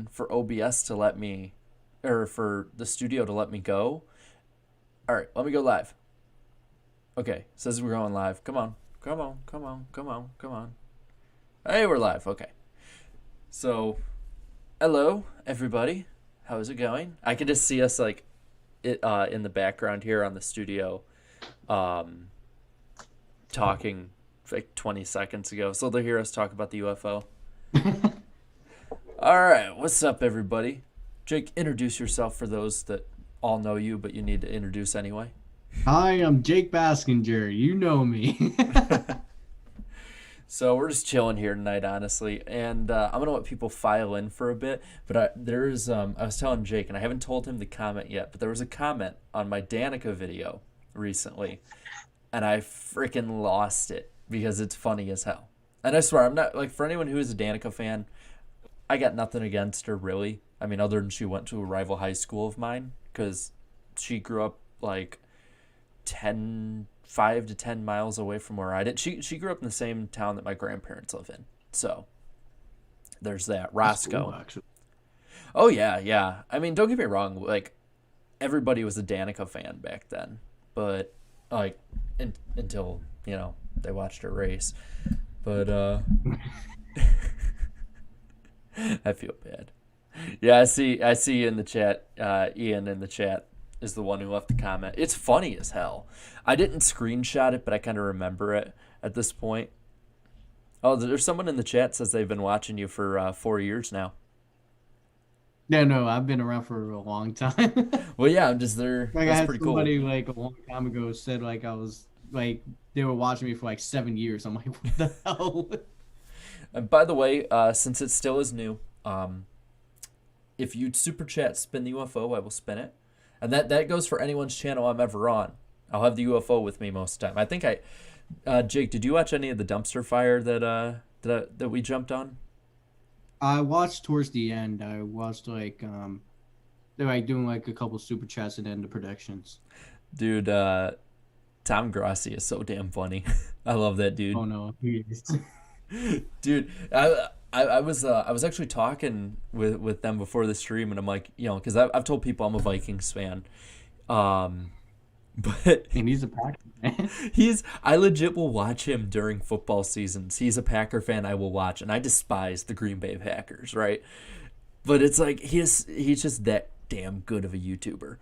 waiting for OBS to let me, or for the studio to let me go. All right, let me go live. Okay, says we're going live. Come on, come on, come on, come on, come on. Hey, we're live. Okay. So, hello, everybody. How's it going? I can just see us like it in the background here on the studio talking like 20 seconds ago. So they'll hear us talk about the UFO. All right, what's up, everybody? Jake, introduce yourself for those that all know you, but you need to introduce anyway. Hi, I'm Jake Baskinger. You know me. So we're just chilling here tonight, honestly, and I'm gonna let people file in for a bit. But I was telling Jake, and I haven't told him the comment yet, but there was a comment on my Danica video recently, and I freaking lost it because it's funny as hell. And I swear, I'm not like, for anyone who is a Danica fan, I got nothing against her really. I mean, other than she went to a rival high school of mine because she grew up like 5 to 10 miles away from where I did. She grew up in the same town that my grandparents live in. So there's that. That's cool, Roscoe. actually. Oh yeah, yeah. I mean, don't get me wrong. Like everybody was a Danica fan back then, but like until they watched her race. But I feel bad. Yeah, I see in the chat. Ian in the chat is the one who left the comment. It's funny as hell. I didn't screenshot it, but I kind of remember it at this point. Oh, there's someone in the chat says they've been watching you for 4 years now. Yeah, no, I've been around for a long time. Well, yeah, I'm just there. Like I That's had pretty cool. somebody like a long time ago said like I was like they were watching me for like 7 years. I'm like, what the hell? And by the way, since it still is new, if you super chat spin the UFO, I will spin it, and that goes for anyone's channel I'm ever on. I'll have the UFO with me most of the time. I think Jake, did you watch any of the dumpster fire that we jumped on? I watched towards the end. I watched like they're like doing like a couple super chats and then the predictions. Dude, Tom Grossi is so damn funny. I love that dude. Oh no, he is. Dude, I was actually talking with them before the stream, and I'm like, because I've told people I'm a Vikings fan, um, but And he's a Packer man. I legit will watch him during football seasons. He's a Packer fan I will watch, and I despise the Green Bay Packers, right? But it's like he's just that damn good of a YouTuber.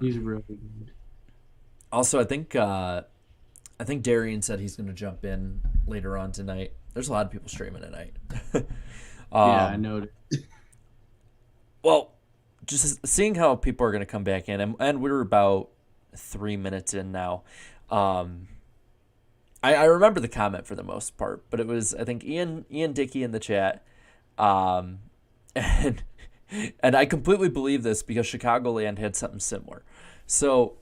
He's really good. Also, I think Darian said he's going to jump in later on tonight. There's a lot of people streaming tonight. Yeah, I um, know. well, just seeing how people are going to come back in, and we're about 3 minutes in now. Um, I remember the comment for the most part, but it was, I think, Ian Dickey in the chat. Um, and, and I completely believe this because Chicagoland had something similar. So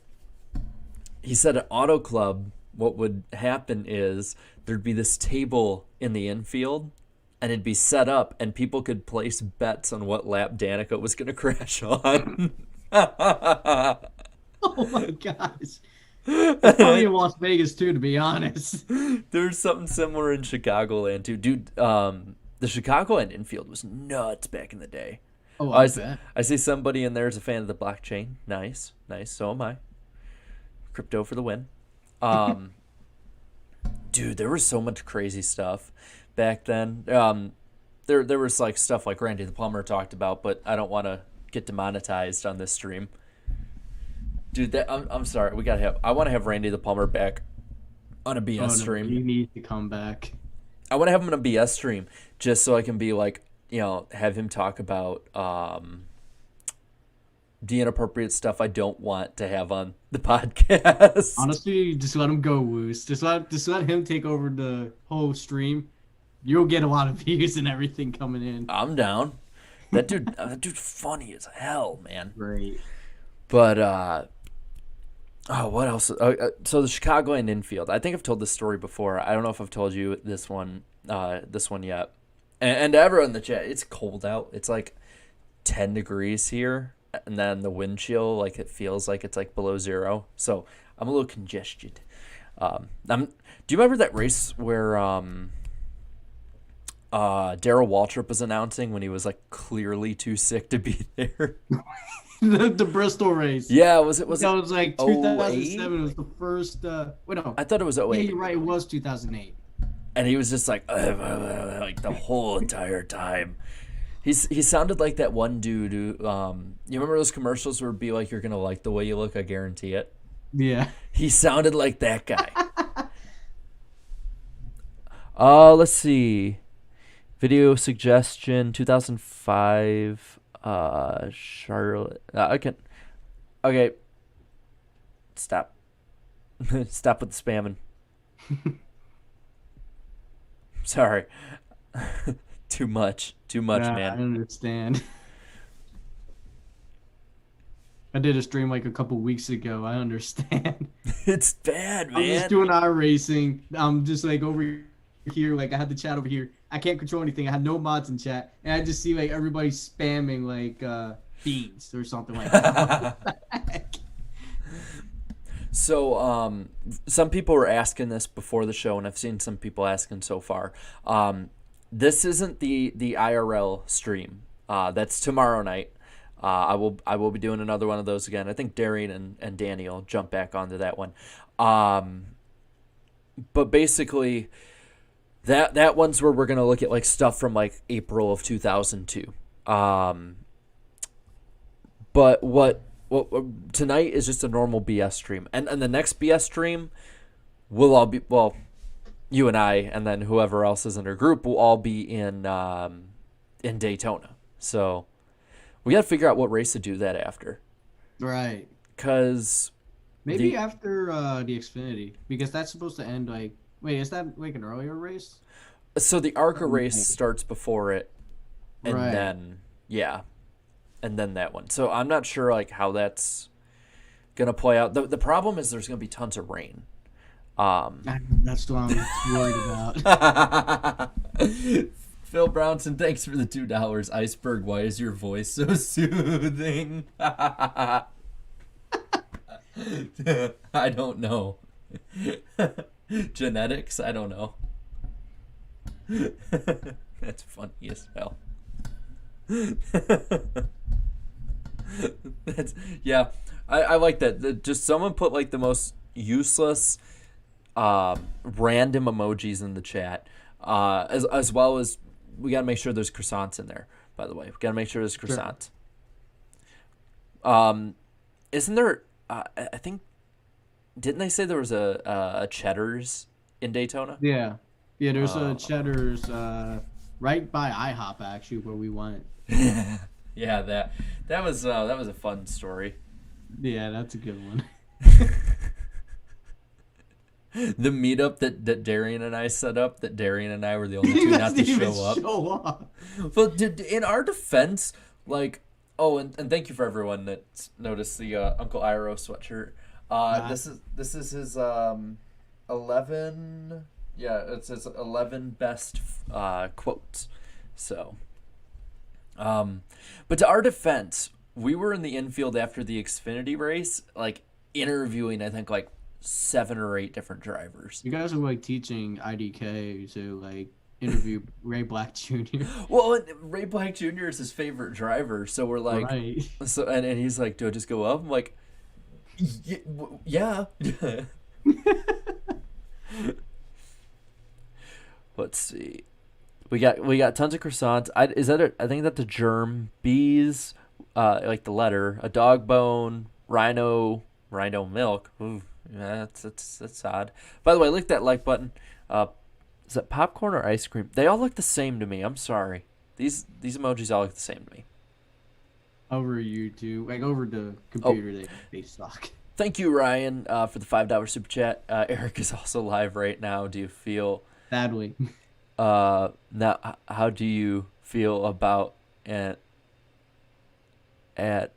he said at Auto Club, what would happen is there'd be this table in the infield, and it'd be set up, and people could place bets on what lap Danica was going to crash on. Oh my gosh. That's probably in Las Vegas too, to be honest. There's something similar in Chicagoland too, dude. The Chicagoland infield was nuts back in the day. Oh, I, I s- bet. I see somebody in there is a fan of the blockchain. Nice, nice. So am I. Crypto for the win. Um, dude, there was so much crazy stuff back then. There was like stuff like Randy the Plumber talked about, but I don't want to get demonetized on this stream. Dude, I'm sorry. I want to have Randy the Plumber back on a Oh BS no, stream. he needs to come back. I want to have him on a BS stream just so I can be like, have him talk about the inappropriate stuff I don't want to have on the podcast. Honestly, just let him go loose. Just let him take over the whole stream. You'll get a lot of views and everything coming in. I'm down. That dude's funny as hell, man. Great. But oh, what else? So the Chicagoland infield. I think I've told this story before. I don't know if I've told you this one yet. And to everyone in the chat, it's cold out. It's like 10 degrees here, and then the wind chill, like it feels like it's like below zero. So I'm a little congested. Do you remember that race where Darrell Waltrip was announcing when he was like clearly too sick to be there. The Bristol race. Yeah, was it That was like oh 08? 2007. It was the first. Wait, no. I thought it was Yeah, 08. you're right. It was 2008. And he was just like like the whole entire time. He sounded like that one dude who you remember those commercials where it'd be like, you're gonna like the way you look, I guarantee it. Yeah. He sounded like that guy. Let's see. Video suggestion 2005 Charlotte. I can. Okay. Stop. Stop with the spamming. Sorry. Too much. Too much, Yeah, man. I understand. I did a stream like a couple weeks ago. I understand. It's bad, I'm just man. doing iRacing. I'm just like over here, like I had the chat over here. I can't control anything. I had no mods in chat, and I just see like everybody spamming like beans or something like that. So, some people were asking this before the show, and I've seen some people asking so far. This isn't the IRL stream. That's tomorrow night. I will be doing another one of those again. I think Darian and Danny will jump back onto that one. But basically, that one's where we're gonna look at like stuff from like April of 2002. But what tonight is just a normal BS stream, and the next BS stream will all be, well, you and I, and then whoever else is in our group will all be in Daytona. So we got to figure out what race to do that after. Right. Cause maybe after the Xfinity, because that's supposed to end like. Wait, is that like an earlier race? So the ARCA race starts before it, and right. then and then that one. So I'm not sure like how that's gonna play out. The problem is there's gonna be tons of rain. That's what I'm worried about. Phil Brownson, thanks for the $2. Iceberg, why is your voice so soothing? I don't know. Genetics, I don't know. That's funny as hell. Yeah, I like that. Just someone put like the most useless random emojis in the chat, as well as we gotta make sure there's croissants in there, by the way. We gotta make sure there's croissants. Sure. Isn't there I think, didn't they say there was a Cheddar's in Daytona? Yeah, there's a Cheddar's right by IHOP actually where we went. Yeah, that was a fun story. Yeah, that's a good one. The meetup that Darian and I set up, that Darian and I were the only two not to show up. Well, in our defense, like, and thank you for everyone that noticed the Uncle Iro sweatshirt. This is his 11. Yeah, it's his 11 best quotes. So, but to our defense, we were in the infield after the Xfinity race, like interviewing, I think, like 7 or 8 different drivers. You guys are like teaching IDK to like interview Ray Black Jr. Well, Ray Black Jr. is his favorite driver, so we're like, right. So and he's like, do I just go up? I'm like, yeah. Let's see. We got tons of croissants. I think that's a germ, bees, like the letter, a dog bone, rhino milk. Ooh, yeah, that's odd. By the way, click that like button. Is that popcorn or ice cream? They all look the same to me. I'm sorry. These emojis all look the same to me. Over YouTube, like over the computer, they suck. Thank you, Ryan, for the $5 super chat. Eric is also live right now. Do you feel badly? Now, how do you feel about I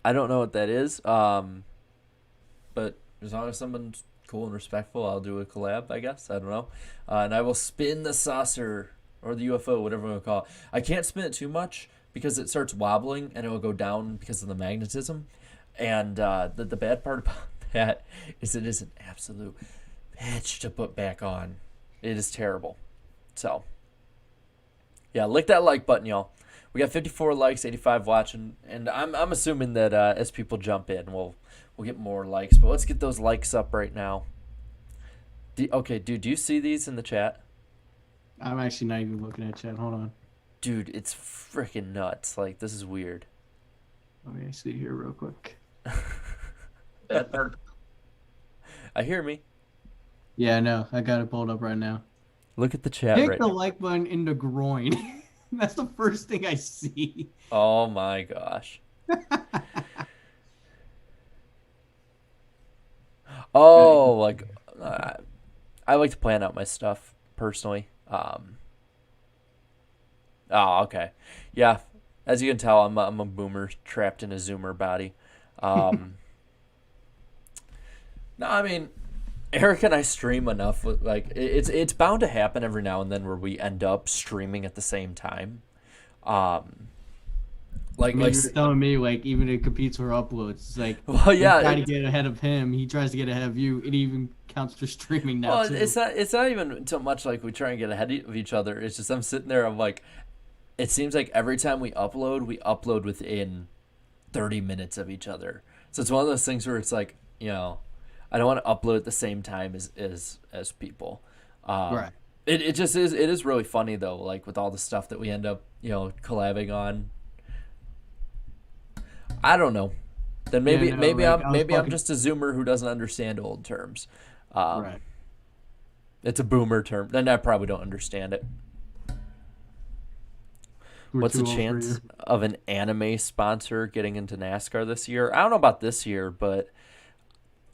don't know what that is. But as long as someone's cool and respectful, I'll do a collab, I guess. I don't know. And I will spin the saucer or the UFO, whatever we call it. I can't spin it too much because it starts wobbling and it will go down because of the magnetism. And the bad part about that is it is an absolute bitch to put back on. It is terrible. So Yeah, lick that like button, y'all. We got 54 likes, 85 watching, and I'm assuming that as people jump in, we'll get more likes. But let's get those likes up right now. Okay, dude, do you see these in the chat? I'm actually not even looking at chat. Hold on. Dude, it's freaking nuts. Like, this is weird. Let me see here real quick. I hear me. Yeah, I know. I got it pulled up right now. Look at the chat Kick right the now. like button in the groin. That's the first thing I see. Oh my gosh. Oh, like I like to plan out my stuff personally. Oh, okay. Yeah, as you can tell, I'm a boomer trapped in a Zoomer body. Um, no, I mean, Eric and I stream enough. Like it's bound to happen every now and then where we end up streaming at the same time. Um, I mean, you're telling me, like, even it competes for uploads. It's like, well, yeah, you try to get ahead of him. He tries to get ahead of you. It even counts for streaming now, well, too. it's not even so much like we try and get ahead of each other. It's just I'm sitting there. I'm like, it seems like every time we upload within 30 minutes of each other. So it's one of those things where it's like, I don't want to upload at the same time as people. Right. It just is. It is really funny though, like with all the stuff that we end up collabing on. I don't know. Then maybe Yeah, no, maybe like, I'm just a Zoomer who doesn't understand old terms. Right. It's a boomer term. Then I probably don't understand it. We're What's the too old for chance you. of an anime sponsor getting into NASCAR this year? I don't know about this year, but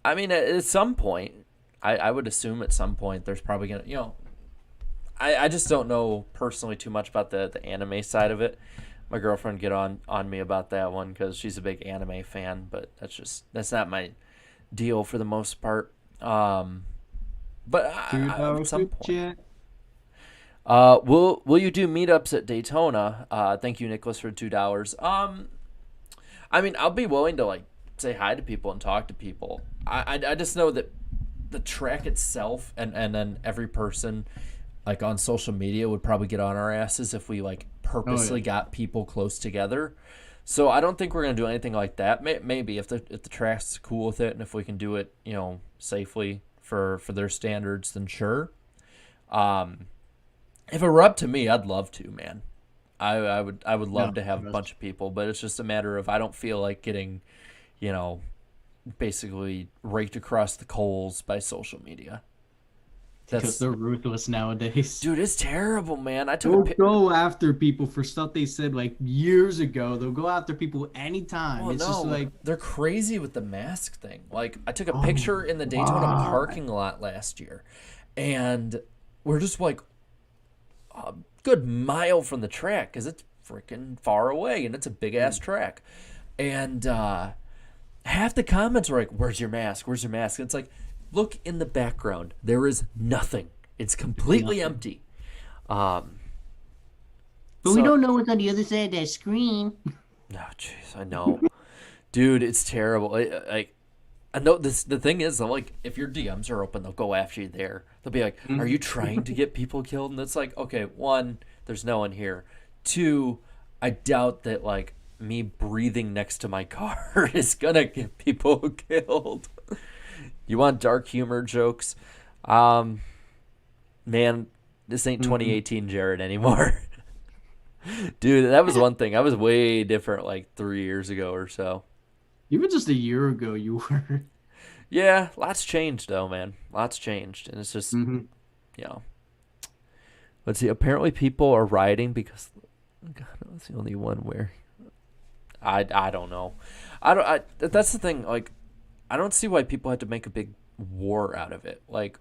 I mean, at some point, I would assume at some point there's probably gonna, I just don't know personally too much about the anime side of it. My girlfriend get on me about that one because she's a big anime fan, but that's not my deal for the most part. But at some point. Chat. Will you do meetups at Daytona? Thank you, Nicholas, for $2. I mean, I'll be willing to like say hi to people and talk to people. I just know that the track itself and then every person like on social media would probably get on our asses if we like purposely got people close together. So I don't think we're gonna do anything like that. Maybe if the track's cool with it and if we can do it, safely for their standards, then sure. If it were up to me, I'd love to, man. I would love to have a bunch of people, but it's just a matter of I don't feel like getting, basically raked across the coals by social media. Because they're ruthless nowadays. Dude, it's terrible, man. They'll go after people for stuff they said like years ago. They'll go after people anytime. Well, it's no, just like they're crazy with the mask thing. Like I took a picture in the Daytona parking lot last year, and we're just like a good mile from the track because it's freaking far away and it's a big ass track, and half the comments were like, "Where's your mask? Where's your mask?" And it's like, look in the background. There is nothing. It's completely empty. But we don't know what's on the other side of that screen. Oh, jeez, I know, dude. It's terrible. I know this. The thing is, like, if your DMs are open, they'll go after you there. They'll be like, "Are you trying to get people killed?" And it's like, okay, one, there's no one here. Two, I doubt that like me breathing next to my car is gonna get people killed. You want dark humor jokes? Man, this ain't 2018 Jared anymore. Dude, that was one thing. I was way different like 3 years ago or so. Even just a year ago, you were. Yeah, lots changed though, man. Lots changed. And it's just, Let's see. Apparently people are rioting because, God, that's the only one where... I don't know. That's the thing, like... I don't see why people had to make a big war out of it. Like,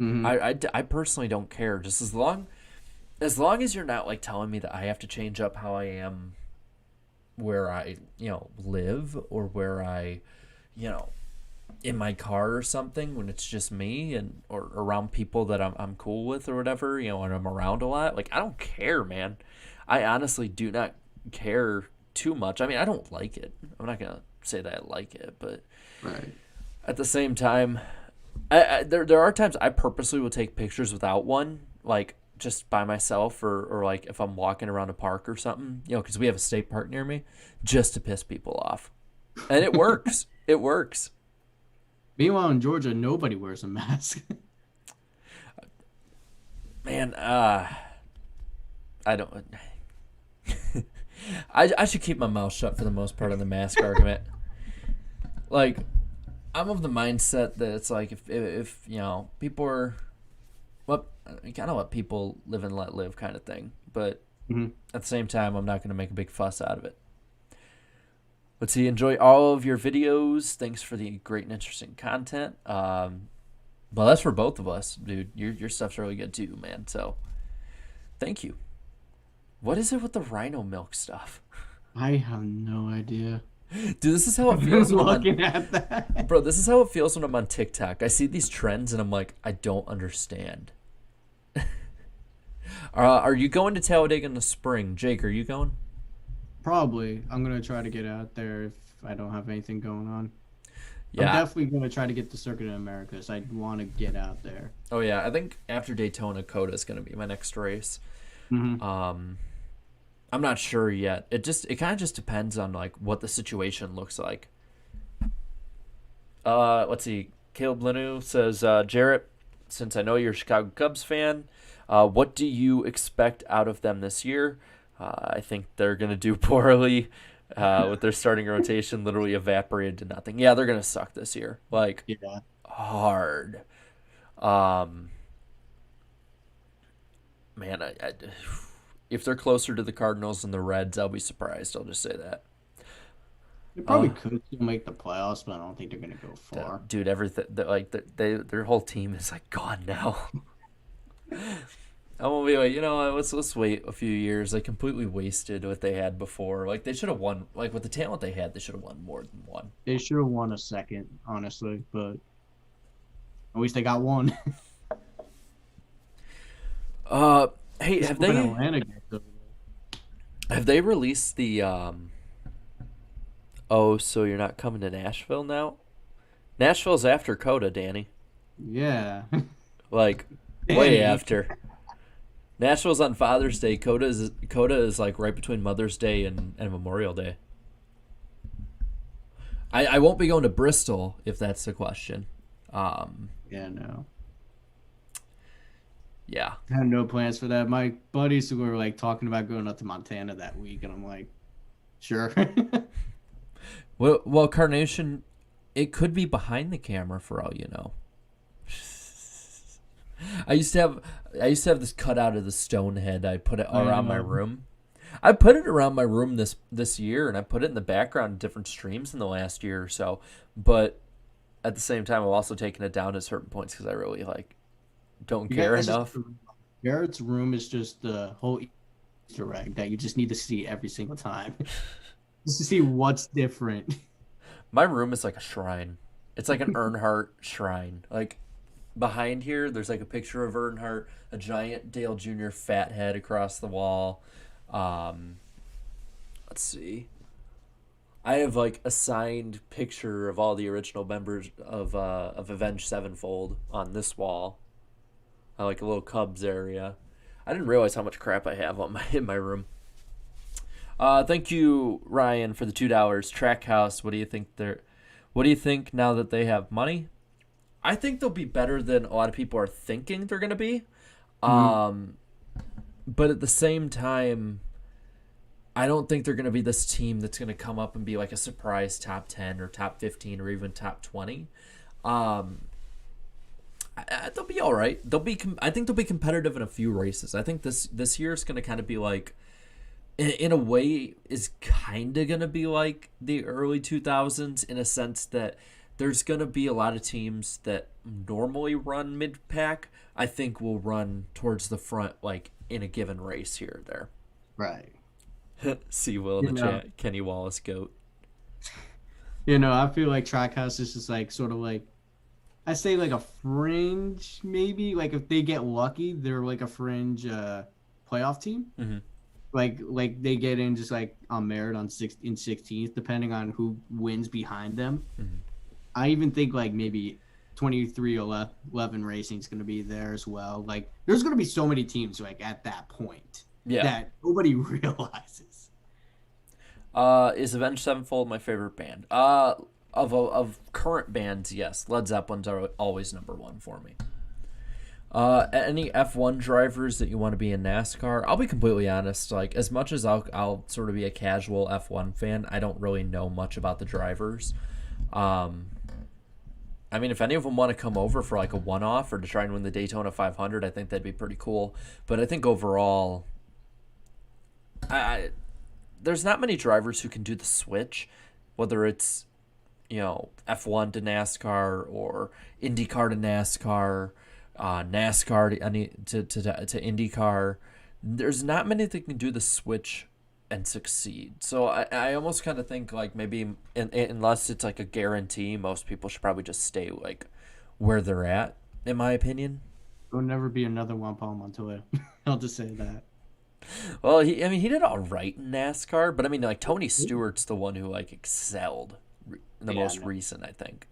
I personally don't care. Just as long as you're not like telling me that I have to change up how I am, where I live or where I, in my car or something when it's just me and or around people that I'm cool with or whatever. And I'm around a lot. Like I don't care, man. I honestly do not care too much. I mean, I don't like it. I'm not gonna say that I like it, but at the same time, there are times I purposely will take pictures without one, like just by myself, or like if I'm walking around a park or something, because we have a state park near me, just to piss people off. And it works. It works. Meanwhile, in Georgia, nobody wears a mask. Man, I don't. I should keep my mouth shut for the most part on the mask argument. Like, I'm of the mindset that it's like if people are, well, you gotta let people live and let live kind of thing. But at the same time, I'm not gonna make a big fuss out of it. Let's see. Enjoy all of your videos. Thanks for the great and interesting content. Well, that's for both of us, dude. Your stuff's really good too, man. So, thank you. What is it with the rhino milk stuff? I have no idea. Dude, this is how it feels when Looking at that. Bro, this is how it feels when I'm on TikTok. I see these trends and I'm like, I don't understand. Are you going to Talladega in the spring? Jake, are you going? Probably. I'm gonna try to get out there if I don't have anything going on. I'm Yeah. definitely gonna try to get the Circuit of America, so I want to get out there. Oh yeah, I think after Daytona, Coda is going to be my next race. I'm not sure yet. It kind of just depends on like what the situation looks like. Let's see. Caleb Lenu says, Jarrett, since I know you're a Chicago Cubs fan, what do you expect out of them this year? I think they're gonna do poorly with their starting rotation literally evaporated to nothing. Yeah, they're gonna suck this year, like Yeah. hard. Man, if they're closer to the Cardinals than the Reds, I'll be surprised. I'll just say that. They probably could still make the playoffs, but I don't think they're gonna go far. Dude, everything like their whole team is like gone now. I'm gonna be like, let's wait a few years. They completely wasted what they had before. Like they should have won. Like with the talent they had, they should have won more than one. They should have won a second, honestly, but at least they got one. Hey, Just hoping Atlanta gets over there. have they released the Oh, so you're not coming to Nashville now? Nashville's after Coda, Danny. Yeah. Like way after. Nashville's on Father's Day. Coda is like right between Mother's Day and Memorial Day. I won't be going to Bristol if that's the question. Yeah, no. Yeah. I had no plans for that. My buddies were like talking about going up to Montana that week, and I'm like, sure. Well, Carnation, it could be behind the camera for all you know. I used to have this cut out of the stone head. I put it around my room. I put it around my room this year, and I put it in the background in different streams in the last year or so. But at the same time, I've also taken it down at certain points because I really don't care enough. Garrett's room is just the whole Easter egg that you just need to see every single time, just to see what's different. My room is like a shrine. It's like an Earnhardt shrine. Like behind here, there's like a picture of Earnhardt, a giant Dale Jr. fat head across the wall. Let's see. I have like a signed picture of all the original members of Avenged Sevenfold on this wall. I like a little Cubs area. I didn't realize how much crap I have in my room. Thank you, Ryan, for the $2. Trackhouse. What do you think now that they have money? I think they'll be better than a lot of people are thinking they're gonna be. But at the same time, I don't think they're gonna be this team that's gonna come up and be like a surprise top 10 or top 15 or even top 20. They'll be all right. I think they'll be competitive in a few races. I think this year is going to kind of be like, in a way, is kind of going to be like the early 2000s in a sense that there's going to be a lot of teams that normally run mid-pack. I think will run towards the front, like in a given race here or there. Right. See Will in the chat. Kenny Wallace goat. I feel like Trackhouse is just like sort of like, I say like a fringe, maybe. Like if they get lucky, they're like a fringe playoff team. Mm-hmm. Like they get in just like on merit in 16th, depending on who wins behind them. Mm-hmm. I even think like maybe 2311 Racing is going to be there as well. Like, there's going to be so many teams like at that point Yeah. that nobody realizes. Is Avenged Sevenfold my favorite band? Of current bands, yes. Led Zeppelin's are always number one for me. Any F1 drivers that you want to be in NASCAR? I'll be completely honest. Like, as much as I'll sort of be a casual F1 fan, I don't really know much about the drivers. I mean, if any of them want to come over for like a one-off or to try and win the Daytona 500, I think that'd be pretty cool. But I think overall, there's not many drivers who can do the switch, whether it's F1 to NASCAR or IndyCar to NASCAR, NASCAR to IndyCar. There's not many that can do the switch and succeed. So I almost kind of think like maybe unless it's like a guarantee, most people should probably just stay like where they're at, in my opinion. There'll never be another Juan Pablo Montoya. I'll just say that. Well, he did all right in NASCAR, but I mean like Tony Stewart's the one who like excelled the most recent, I think.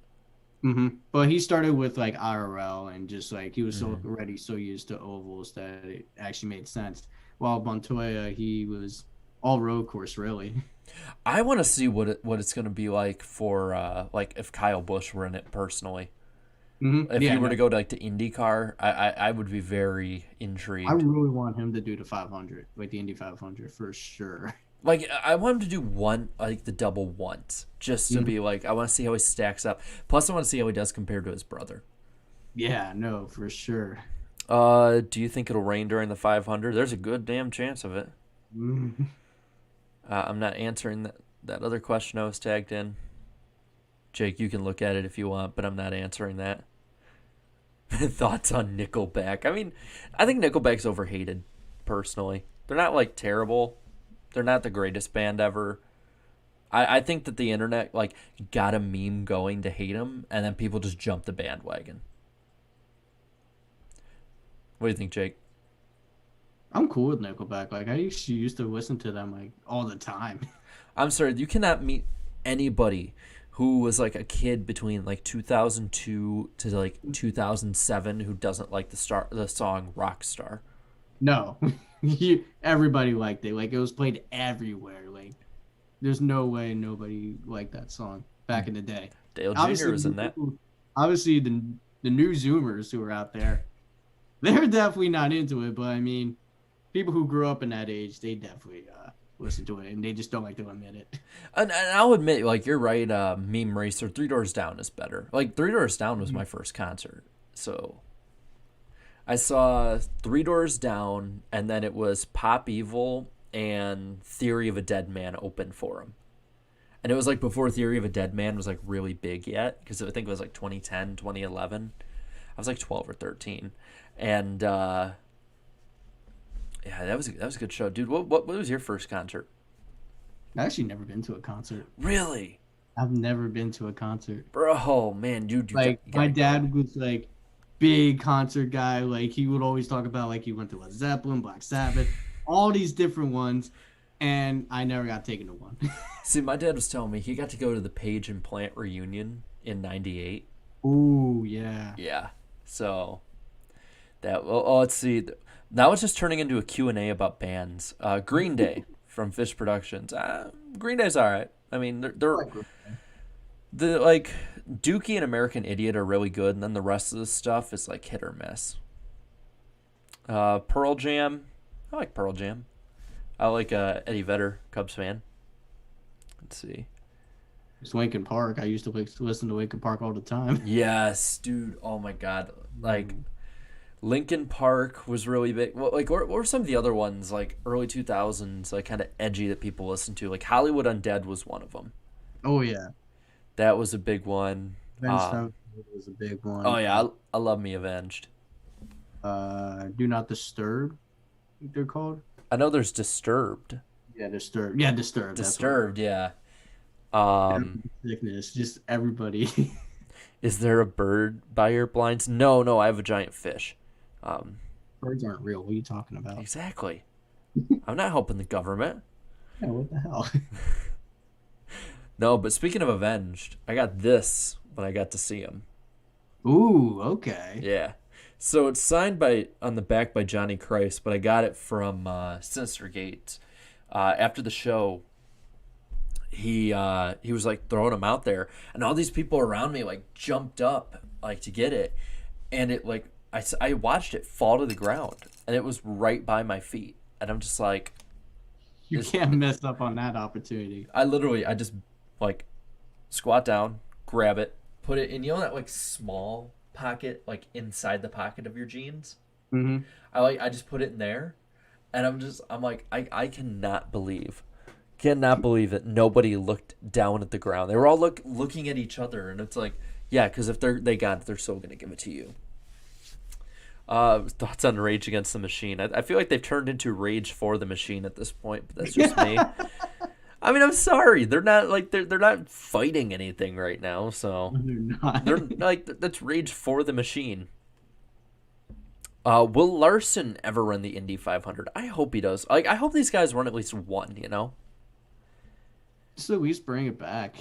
But he started with like IRL and just like he was so already so used to ovals that it actually made sense. While Montoya, he was all road course really. I want to see what it's going to be like for like if Kyle Busch were in it personally. If he were to go to like to IndyCar, I would be very intrigued. I really want him to do the 500, like the Indy 500 for sure. Like I want him to do one like the double once, just to be like I want to see how he stacks up. Plus, I want to see how he does compared to his brother. Yeah, no, for sure. Do you think it'll rain during the 500? There's a good damn chance of it. I'm not answering that other question I was tagged in. Jake, you can look at it if you want, but I'm not answering that. Thoughts on Nickelback? I mean, I think Nickelback's overhated, personally. They're not, like, terrible. They're not the greatest band ever. I think that the internet, like, got a meme going to hate them, and then people just jumped the bandwagon. What do you think, Jake? I'm cool with Nickelback. Like, I used to listen to them, like, all the time. I'm sorry, you cannot meet anybody who was like a kid between like 2002 to like 2007 who doesn't like the song Rockstar. No. Everybody liked it. Like, it was played everywhere. Like, there's no way nobody liked that song back in the day. Dale Jr. was in that. Obviously, the new Zoomers who are out there, they're definitely not into it. But, I mean, people who grew up in that age, they definitely listen to it, and they just don't like to admit it. And I'll admit, like, you're right, Meme Racer, Three Doors Down is better. Like, Three Doors Down was my first concert. So I saw Three Doors Down, and then it was Pop Evil and Theory of a Dead Man open for him. And it was, like, before Theory of a Dead Man was, like, really big yet, because I think it was, like, 2010, 2011. I was, like, 12 or 13. And, yeah, that was a good show, dude. What was your first concert? I've actually never been to a concert. Really? I've never been to a concert. Bro, man, dude. My dad was like big concert guy. Like he would always talk about like he went to Led Zeppelin, Black Sabbath, all these different ones, and I never got taken to one. See, my dad was telling me he got to go to the Page and Plant reunion in '98. Ooh, yeah. Yeah. So that. Oh, let's see. Now it's just turning into a Q&A about bands. Green Day from Fish Productions. Green Day's all right. I mean, they're like Dookie and American Idiot are really good, and then the rest of the stuff is like hit or miss. Pearl Jam. I like Pearl Jam. I like Eddie Vedder, Cubs fan. Let's see. It's Linkin Park. I used to listen to Linkin Park all the time. Yes, dude. Oh my God. Like. Linkin Park was really big. Well, like, what were some of the other ones, like, early 2000s, like, kind of edgy that people listened to? Like, Hollywood Undead was one of them. Oh, yeah. That was a big one. Avenged was a big one. Oh, yeah. I love Me Avenged. Do Not Disturb, I think they're called. I know there's Disturbed. Yeah, Disturbed. Yeah, Disturbed. Disturbed, yeah. Sickness, just everybody. Is there a bird by your blinds? No, I have a giant fish. Birds aren't real. What are you talking about? Exactly. I'm not helping the government. Yeah, what the hell? No, but speaking of Avenged, I got this when I got to see him. Ooh, okay. Yeah. So it's signed by on the back by Johnny Christ, but I got it from Sinister Gates. After the show, he was like throwing them out there, and all these people around me like jumped up like to get it, and it like I watched it fall to the ground, and it was right by my feet, and I'm just like, You this. can't mess up on that opportunity. I just like squat down, grab it, put it in, that like small pocket like inside the pocket of your jeans. Mm-hmm. I just put it in there, and I'm like I cannot believe that nobody looked down at the ground. They were all looking at each other, and it's like, yeah, because if they got it, they're still gonna give it to you. Thoughts on Rage Against the Machine? I feel like they've turned into Rage for the Machine at this point, but that's just me. I mean, I'm sorry. They're not like they're not fighting anything right now, so They're not. they're like that's Rage for the Machine. Will Larson ever run the Indy 500? I hope he does. Like, I hope these guys run at least one. Just at least bring it back.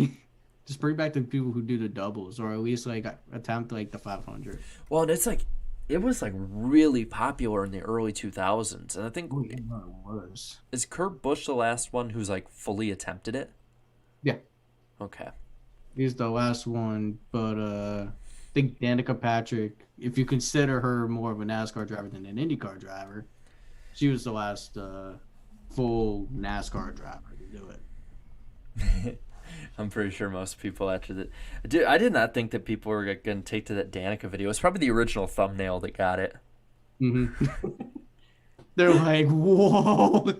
Just bring back the people who do the doubles, or at least like attempt like the 500. Well, and it's like it was like really popular in the early 2000s, and I think Oh, yeah, it was. is Kurt Busch the last one who's like fully attempted it? Yeah, Okay. he's the last one, but I think Danica Patrick, if you consider her more of a NASCAR driver than an IndyCar driver, she was the last full NASCAR driver to do it. I'm pretty sure most people after that. Dude, I did not think that people were going to take to that Danica video. It's probably the original thumbnail that got it. Mm-hmm. They're like, whoa!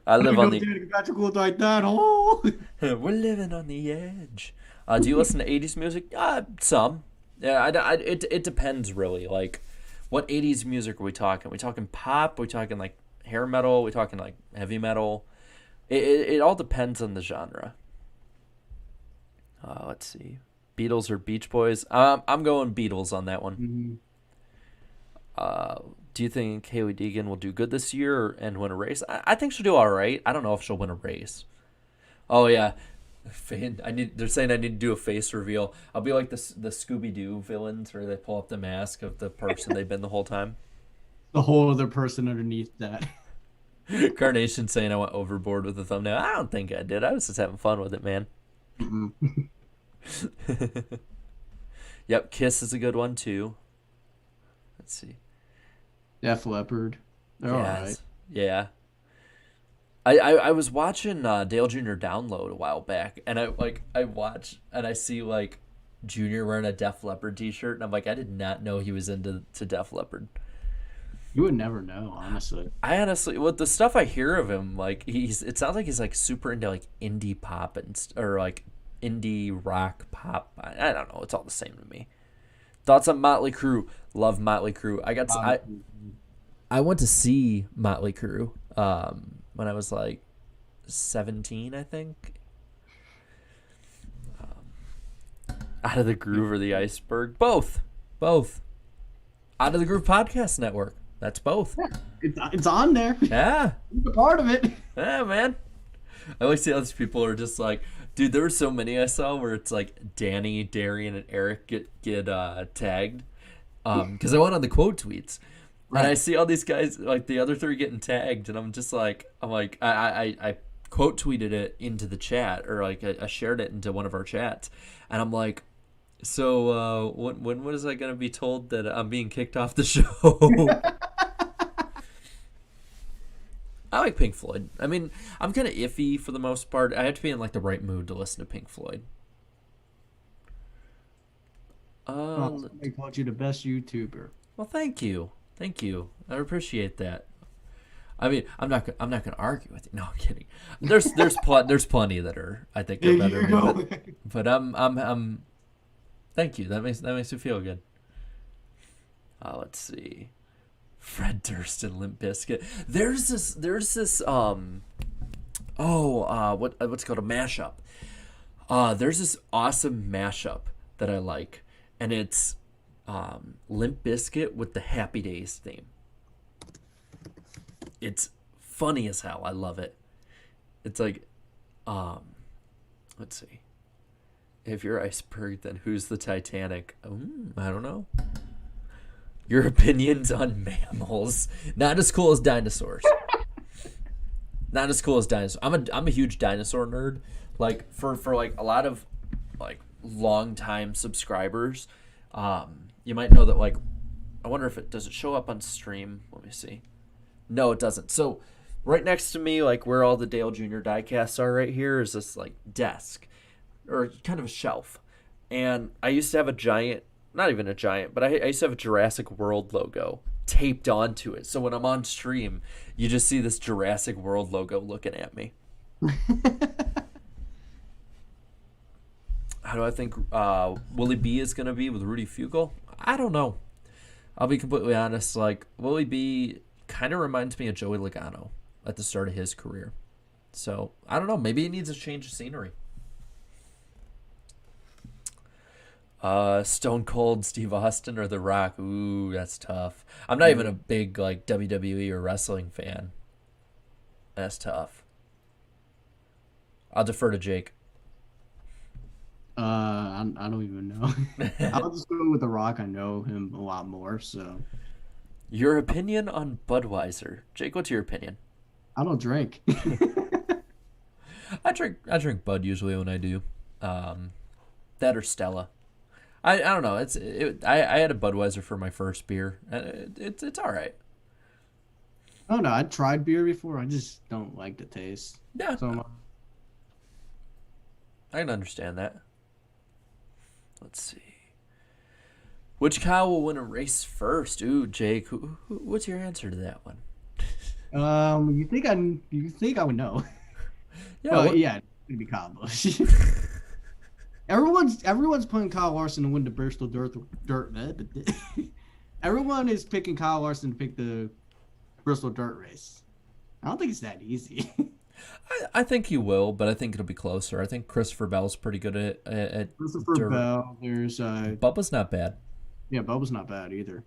I live on know the. Danica Patrick looked like that. Oh, We're living on the edge. Do you listen to 80s music? Some. Yeah, it depends really. Like, what 80s music are we talking? Are we talking pop? Are we talking like hair metal? Are we talking like heavy metal? It all depends on the genre. Let's see. Beatles or Beach Boys? I'm going Beatles on that one. mm-hmm. Do you think Haley Deegan will do good this year and win a race? I think she'll do all right. I don't know if she'll win a race. Oh yeah, They're saying I need to do a face reveal. I'll be like the Scooby Doo villains where they pull up the mask of the person they've been the whole time. The whole other person underneath that. Carnation saying I went overboard with the thumbnail. I don't think I did. I was just having fun with it, man. Yep, Kiss is a good one too. Let's see. Def Leppard. They're all right. Yeah. I was watching Dale Jr. Download a while back, and I watch and I see like Junior wearing a Def Leppard t-shirt, and I'm like, I did not know he was into Def Leppard. You would never know, honestly. I honestly, with the stuff I hear of him, like it sounds like he's like super into like indie pop or like indie rock pop. I don't know. It's all the same to me. Thoughts on Motley Crue? Love Motley Crue. I went to see Motley Crue when I was like 17, I think. Out of the Groove or the Iceberg? Both. Out of the Groove Podcast Network. That's both. Yeah, it's on there. Yeah. It's a part of it. Yeah, man. I always see all these people are just like, dude, there were so many I saw where it's like Danny, Darian, and Eric get tagged. Because I went on the quote tweets. Right. And I see all these guys, like the other three getting tagged, and I quote tweeted it into the chat, or like I shared it into one of our chats, and I'm like, so when was I gonna be told that I'm being kicked off the show? I like Pink Floyd. I mean, I'm kind of iffy for the most part. I have to be in like the right mood to listen to Pink Floyd. They called you the best YouTuber. Well, thank you. I appreciate that. I mean, I'm not gonna argue with you. No, I'm kidding. There's plenty that are I think are better than me, but I'm thank you. That makes me feel good. Let's see. Fred Durst and Limp Bizkit. There's this what's it called, a mashup. There's this awesome mashup that I like, and it's Limp Bizkit with the Happy Days theme. It's funny as hell. I love it. It's like let's see. If you're Iceberg, then who's the Titanic? I don't know. Your opinions on mammals. Not as cool as dinosaurs. Not as cool as dinosaurs. I'm a huge dinosaur nerd. Like for like a lot of like long time subscribers, you might know that like I wonder if it does it show up on stream. Let me see. No, it doesn't. So right next to me, like where all the Dale Jr. diecasts are right here, is this like desk or kind of a shelf. And I used to have a giant, not even a giant, but I used to have a Jurassic World logo taped onto it. So when I'm on stream, you just see this Jurassic World logo looking at me. How do I think Willie B is going to be with Rudy Fugle? I don't know. I'll be completely honest. Like, Willie B kind of reminds me of Joey Logano at the start of his career. So, I don't know. Maybe he needs a change of scenery. Stone Cold Steve Austin or The Rock? Ooh, that's tough. I'm not even a big like WWE or wrestling fan. That's tough. I'll defer to Jake. I don't even know. I'll just go with The Rock. I know him a lot more, so. Your opinion on Budweiser, Jake? What's your opinion? I don't drink. I drink Bud usually when I do. That or Stella. I don't know. I had a Budweiser for my first beer. It's all right. Oh no, I tried beer before. I just don't like the taste. Yeah, So I can understand that. Let's see. Which cow will win a race first? Ooh, Jake, what's your answer to that one? you think I would know? Yeah, Well, yeah, it'd be Kyle Busch. Everyone's putting Kyle Larson to win the Bristol Dirt. Everyone is picking Kyle Larson to pick the Bristol Dirt race. I don't think it's that easy. I think he will, but I think it'll be closer. I think Christopher Bell's pretty good at Christopher dirt. Bell. There's Bubba's not bad. yeah, Bubba's not bad either.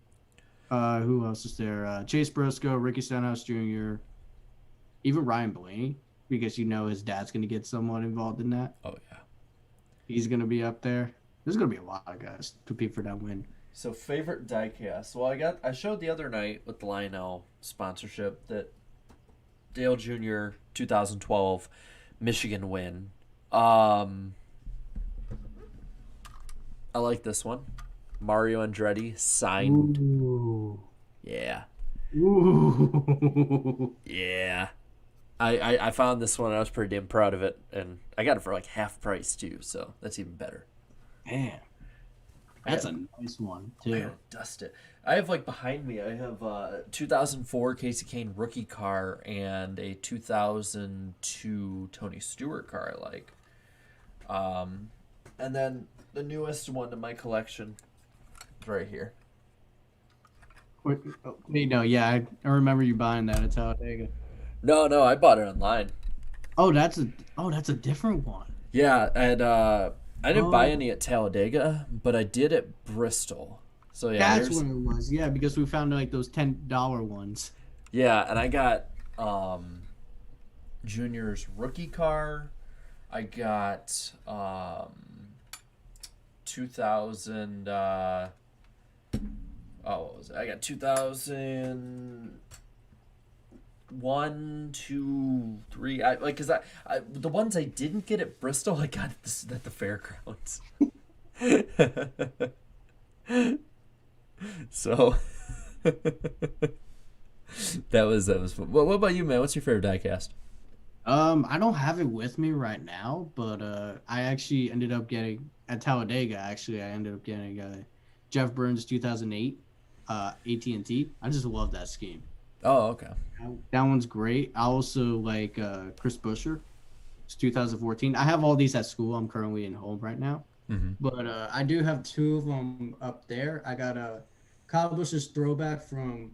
Who else is there? Chase Briscoe, Ricky Stenhouse Jr., even Ryan Blaney, because you know his dad's gonna get somewhat involved in that. Oh yeah. He's gonna be up there. There's gonna be a lot of guys to compete for that win. So favorite diecast. Well, I showed the other night with the Lionel sponsorship that Dale Jr. 2012 Michigan win. I like this one. Mario Andretti signed. Ooh. Yeah. Ooh. Yeah. I found this one. I was pretty damn proud of it, and I got it for like half price too, so that's even better. Man, that's a nice one too. I gotta dust it. I have like behind me. I have 2004 Casey Kane rookie car and a 2002 Tony Stewart car I like. And then the newest one in my collection, right here. Wait, no, yeah, I remember you buying that at Talladega. No, I bought it online. Oh, that's a different one. Yeah, and I didn't buy any at Talladega, but I did at Bristol. So yeah, That's what it was. Yeah, because we found like those $10 ones. Yeah, and I got Junior's rookie car. I got 2000 what was it? I got 2001, 2, 3. I like cuz I the ones I didn't get at Bristol, I got at the fairgrounds. So that was fun. What about you, man? What's your favorite diecast? I don't have it with me right now, but I actually ended up getting at Talladega. Actually, I ended up getting Jeff Burns 2008 AT&T. I just love that scheme. Oh, okay. That one's great. I also like Chris Buescher. It's 2014. I have all these at school. I'm currently in home right now. Mm-hmm. But I do have two of them up there. I got Kyle Busch's throwback from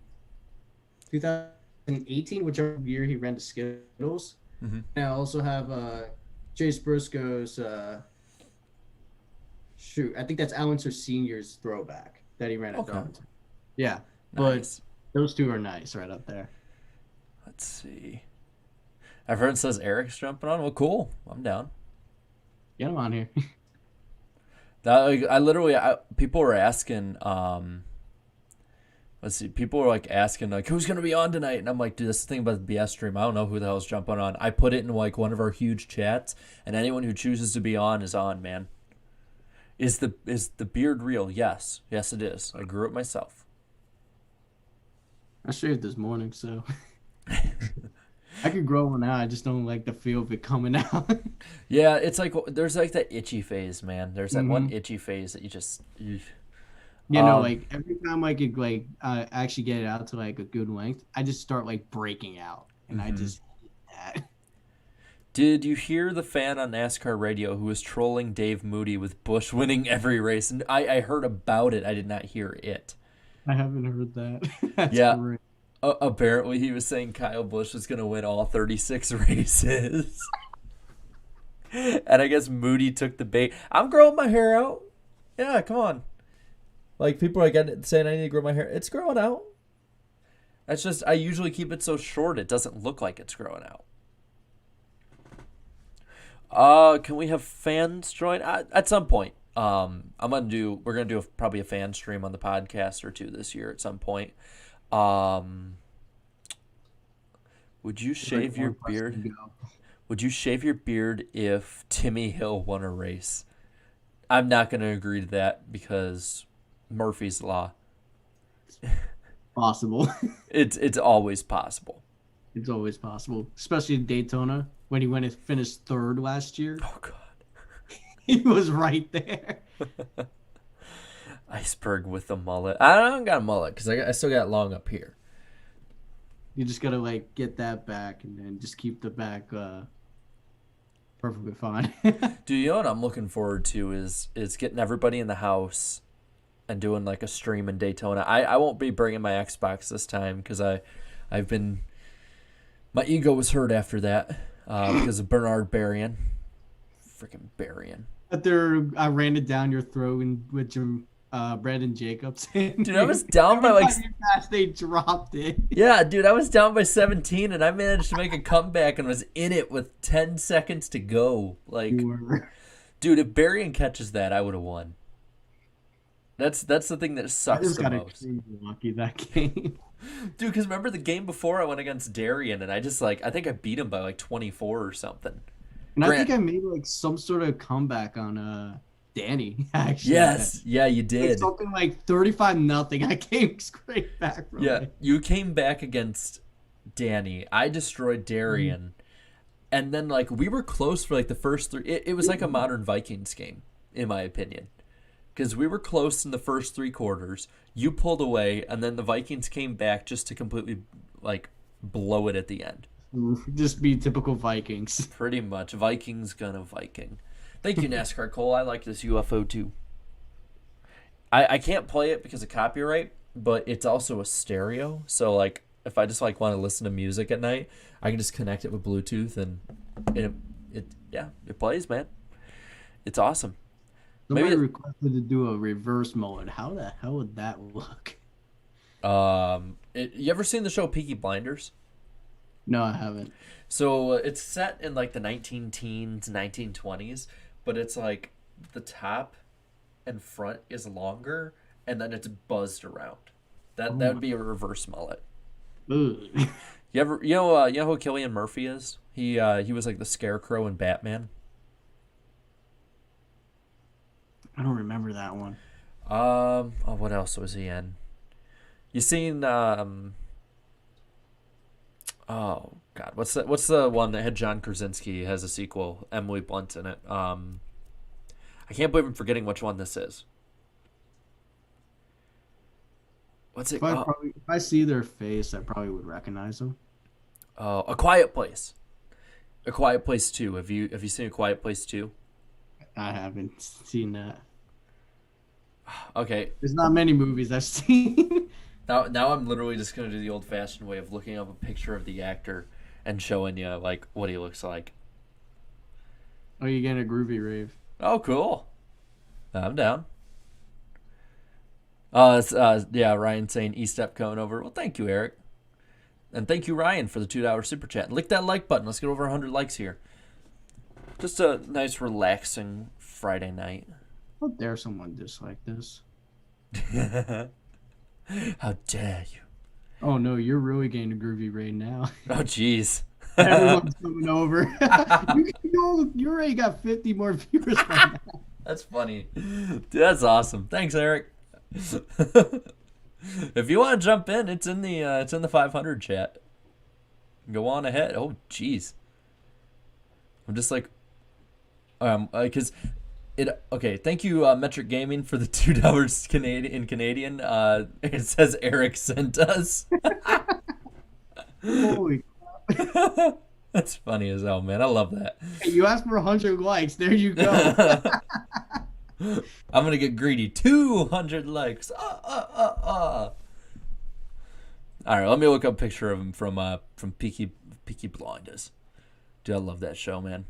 2018, whichever year he ran the Skittles. Mm-hmm. And I also have Chase Briscoe's I think that's Allen Senior's throwback that he ran at Darlington. Yeah, Nice. but those two are nice right up there. Let's see. I've heard it says Eric's jumping on. Well, cool. I'm down. Get him on here. I literally, people were asking, let's see, people were like asking like who's gonna be on tonight, and I'm like, dude, this is the thing about the BS stream. I don't know who the hell's jumping on. I put it in like one of our huge chats, and anyone who chooses to be on is on, man. Is the beard real? Yes, yes, it is. I grew it myself. I shaved this morning, so I could grow one out. I just don't like the feel of it coming out. Yeah, it's like there's like that itchy phase, man. There's that one hmm itchy phase that you just. Like every time I could like actually get it out to like a good length, I just start like breaking out, and I Mhm. just hate that. Did you hear the fan on NASCAR radio who was trolling Dave Moody with Bush winning every race? And I heard about it. I did not hear it. I haven't heard that. That's Yeah, great. apparently he was saying Kyle Busch was going to win all 36 races. And I guess Moody took the bait. I'm growing my hair out. Yeah, come on. Like, people are saying I need to grow my hair. It's growing out. That's just, I usually keep it so short it doesn't look like it's growing out. Can we have fans join at some point? We're gonna do probably a fan stream on the podcast or two this year at some point. Um, would you Like shave your one person beard? to go. Would you shave your beard if Timmy Hill won a race? I'm not gonna agree to that because Murphy's Law. Possible. It's always possible. It's always possible, especially in Daytona when he went and finished third last year. Oh God. He was right there. Iceberg with the mullet. I don't got a mullet because I still got long up here. You just gotta like get that back and then just keep the back perfectly fine. Dude, you know what I'm looking forward to is getting everybody in the house and doing like a stream in Daytona. I won't be bringing my Xbox this time because I've been my ego was hurt after that because of Bernard Berrien, freaking Berrien. After I ran it down your throat and with Jim, Brandon Jacobs. Dude, I was down by Every like time you passed, they dropped it. yeah, dude, I was down by 17 and I managed to make a comeback and was in it with 10 seconds to go. Like, You were. dude, if Berrien catches that, I would have won. That's the thing that I sucks just the got most. extremely lucky that game. Dude, because remember the game before I went against Darian and I just like I think I beat him by like 24 or something. And I Grant. think I made like some sort of comeback on Danny, actually. Yes, yeah, you Like did. something like 35-0. I came straight back from Yeah, it. you came back against Danny. I destroyed Darian. And then like we were close for like the first three. It was like a modern Vikings game, in my opinion. Because we were close in the first three quarters. You pulled away, and then the Vikings came back just to completely like blow it at the end. Just be typical Vikings. Pretty much. Vikings gonna Viking. Thank you, NASCAR Cole. I like this UFO too. I can't play it because of copyright, but it's also a stereo. So like if I just like want to listen to music at night, I can just connect it with Bluetooth and it plays, man. It's awesome. Somebody Maybe requested to do a reverse mode. How the hell would that look? you ever seen the show Peaky Blinders? No, I haven't. So it's set in like the 19 teens, 1920s, but it's like the top and front is longer and then it's buzzed around. That would be a reverse mullet. Ugh. You know who Cillian Murphy is? He was like the Scarecrow in Batman. I don't remember that one. What else was he in? You seen oh God, what's the one that had John Krasinski has a sequel, Emily Blunt in it? I can't believe I'm forgetting which one this is. What's it? If I see their face, I probably would recognize them. A Quiet Place. A Quiet Place 2. Have you seen A Quiet Place 2? I haven't seen that. Okay. There's not many movies I've seen. Now I'm literally just gonna do the old fashioned way of looking up a picture of the actor and showing you like what he looks like. Oh, you getting a groovy rave? Oh, cool. I'm down. Yeah, Ryan saying E-step coming over. Well, thank you, Eric. And thank you, Ryan, for the $2 super chat. Lick that like button. Let's get over 100 likes here. Just a nice, relaxing Friday night. How dare someone dislike this? How dare you? Oh no, you're really getting a groovy right now. Oh, jeez. Everyone's coming over. You already got 50 more viewers by now. That's funny. Dude, that's awesome. Thanks, Eric. If you want to jump in, it's in the 500 chat. Go on ahead. Oh, jeez. I'm just like, because it. Okay, thank you, Metric Gaming, for the $2 Canadian. It says Eric sent us. Holy, That's funny as hell, man. I love that. hey, you asked for 100 likes. There you go. I'm gonna get greedy. 200 likes. All right, let me look up a picture of him from Peaky Blinders. Dude, I love that show, man.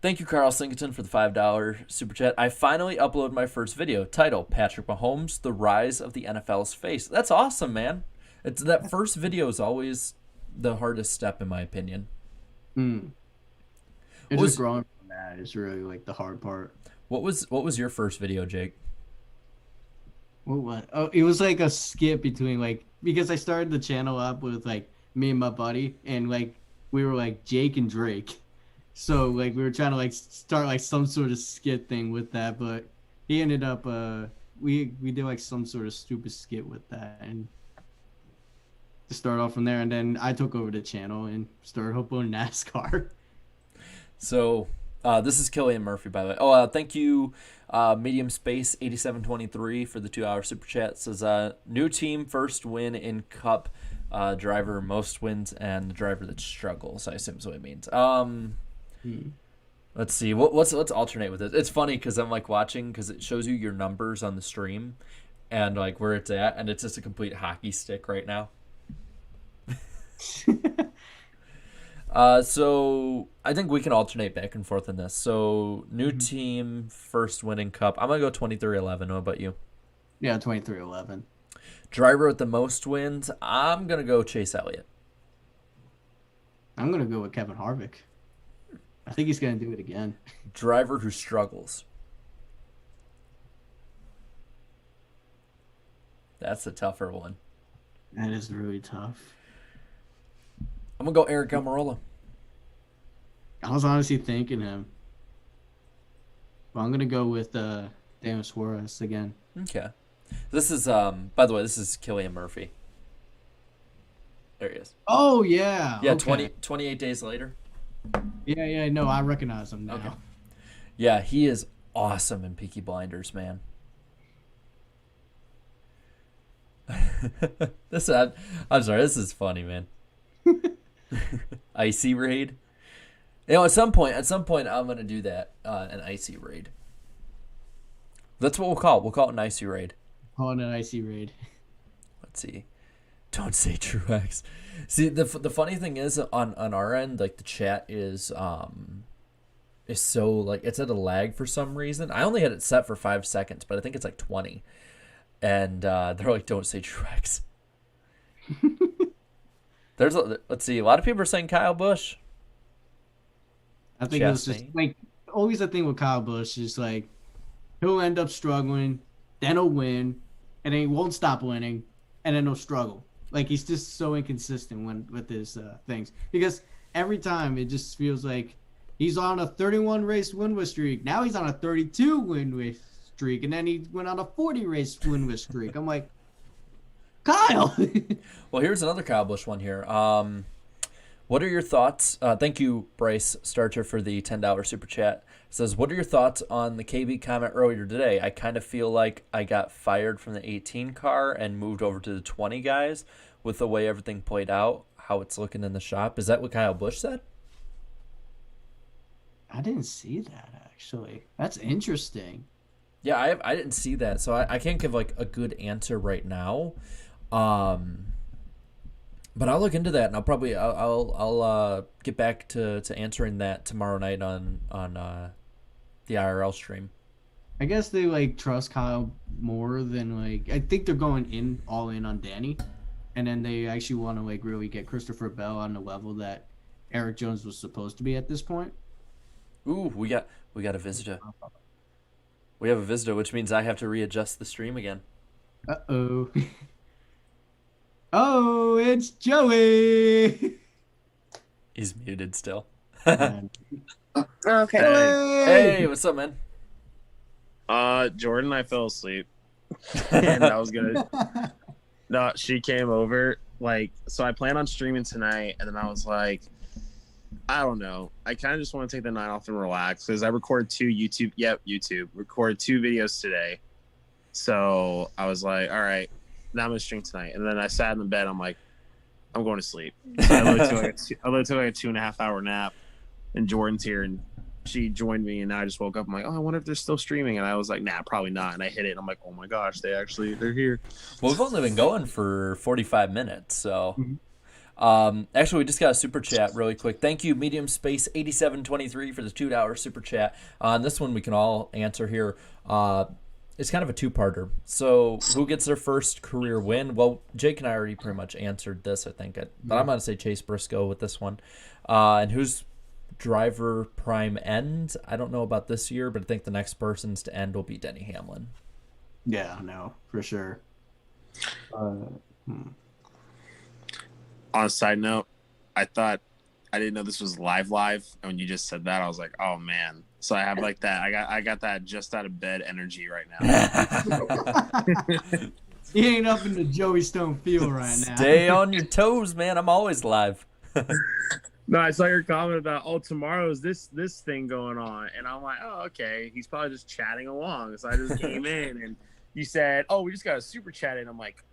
Thank you, Carl Singleton, for the $5 super chat. I finally uploaded my first video. Title: Patrick Mahomes: The Rise of the NFL's Face. That's awesome, man. It's that first video is always the hardest step, in my opinion. Mm. It's just growing from that is really like the hard part. What was your first video, Jake? What? Oh, it was like a skip between like because I started the channel up with like me and my buddy, and like we were like Jake and Drake. So like we were trying to like start like some sort of skit thing with that, but he ended up we did like some sort of stupid skit with that and to start off from there, and then I took over the channel and started uploading NASCAR. So this is Killian Murphy, by the way. Oh, thank you, Medium Space 8723 for the $2 super chat. It says new team first win in Cup, driver most wins, and the driver that struggles. I assume is what it means. Let's see. Let's alternate with it. It's funny because I'm like watching because it shows you your numbers on the stream, and like where it's at, and it's just a complete hockey stick right now. So I think we can alternate back and forth in this. So new team first winning Cup. I'm gonna go 23-11. What about you? Yeah, 23-11. Driver with the most wins. I'm gonna go Chase Elliott. I'm gonna go with Kevin Harvick. I think he's gonna do it again. Driver who struggles. That's a tougher one. That is really tough. I'm gonna go Eric Almirola. I was honestly thinking him. But I'm gonna go with Daniel Suarez again. Okay. This is by the way, this is Killian Murphy. There he is. Oh yeah. Yeah, okay. 28 days later. Yeah, no, I recognize him now. Okay. Yeah, he is awesome in Peaky Blinders, man. I'm sorry, this is funny, man. Icy raid. You know, at some point, I'm gonna do that. An icy raid. That's what we'll call it. We'll call it an icy raid. Oh, an icy raid. Let's see. Don't say Truex. See, the funny thing is on our end, like the chat is so like it's at a lag for some reason. I only had it set for 5 seconds, but I think it's like 20. And they're like, don't say Truex. Let's see, a lot of people are saying Kyle Busch. I think it was just like always the thing with Kyle Busch is like he'll end up struggling, then he'll win, and then he won't stop winning, and then he'll struggle. Like he's just so inconsistent with his things because every time it just feels like he's on a 31 race win streak. Now he's on a 32 win streak, and then he went on a 40 race win streak. I'm like, Kyle. Well, here's another Kyle Busch one here. What are your thoughts? Thank you, Bryce Starcher, for the $10 super chat. It says, what are your thoughts on the KB comment earlier today? I kind of feel like I got fired from the 18 car and moved over to the 20 guys with the way everything played out, how it's looking in the shop. Is that what Kyle Busch said? I didn't see that, actually. That's interesting. Yeah, I didn't see that, so I can't give like a good answer right now. But I'll look into that, and I'll get back to answering that tomorrow night on the IRL stream. I guess they like trust Kyle more than like I think they're going all in on Danny, and then they actually want to like really get Christopher Bell on the level that Eric Jones was supposed to be at this point. Ooh, we got a visitor. We have a visitor, which means I have to readjust the stream again. Uh-oh. Oh, it's Joey. He's muted still. And Okay. Hey, what's up, man? Jordan, I fell asleep, and I was gonna. No, she came over. So I plan on streaming tonight, and then I was like, I don't know. I kind of just want to take the night off and relax because I recorded YouTube. Recorded 2 videos today. So I was like, all right, now I'm gonna stream tonight. And then I sat in the bed. I'm like, I'm going to sleep. So I literally took like a 2.5 hour nap, and Jordan's here, and she joined me, and I just woke up. I'm like, oh, I wonder if they're still streaming. And I was like, nah, probably not. And I hit it, and I'm like, oh my gosh, they're here. Well, we've only been going for 45 minutes, so. Actually, we just got a super chat really quick. Thank you, Medium Space 8723 for the $2 super chat. On this one, we can all answer here. It's kind of a two-parter. So, who gets their first career win? Well, Jake and I already pretty much answered this, I think. But I'm going to say Chase Briscoe with this one. And who's driver prime end? I don't know about this year, but I think the next person's to end will be Denny Hamlin. yeah, no, for sure. On a side note, I didn't know this was live, and when you just said that, I was like, oh man. So I have like that. I got that just out of bed energy right now. He ain't up in the Joey Stone field right now. Stay on your toes, man. I'm always live. No, I saw your comment about tomorrow's this thing going on, and I'm like, oh okay, he's probably just chatting along. So I just came in, and you said, oh, we just got a super chat in. I'm like,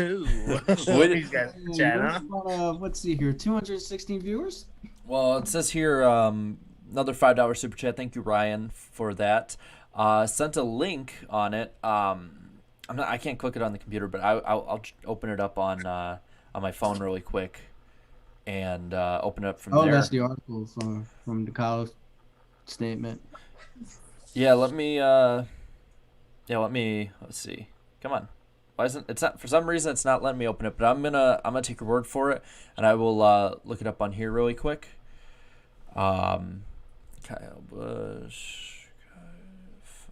ooh, these guys chat, huh? Let's see here, 216 viewers. Well, it says here another $5 super chat. Thank you, Ryan, for that. Sent a link on it. I can't click it on the computer, but I'll open it up on my phone really quick and open it up from there. Oh, that's the article from the college statement. Yeah, let me. Let's see. Come on. Why isn't it's not for some reason it's not letting me open it? But I'm gonna take your word for it, and I will look it up on here really quick. Kyle Busch.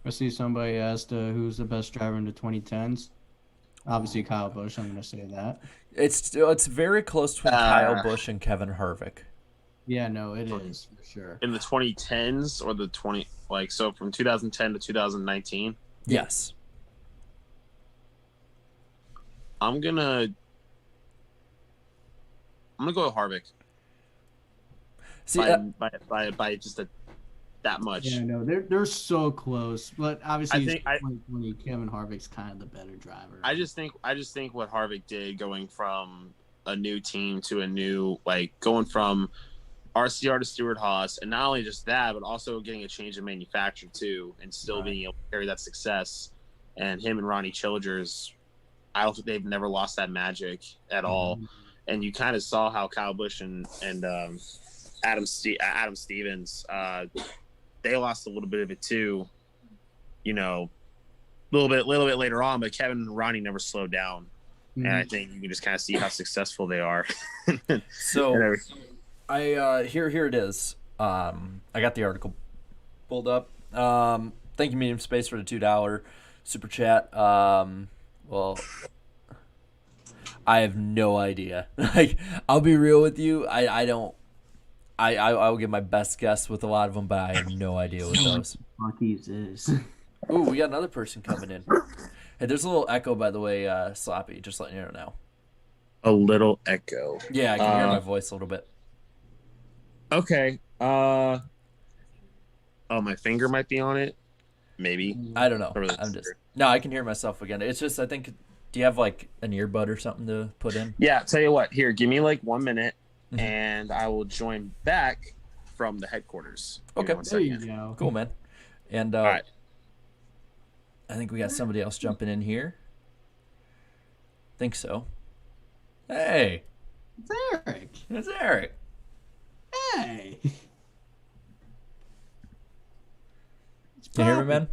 I see somebody asked who's the best driver in the 2010s. Obviously Kyle Busch. I'm gonna say that. It's very close between Kyle Busch and Kevin Harvick. Yeah, no, it is for sure. In the 2010s or the so from 2010 to 2019. Yes. I'm gonna go with Harvick. See, by just that much. Yeah, no, they're so close, but obviously I think 2020, Kevin Harvick's kind of the better driver. I just think what Harvick did going from a new team to a new going from RCR to Stewart Haas, and not only just that, but also getting a change of manufacturer too, and still being able to carry that success. And him and Ronnie Childers, I don't think they've never lost that magic at all. And you kind of saw how Kyle Busch and Adam Stevens, they lost a little bit of it too. You know, a little bit later on, but Kevin and Ronnie never slowed down. And I think you can just kind of see how successful they are. So here it is. I got the article pulled up. Thank you, Medium Space, for the $2 super chat. Well, I have no idea. I'll be real with you. I don't. I'll give my best guess with a lot of them, but I have no idea what those. Monkeys is. Ooh, we got another person coming in. Hey, there's a little echo, by the way, Sloppy. Just letting you know now. A little echo. Yeah, I can hear my voice a little bit. Okay. Oh, my finger might be on it. Maybe. I don't know. Really No, I can hear myself again. It's just I think. Do you have an earbud or something to put in? Yeah. Tell you what. Here, give me 1 minute, and I will join back from the headquarters. Okay. There you go. Cool, man. And all right. I think we got somebody else jumping in here. Think so. Hey. It's Eric. It's Eric. Hey. Can you hear me, man?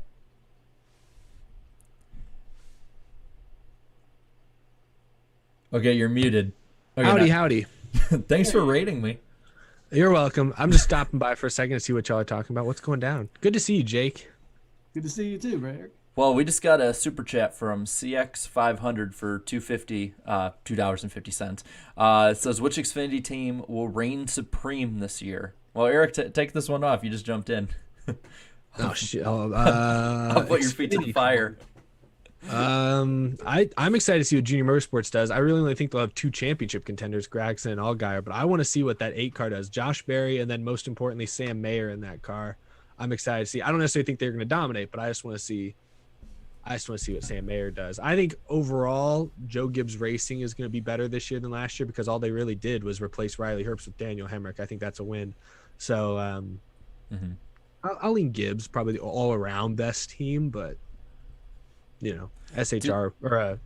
Okay, you're muted. Okay, Howdy. Thanks for rating me. You're welcome. I'm just stopping by for a second to see what y'all are talking about. What's going down? Good to see you, Jake. Good to see you too, Eric. Well, we just got a super chat from CX500 for $2.50. It says, which Xfinity team will reign supreme this year? Well, Eric, take this one off. You just jumped in. Oh shit! I'll put your feet to the fire. I'm excited to see what Junior Motorsports does. I really only think they'll have 2 championship contenders, Gragson and Allgaier, but I want to see what that 8 car does. Josh Berry, and then most importantly, Sam Mayer in that car. I'm excited to see. I don't necessarily think they're going to dominate, but I just want to see what Sam Mayer does. I think overall, Joe Gibbs Racing is going to be better this year than last year because all they really did was replace Riley Herbst with Daniel Hemrick. I think that's a win. So I'll lean Gibbs, probably the all-around best team, but SHR or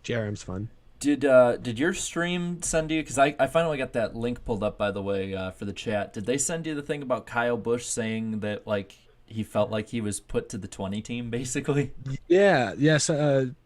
JRM's fun. Did your stream send you? Because I finally got that link pulled up, by the way, for the chat. Did they send you the thing about Kyle Busch saying that like he felt like he was put to the 20 team, basically? Yeah. Yes.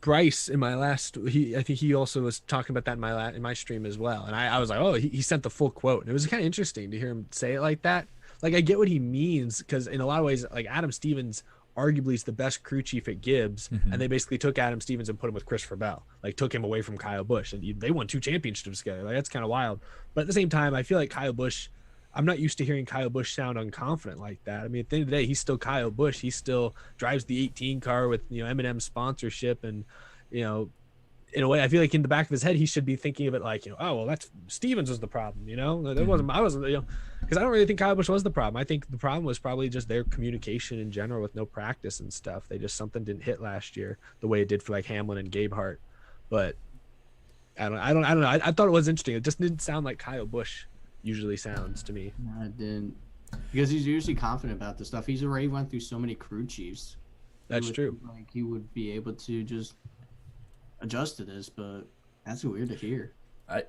Bryce in my last, I think he also was talking about that in my stream as well. And I was like, oh, he sent the full quote, and it was kind of interesting to hear him say it like that. Like I get what he means because in a lot of ways, like Adam Stevens arguably is the best crew chief at Gibbs, and they basically took Adam Stevens and put him with Christopher Bell, like took him away from Kyle Busch, and they won 2 championships together. Like that's kind of wild. But at the same time, I feel like Kyle Busch, I'm not used to hearing Kyle Busch sound unconfident like that. I mean, at the end of the day, he's still Kyle Busch. He still drives the 18 car with M&M sponsorship, and in a way, I feel like in the back of his head, he should be thinking of it like, oh, well, that's Stevens was the problem, That wasn't, I wasn't, because I don't really think Kyle Busch was the problem. I think the problem was probably just their communication in general with no practice and stuff. Something didn't hit last year the way it did for like Hamlin and Gabe Hart. But I don't know. I thought it was interesting. It just didn't sound like Kyle Busch usually sounds to me. No, I didn't, because he's usually confident about this stuff. He's already went through so many crew chiefs. That's true. Like he would be able to just adjust to this, but that's weird to hear.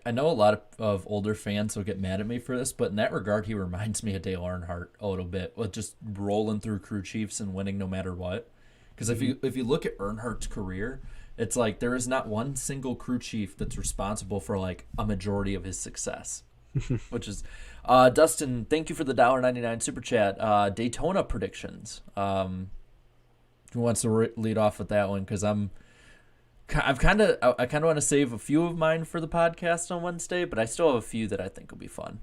I know a lot of older fans will get mad at me for this, but in that regard, he reminds me of Dale Earnhardt a little bit, with just rolling through crew chiefs and winning no matter what. Because if you look at Earnhardt's career, it's like there is not one single crew chief that's responsible for like a majority of his success. Which is Dustin, thank you for the $1.99 super chat. Daytona predictions. Who wants to lead off with that one? Because I kind of want to save a few of mine for the podcast on Wednesday, but I still have a few that I think will be fun.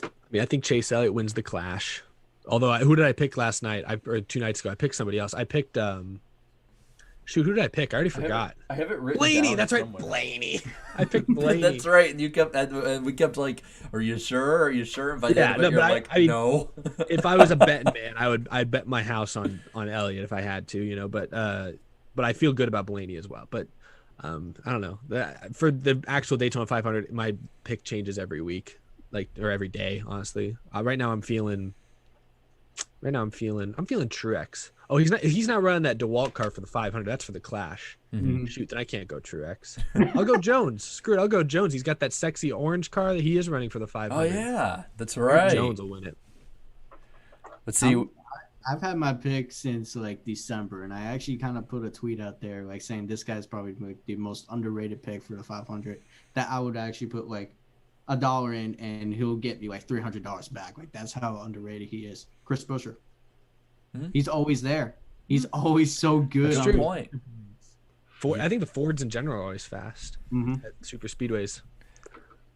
I mean, I think Chase Elliott wins the Clash. Although, who did I pick last night? Or 2 nights ago, I picked somebody else. I picked who did I pick? I already forgot. I have it written Blaney. down That's right, somewhere. Blaney. I picked Blaney. That's right. And we kept like, "Are you sure? Are you sure?" And by the end of it, you're like, I mean, "No." If I was a betting man, I'd bet my house on Elliott if I had to, But I feel good about Blaney as well. But I don't know. For the actual Daytona 500, my pick changes every week, or every day. Honestly, right now I'm feeling Truex. Oh, he's not running that DeWalt car for the 500. That's for the Clash. Mm-hmm. Shoot, then I can't go Truex. I'll go Jones. Screw it, I'll go Jones. He's got that sexy orange car that he is running for the 500. Oh yeah, that's right. Jones will win it. Let's see. I've had my pick since like December, and I actually kind of put a tweet out there like saying this guy's probably like the most underrated pick for the 500. That I would actually put like $1 in, and he'll get me like $300 back. Like that's how underrated he is. Chris Buescher. Mm-hmm. He's always there. He's always so good. That's a good point. I think the Fords in general are always fast at super speedways.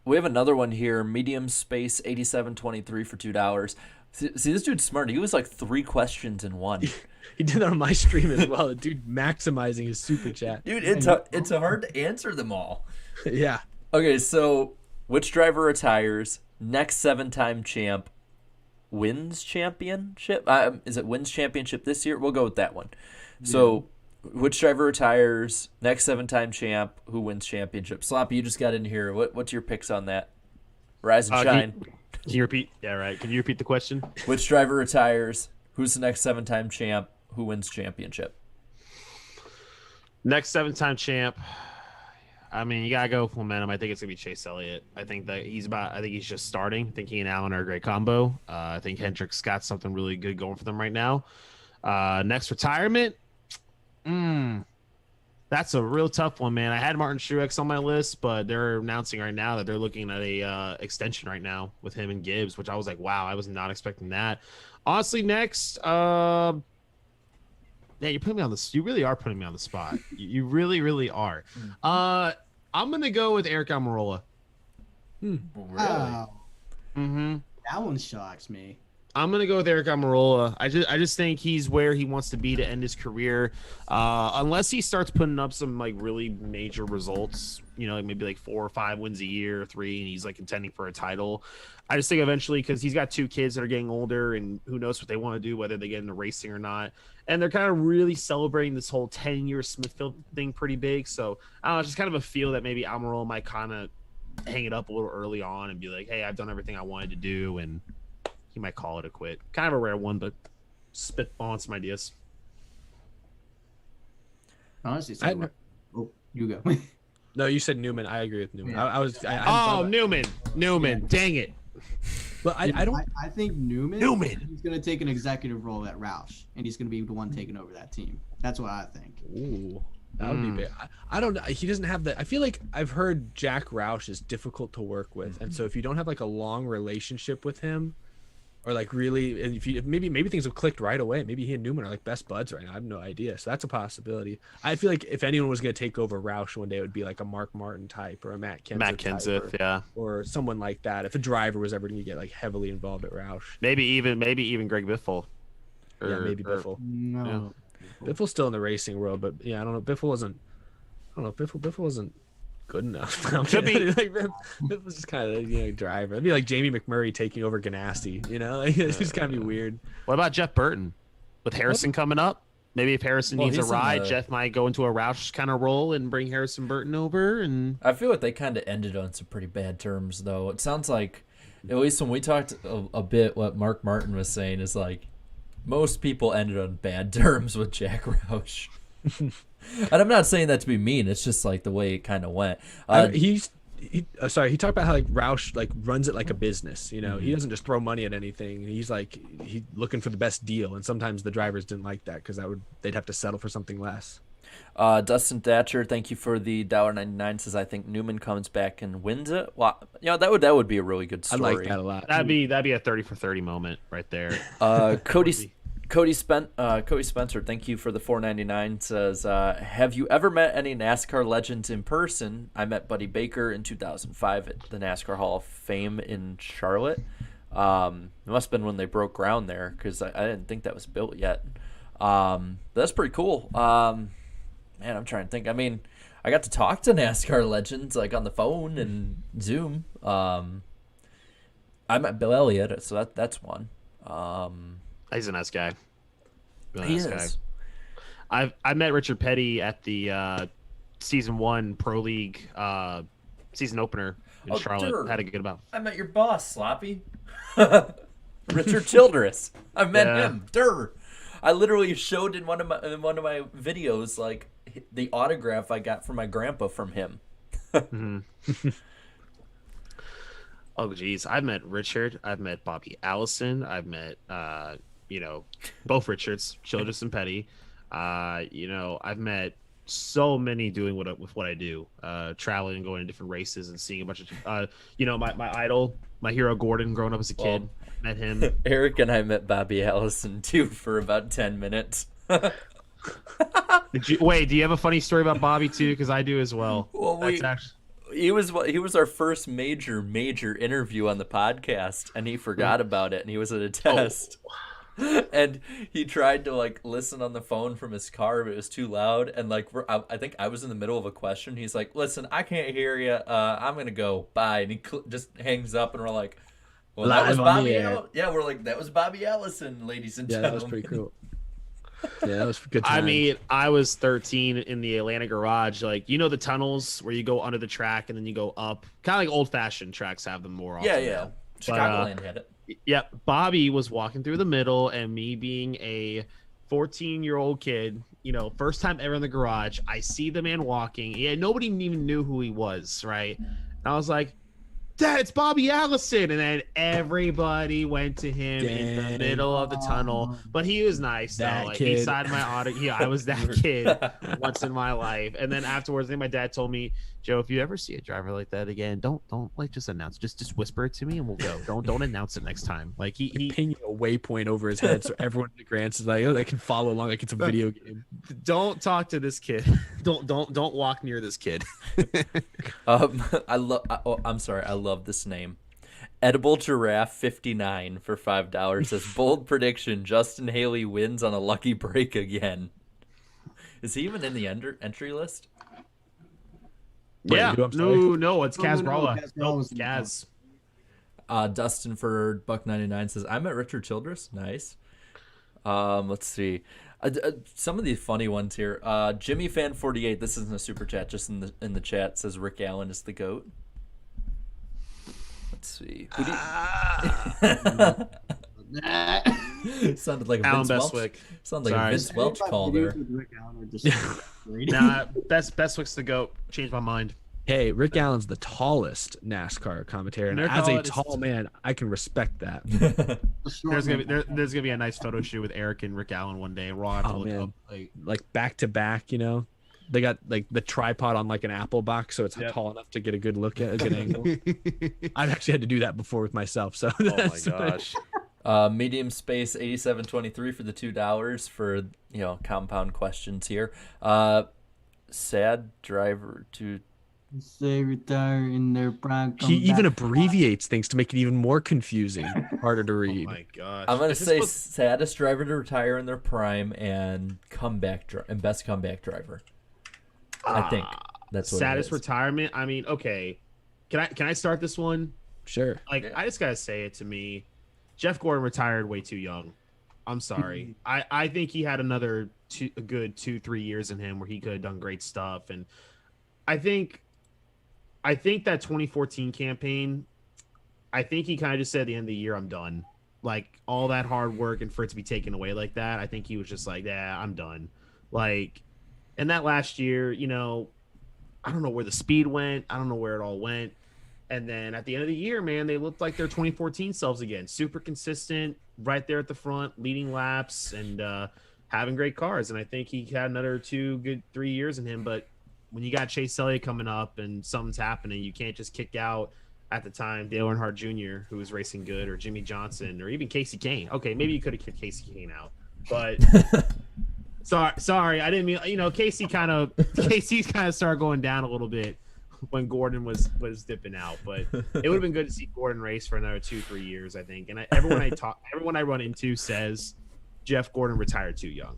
We have another one here, medium space 8723 for $2. See, this dude's smart. He was like 3 questions in one. He did that on my stream as well. The dude maximizing his super chat. Dude, it's hard to answer them all. Yeah. Okay, so which driver retires? Next 7-time champ wins championship? Is it wins championship this year? We'll go with that one. Yeah. So which driver retires? Next 7-time champ who wins championship? Sloppy, you just got in here. What's your picks on that? Rise and shine. Can you repeat? Yeah, right. Can you repeat the question? Which driver retires? Who's the next 7-time champ? Who wins championship? Next 7-time champ. I mean, you gotta go with momentum. I think it's gonna be Chase Elliott. I think he's just starting. I think he and Allen are a great combo. I think Hendrick's got something really good going for them right now. Next retirement. That's a real tough one, man. I had Martin Truex on my list, but they're announcing right now that they're looking at a extension right now with him and Gibbs, which I was like, wow, I was not expecting that. Honestly, next, Yeah, you're putting me on the. You really are putting me on the spot. You really, really are. I'm gonna go with Eric Almirola. Really? Wow. Mm-hmm. That one shocks me. I'm gonna go with Eric Almirola. I just think he's where he wants to be to end his career, unless he starts putting up some like really major results. You know, maybe like 4 or 5 wins a year, or 3, and he's like contending for a title. I just think eventually, because he's got 2 kids that are getting older, and who knows what they want to do, whether they get into racing or not. And they're kind of really celebrating this whole 10-year Smithfield thing pretty big. So I don't know, it's just kind of a feel that maybe Almirola might kind of hang it up a little early on and be like, hey, I've done everything I wanted to do, and he might call it a quit. Kind of a rare one, but spitballing some ideas. Honestly, oh, you go. No, you said Newman. I agree with Newman. Yeah. I was. Newman. Yeah. Dang it. But I don't. I think Newman. He's gonna take an executive role at Roush, and he's gonna be the one taking over that team. That's what I think. Ooh, that would be big. I don't know. He doesn't have the. I feel like I've heard Jack Roush is difficult to work with, and so if you don't have like a long relationship with him, or like really, if maybe things have clicked right away. Maybe he and Newman are like best buds right now. I have no idea. So that's a possibility. I feel like if anyone was going to take over Roush one day, it would be like a Mark Martin type or a Matt Kenseth. Matt Kenseth, yeah, or someone like that. If a driver was ever going to get like heavily involved at Roush, maybe even Greg Biffle. Yeah, maybe Biffle. No. Yeah. Biffle's still in the racing world, but yeah, I don't know. Biffle wasn't. I don't know. Biffle wasn't good enough. Could be. Like, Biff was just kind of driver. It'd be like Jamie McMurray taking over Ganassi. Like, it's just kind of be weird. What about Jeff Burton with Harrison coming up? Maybe if Harrison needs a he's in ride, the- Jeff might go into a Roush kind of role and bring Harrison Burton over. And I feel like they kind of ended on some pretty bad terms, though. It sounds like, at least when we talked a bit, what Mark Martin was saying is like most people ended on bad terms with Jack Roush. And I'm not saying that to be mean. It's just like the way it kind of went. He talked about how like Roush like runs it like a business. He doesn't just throw money at anything. He's looking for the best deal, and sometimes the drivers didn't like that because they'd have to settle for something less. Dustin Thatcher, thank you for the $1.99. Says I think Newman comes back and wins it. Well, that would be a really good I story. like that a lot. that'd be a 30 for 30 moment right there. Cody Spencer, thank you for the $4.99. Says, have you ever met any NASCAR legends in person? I met Buddy Baker in 2005 at the NASCAR Hall of Fame in Charlotte. It must have been when they broke ground there because I didn't think that was built yet. That's pretty cool. Man, I'm trying to think. I mean, I got to talk to NASCAR legends like on the phone and Zoom. I met Bill Elliott, so that's one. He's a nice guy. Really He nice is. guy. I met Richard Petty at the season 1 Pro League season opener in Charlotte. sure. Had a good about. I met your boss, Sloppy. Richard Childress. I met him. I literally showed in one of my videos like the autograph I got from my grandpa from him. Oh geez, I've met Richard. I've met Bobby Allison. I've met both Richards, Childress and Petty. I've met so many doing what I do, traveling and going to different races and seeing a bunch of my idol, my hero Gordon, growing up as a kid. Met him. Eric and I met Bobby Allison too for about 10 minutes. Do you have a funny story about Bobby too? Because I do as well. Well, he was our first major interview on the podcast, and he forgot about it, and he was at a test. And he tried to like listen on the phone from his car, but it was too loud. And like I think I was in the middle of a question. He's like, "Listen, I can't hear you. I'm gonna go. Bye." And he just hangs up, and we're like, "Well, that was Bobby." Yeah, we're like, "That was Bobby Allison, ladies and gentlemen." Yeah, that was pretty cool. Yeah, that was good times. I mean, I was 13 in the Atlanta garage. Like, the tunnels where you go under the track and then you go up. Kind of like old-fashioned tracks have them more often. Yeah. Chicagoland had it. Yeah, Bobby was walking through the middle, and me being a 14-year-old kid, first time ever in the garage, I see the man walking. Yeah, nobody even knew who he was, right? And I was like, Dad, it's Bobby Allison. And then everybody went to him in the Dang. middle of the tunnel. But he was nice, though. That Like, he kid. signed my autograph. Yeah, I was that kid once in my life. And then afterwards, I think my dad told me, Joe, if you ever see a driver like that again, don't like just announce. Just whisper it to me and we'll go. Don't announce it next time. Like he Pinging a waypoint over his head so everyone in the grants is like, oh, they can follow along like it's a video game. don't talk to this kid. Don't walk near this kid. I'm sorry. I love this name. Edible Giraffe 59 for $5 says bold prediction: Justin Haley wins on a lucky break again. Is he even in the entry list? Wait, Yeah. who, I'm sorry? No, it's Kaz No, Brala. Kaz Nope, Brala's in the Kaz. Dustin for $1.99 says I met Richard Childress. Nice. Let's see. Some of these funny ones here. Jimmy Fan 48. This isn't a super chat, just in the chat says Rick Allen is the GOAT. Let's see. Who do you... Sounded like a Alan Vince Welch. Bestwick. Sounded like Sorry. a Vince Welch call there. Nah, Bestwick's the GOAT. Changed my mind. Hey, Rick Allen's the tallest NASCAR commentator, and as a tall man, I can respect that. There's gonna be a nice photo shoot with Eric and Rick Allen one day. We'll all have to look man. up. Like back to back, you know, they got like the tripod on like an Apple box, so it's Yep. tall enough to get a good look at a good angle. I've actually had to do that before with myself. So Oh my that's- gosh. Medium space 8723 for the $2 for compound questions here. Sad driver to Say retire in their prime. He even abbreviates things to make it even more confusing, harder to Oh read. my gosh. I'm gonna Is this say supposed- saddest driver to retire in their prime and best comeback driver. I think that's what saddest it is. retirement. I mean, okay. Can I start this one? Sure. Like, I just gotta say it to me. Jeff Gordon retired way too young. I'm sorry. I think he had another a good 2-3 years in him where he could have done great stuff. And I think that 2014 campaign, I think he kind of just said at the end of the year, I'm done. Like, all that hard work and for it to be taken away like that, I think he was just like, yeah, I'm done. Like, and that last year, I don't know where the speed went. I don't know where it all went. And then at the end of the year, man, they looked like their 2014 selves again. Super consistent, right there at the front, leading laps and having great cars. And I think he had another 3 years in him. But when you got Chase Elliott coming up and something's happening, you can't just kick out at the time Dale Earnhardt Jr., who was racing good, or Jimmy Johnson, or even Casey Kane. Okay, maybe you could have kicked Casey Kane out. But sorry, I didn't mean, Casey kind of started going down a little bit when Gordon was dipping out, but it would have been good to see Gordon race for another 2-3 years, I think. And everyone I run into says Jeff Gordon retired too young,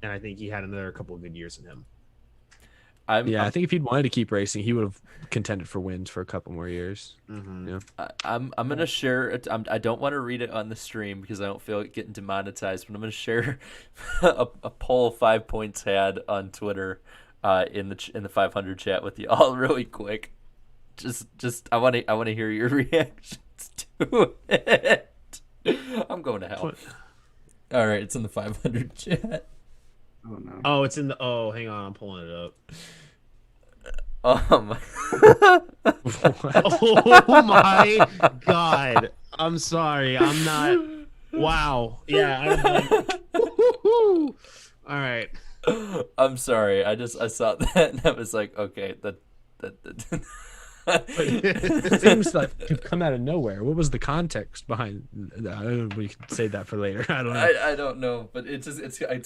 and I think he had another couple of good years in him. I think if he'd wanted to keep racing, he would have contended for wins for a couple more years. Mm-hmm. Yeah. I'm gonna share it. I don't want to read it on the stream because I don't feel like getting demonetized. But I'm gonna share a poll 5 Points had on Twitter in the 500 chat with you all really quick. Just I want to hear your reactions to it. I'm going to hell. All right, it's in the 500 chat. Oh no. Oh, it's in the. Oh, hang on, I'm pulling it up. Oh my god! I'm sorry. I'm not. Wow. Yeah. All right. I'm sorry. I saw that and I was like, okay, that. It seems like it could come out of nowhere. What was the context behind that? I don't know. We can save that for later. I don't know. I don't know, but it's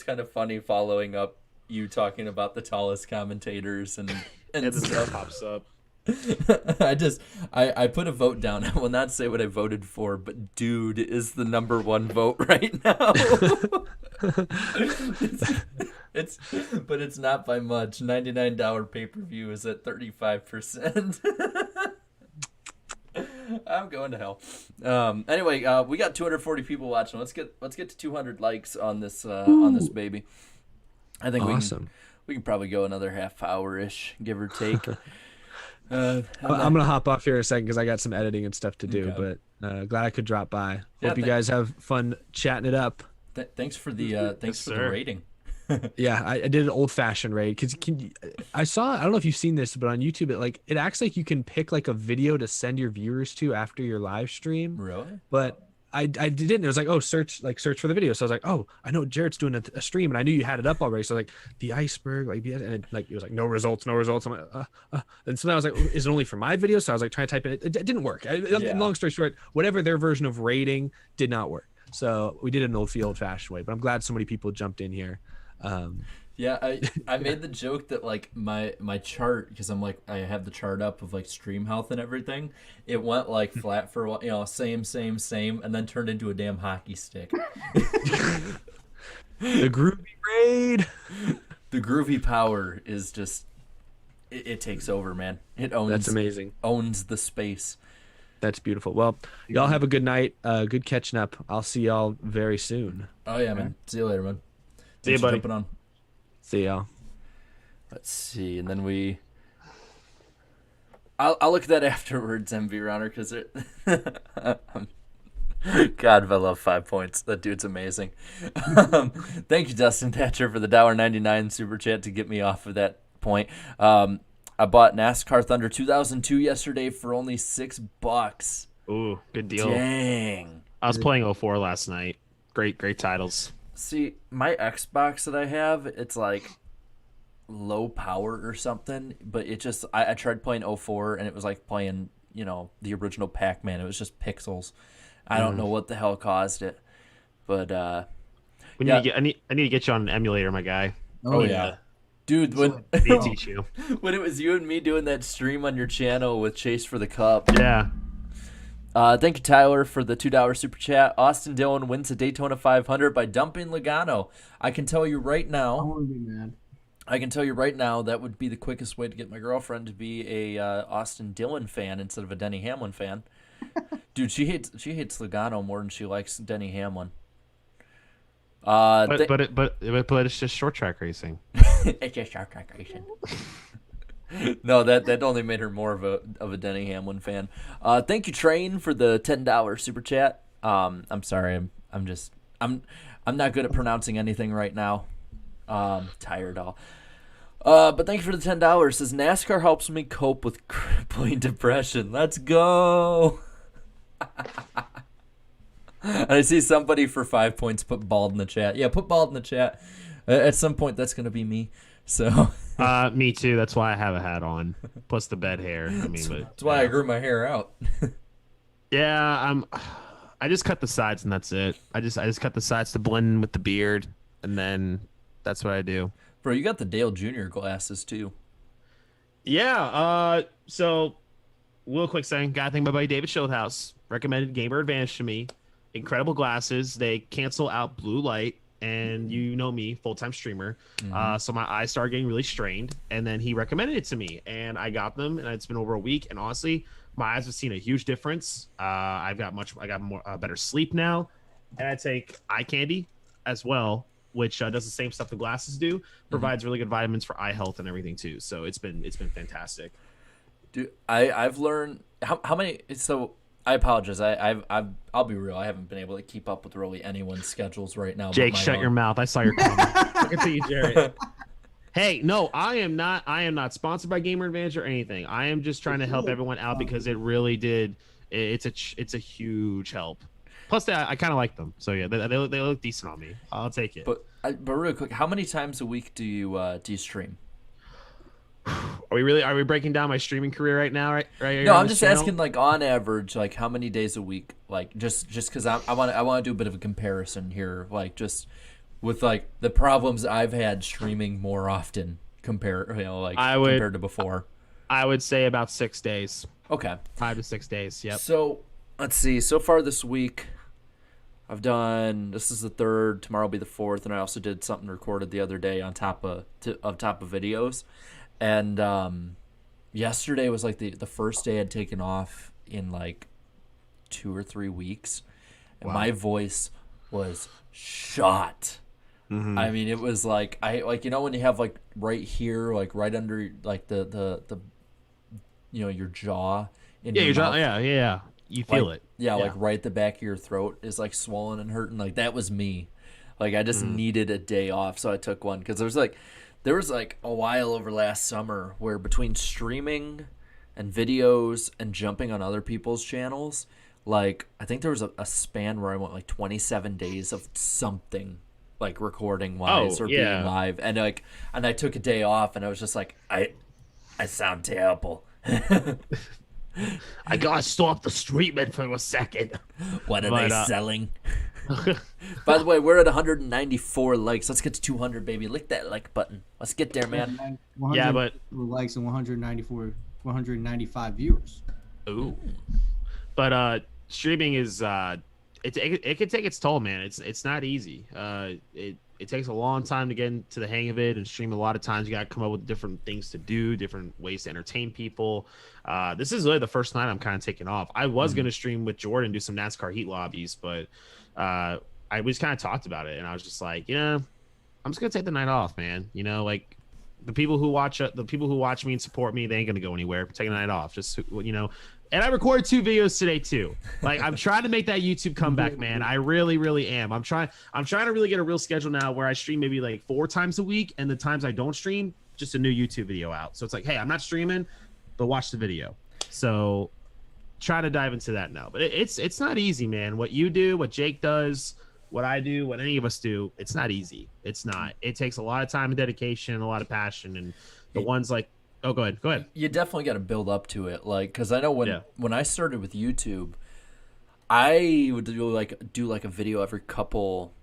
kind of funny following up you talking about the tallest commentators and This stuff. pops up. I put a vote down. I will not say what I voted for, but dude is the number one vote right now. It's not by much. $99 pay-per-view is at 35%. I'm going to hell. Anyway, we got 240 people watching. Let's get to 200 likes on this baby. I think Awesome. we can probably go another half hour-ish, give or take. I'm gonna hop off here in a second because I got some editing and stuff to do. Okay. But glad I could drop by. Yeah, Hope you guys have fun chatting it up. Thanks for the Yes, the sir. rating. Yeah, I did an old fashioned raid because I don't know if you've seen this, but on YouTube it acts like you can pick like a video to send your viewers to after your live stream. Really? But I didn't. It was like, oh, search for the video. So I was like, oh, I know Jarrett's doing a stream, and I knew you had it up already. So like the Iceberg, like and it was like no results, no results. I'm like, and so then I was like, is it only for my video? So I was like trying to type in it didn't work. Yeah. Long story short, whatever their version of rating did not work. So we did it an old fashioned way. But I'm glad so many people jumped in here. Yeah, I made the joke that like my chart, because I'm like I have the chart up of like stream health and everything. It went like flat for a while, same, and then turned into a damn hockey stick. The groovy raid. The groovy power is just it takes over, man. It owns. That's amazing. Owns the space. That's beautiful. Well, y'all have a good night. Good catching up. I'll see y'all very soon. Oh yeah, man. See you later, man. See you, Thanks for buddy. jumping on. See y'all. Let's see, and then I'll look at that afterwards, MV Runner, because it. God, I love 5 points. That dude's amazing. Thank you, Dustin Thatcher, for the $1.99 super chat to get me off of that point. I bought NASCAR Thunder 2002 yesterday for only $6. Ooh, good deal. Dang. I was playing 04 last night. Great titles. See, my Xbox that I have, it's like low power or something, but it just I tried playing 04 and it was like playing, the original Pac-Man. It was just pixels. I don't know what the hell caused it. But I need to get you on an emulator, my guy. Oh yeah. Dude, when I need to teach you. when it was you and me doing that stream on your channel with Chase for the Cup. Yeah. Thank you, Tyler, for the $2 super chat. Austin Dillon wins the Daytona 500 by dumping Logano. I can tell you right I now. want to be mad. I can tell you right now that would be the quickest way to get my girlfriend to be a Austin Dillon fan instead of a Denny Hamlin fan. Dude, she hates Logano more than she likes Denny Hamlin. But it's just short track racing. It's just short track racing. No, that only made her more of a Denny Hamlin fan. Thank you, Train, for the $10 super chat. I'm sorry, I'm not good at pronouncing anything right now. Tired all. But thank you for the $10. Says NASCAR helps me cope with crippling depression. Let's go. And I see somebody for 5 points put bald in the chat. Yeah, put bald in the chat. At some point, that's gonna be me. So. Me too. That's why I have a hat on. Plus the bed hair. I mean, that's why I grew my hair out. Yeah, I just cut the sides and that's it. I just cut the sides to blend in with the beard, and then that's what I do. Bro, you got the Dale Jr. glasses too. Yeah. So, real quick thing. Got to thank my buddy David Schildhouse. Recommended Gamer Advantage to me. Incredible glasses. They cancel out blue light. And you know me, full-time streamer. Mm-hmm. So my eyes started getting really strained. And then he recommended it to me. And I got them. And it's been over a week. And honestly, my eyes have seen a huge difference. I got more better sleep now. And I take eye candy as well, which does the same stuff the glasses do. Provides really good vitamins for eye health and everything too. So it's been fantastic. Dude, I've learned how many. So I apologize. I'll be real. I haven't been able to keep up with really anyone's schedules right now. Jake, shut your mouth. I saw your comment. Look at you, Jarrett. Hey, no, I am not sponsored by Gamer Advantage or anything. I am just trying to help everyone out because it really did. It's a huge help. Plus, I kind of like them. So yeah, they look decent on me. I'll take it. But real quick, how many times a week do you stream? Are we breaking down my streaming career right now? Right No, I'm just asking, like, on average, like, how many days a week? Like, just because I want to do a bit of a comparison here, like, just with like the problems I've had streaming more often compared to before. I would say about 6 days. Okay, 5 to 6 days. Yep. So let's see. So far this week, I've done. This is the third. Tomorrow will be the fourth, and I also did something recorded the other day on top of videos. And yesterday was like the first day I'd taken off in like 2 or 3 weeks, and my voice was shot. Mm-hmm. I mean, it was like when you have like right here, like right under like the your jaw in your mouth. Yeah. You feel it. Yeah, like right at the back of your throat is like swollen and hurting. Like that was me. Like I just needed a day off, so I took one because there was like a while over last summer where between streaming and videos and jumping on other people's channels, like I think there was a span where I went like 27 days of something like recording wise or being live, and I took a day off, and I was just like I sound terrible. I gotta stop the streaming for a second. What are they selling? By the way, we're at 194 likes. Let's get to 200, baby. Lick that like button. Let's get there, man. Yeah, but likes and 195 viewers. Ooh. But streaming is it can take its toll, man. It's not easy. It takes a long time to get into the hang of it, and stream a lot of times you got to come up with different things to do, different ways to entertain people. This is really the first night I'm kind of taking off. I was going to stream with Jordan, do some NASCAR heat lobbies, but we just kind of talked about it, and I was just like, I'm just going to take the night off, man. Like the people who watch me and support me, they ain't going to go anywhere. I'm taking the night off. Just, and I recorded 2 videos today too. Like I'm trying to make that YouTube comeback, man. I really, really am. I'm trying to really get a real schedule now where I stream maybe like 4 times a week, and the times I don't stream, just a new YouTube video out. So it's like, hey, I'm not streaming, but watch the video. So try to dive into that now. But it's not easy, man. What you do, what Jake does, what I do, what any of us do, it's not easy. It's not. It takes a lot of time and dedication and a lot of passion. And the ones like, oh, go ahead. You definitely got to build up to it, like, because I know when I started with YouTube, I would do like a video every couple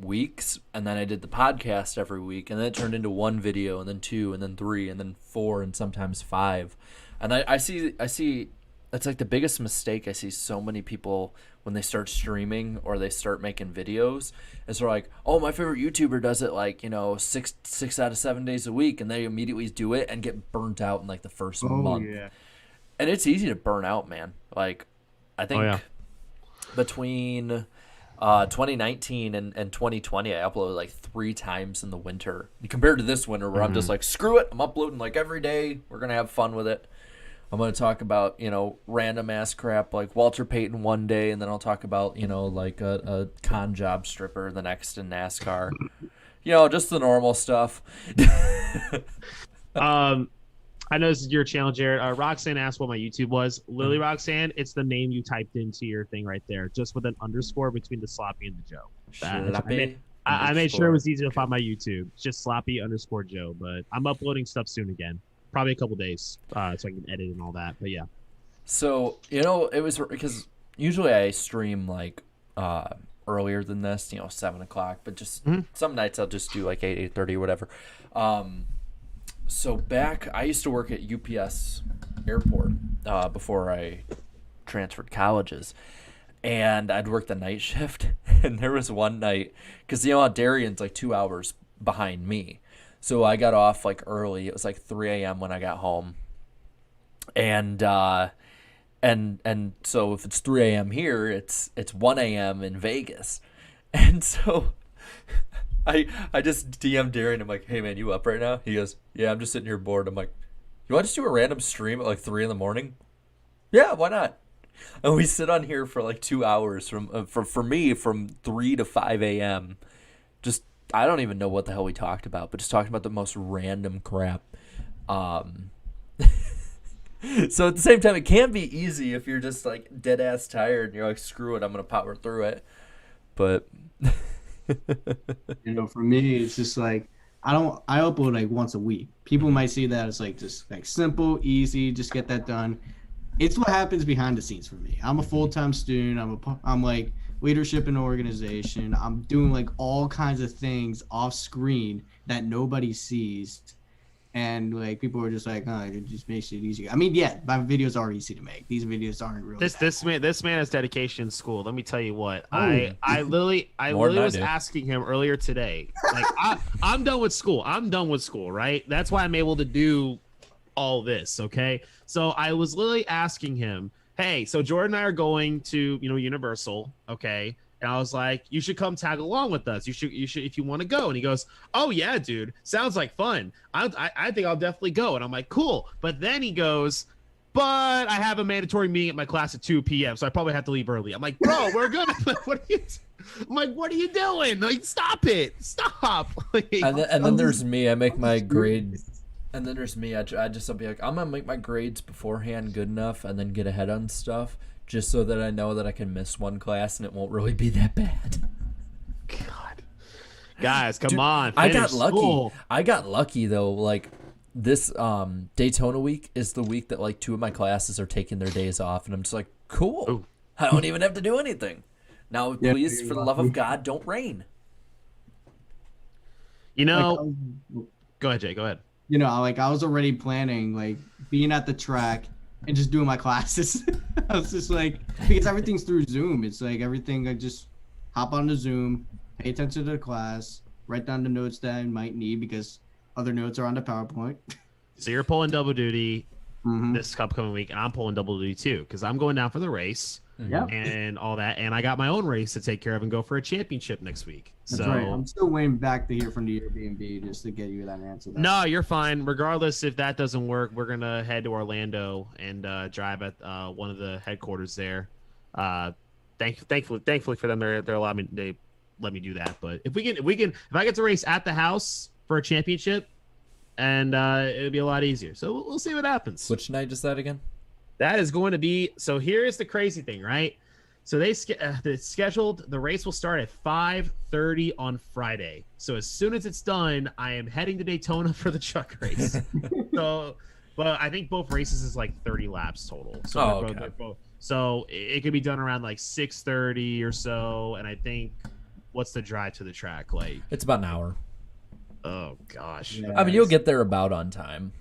weeks, and then I did the podcast every week, and then it turned into 1 video, and then 2, and then 3, and then 4, and sometimes 5. And I see it's like the biggest mistake I see so many people when they start streaming or they start making videos is they're like, oh, my favorite YouTuber does it like, 6 out of 7 days a week, and they immediately do it and get burnt out in like the first month. Yeah. And it's easy to burn out, man. Like I think between 2019 and 2020, I uploaded like 3 times in the winter compared to this winter where I'm just like, screw it, I'm uploading like every day. We're gonna have fun with it. I'm going to talk about, random ass crap like Walter Payton one day, and then I'll talk about, like a con job stripper the next in NASCAR. Just the normal stuff. I know this is your channel, Jared. Roxanne asked what my YouTube was. Lily Roxanne, it's the name you typed into your thing right there, just with an underscore between the sloppy and the Joe. I made sure it was easy to find my YouTube. It's just sloppy_Joe, but I'm uploading stuff soon again. Probably a couple days, so I can edit and all that. But yeah. So it was because usually I stream like earlier than this, 7 o'clock. But just some nights I'll just do like 8:30 or whatever. So I used to work at UPS Airport before I transferred colleges, and I'd work the night shift. And there was one night because Darion's like 2 hours behind me. So I got off like early. It was like 3 a.m. when I got home, and so if it's 3 a.m. here, it's 1 a.m. in Vegas, and so I just DM'd Darian. I'm like, hey man, you up right now? He goes, yeah, I'm just sitting here bored. I'm like, you want to just do a random stream at like 3 in the morning? Yeah, why not? And we sit on here for like 2 hours for me from 3 to 5 a.m. Just. I don't even know what the hell we talked about, but just talking about the most random crap. So at the same time, it can be easy if you're just like dead ass tired and you're like, screw it, I'm gonna power through it. But for me, it's just like I upload like once a week. People might see that as like just like simple, easy, just get that done. It's what happens behind the scenes for me. I'm a full-time student. I'm like leadership in an organization. I'm doing like all kinds of things off screen that nobody sees, and like people are just like, oh, it just makes it easier. I mean, yeah, my videos are easy to make. These videos aren't really. This man has dedication in school. Let me tell you what. I literally was asking him earlier today. Like I'm done with school. Right? That's why I'm able to do all this. Okay. So I was literally asking him, hey, so Jordan and I are going to, Universal, okay? And I was like, you should come tag along with us. You should if you want to go. And he goes, oh yeah, dude, sounds like fun. I think I'll definitely go. And I'm like, cool. But then he goes, but I have a mandatory meeting at my class at 2 p.m. So I probably have to leave early. I'm like, bro, we're good. What are you I'm like, what are you doing? Like, stop it. Stop. Like, And then there's me. I make my grade. And then there's me. I just I'll be like, I'm gonna make my grades beforehand good enough, and then get ahead on stuff, just so that I know that I can miss one class and it won't really be that bad. God, guys, come Dude, on. I got finish lucky. school. I got lucky though. Like this Daytona week is the week that like 2 of my classes are taking their days off, and I'm just like, cool. Ooh. I don't even have to do anything. Now, Yeah, please, you're for the love lucky. of God, don't rain. You know, Like, go ahead, Jay. Go ahead. you know, like I was already planning like being at the track and just doing my classes. I was just like, because everything's through Zoom. It's like everything. I just hop on the Zoom, pay attention to the class, write down the notes that I might need because other notes are on the PowerPoint. So you're pulling double duty Mhm. this upcoming week, and I'm pulling double duty too because I'm going down for the race Yeah, and all that, and I got my own race to take care of and go for a championship next week. that's So right. I'm still waiting back to hear from the Airbnb just to get you that answer. no, you're fine. Regardless, if that doesn't work, we're gonna head to Orlando and drive at one of the headquarters there. Thankfully for them, they're allowing me. They let me do that. But if I get to race at the house for a championship, and it'll be a lot easier. So we'll see what happens. Which night is that again? That is going to be. So here's the crazy thing, right? So they scheduled the race will start at 5:30 on Friday. So as soon as it's done, I am heading to Daytona for the truck race. So, but I think both races is like 30 laps total. So they're both. So it could be done around like 6:30 or so. And I think, what's the drive to the track like? It's about an hour. Oh gosh. Yeah. I mean, you'll get there about on time.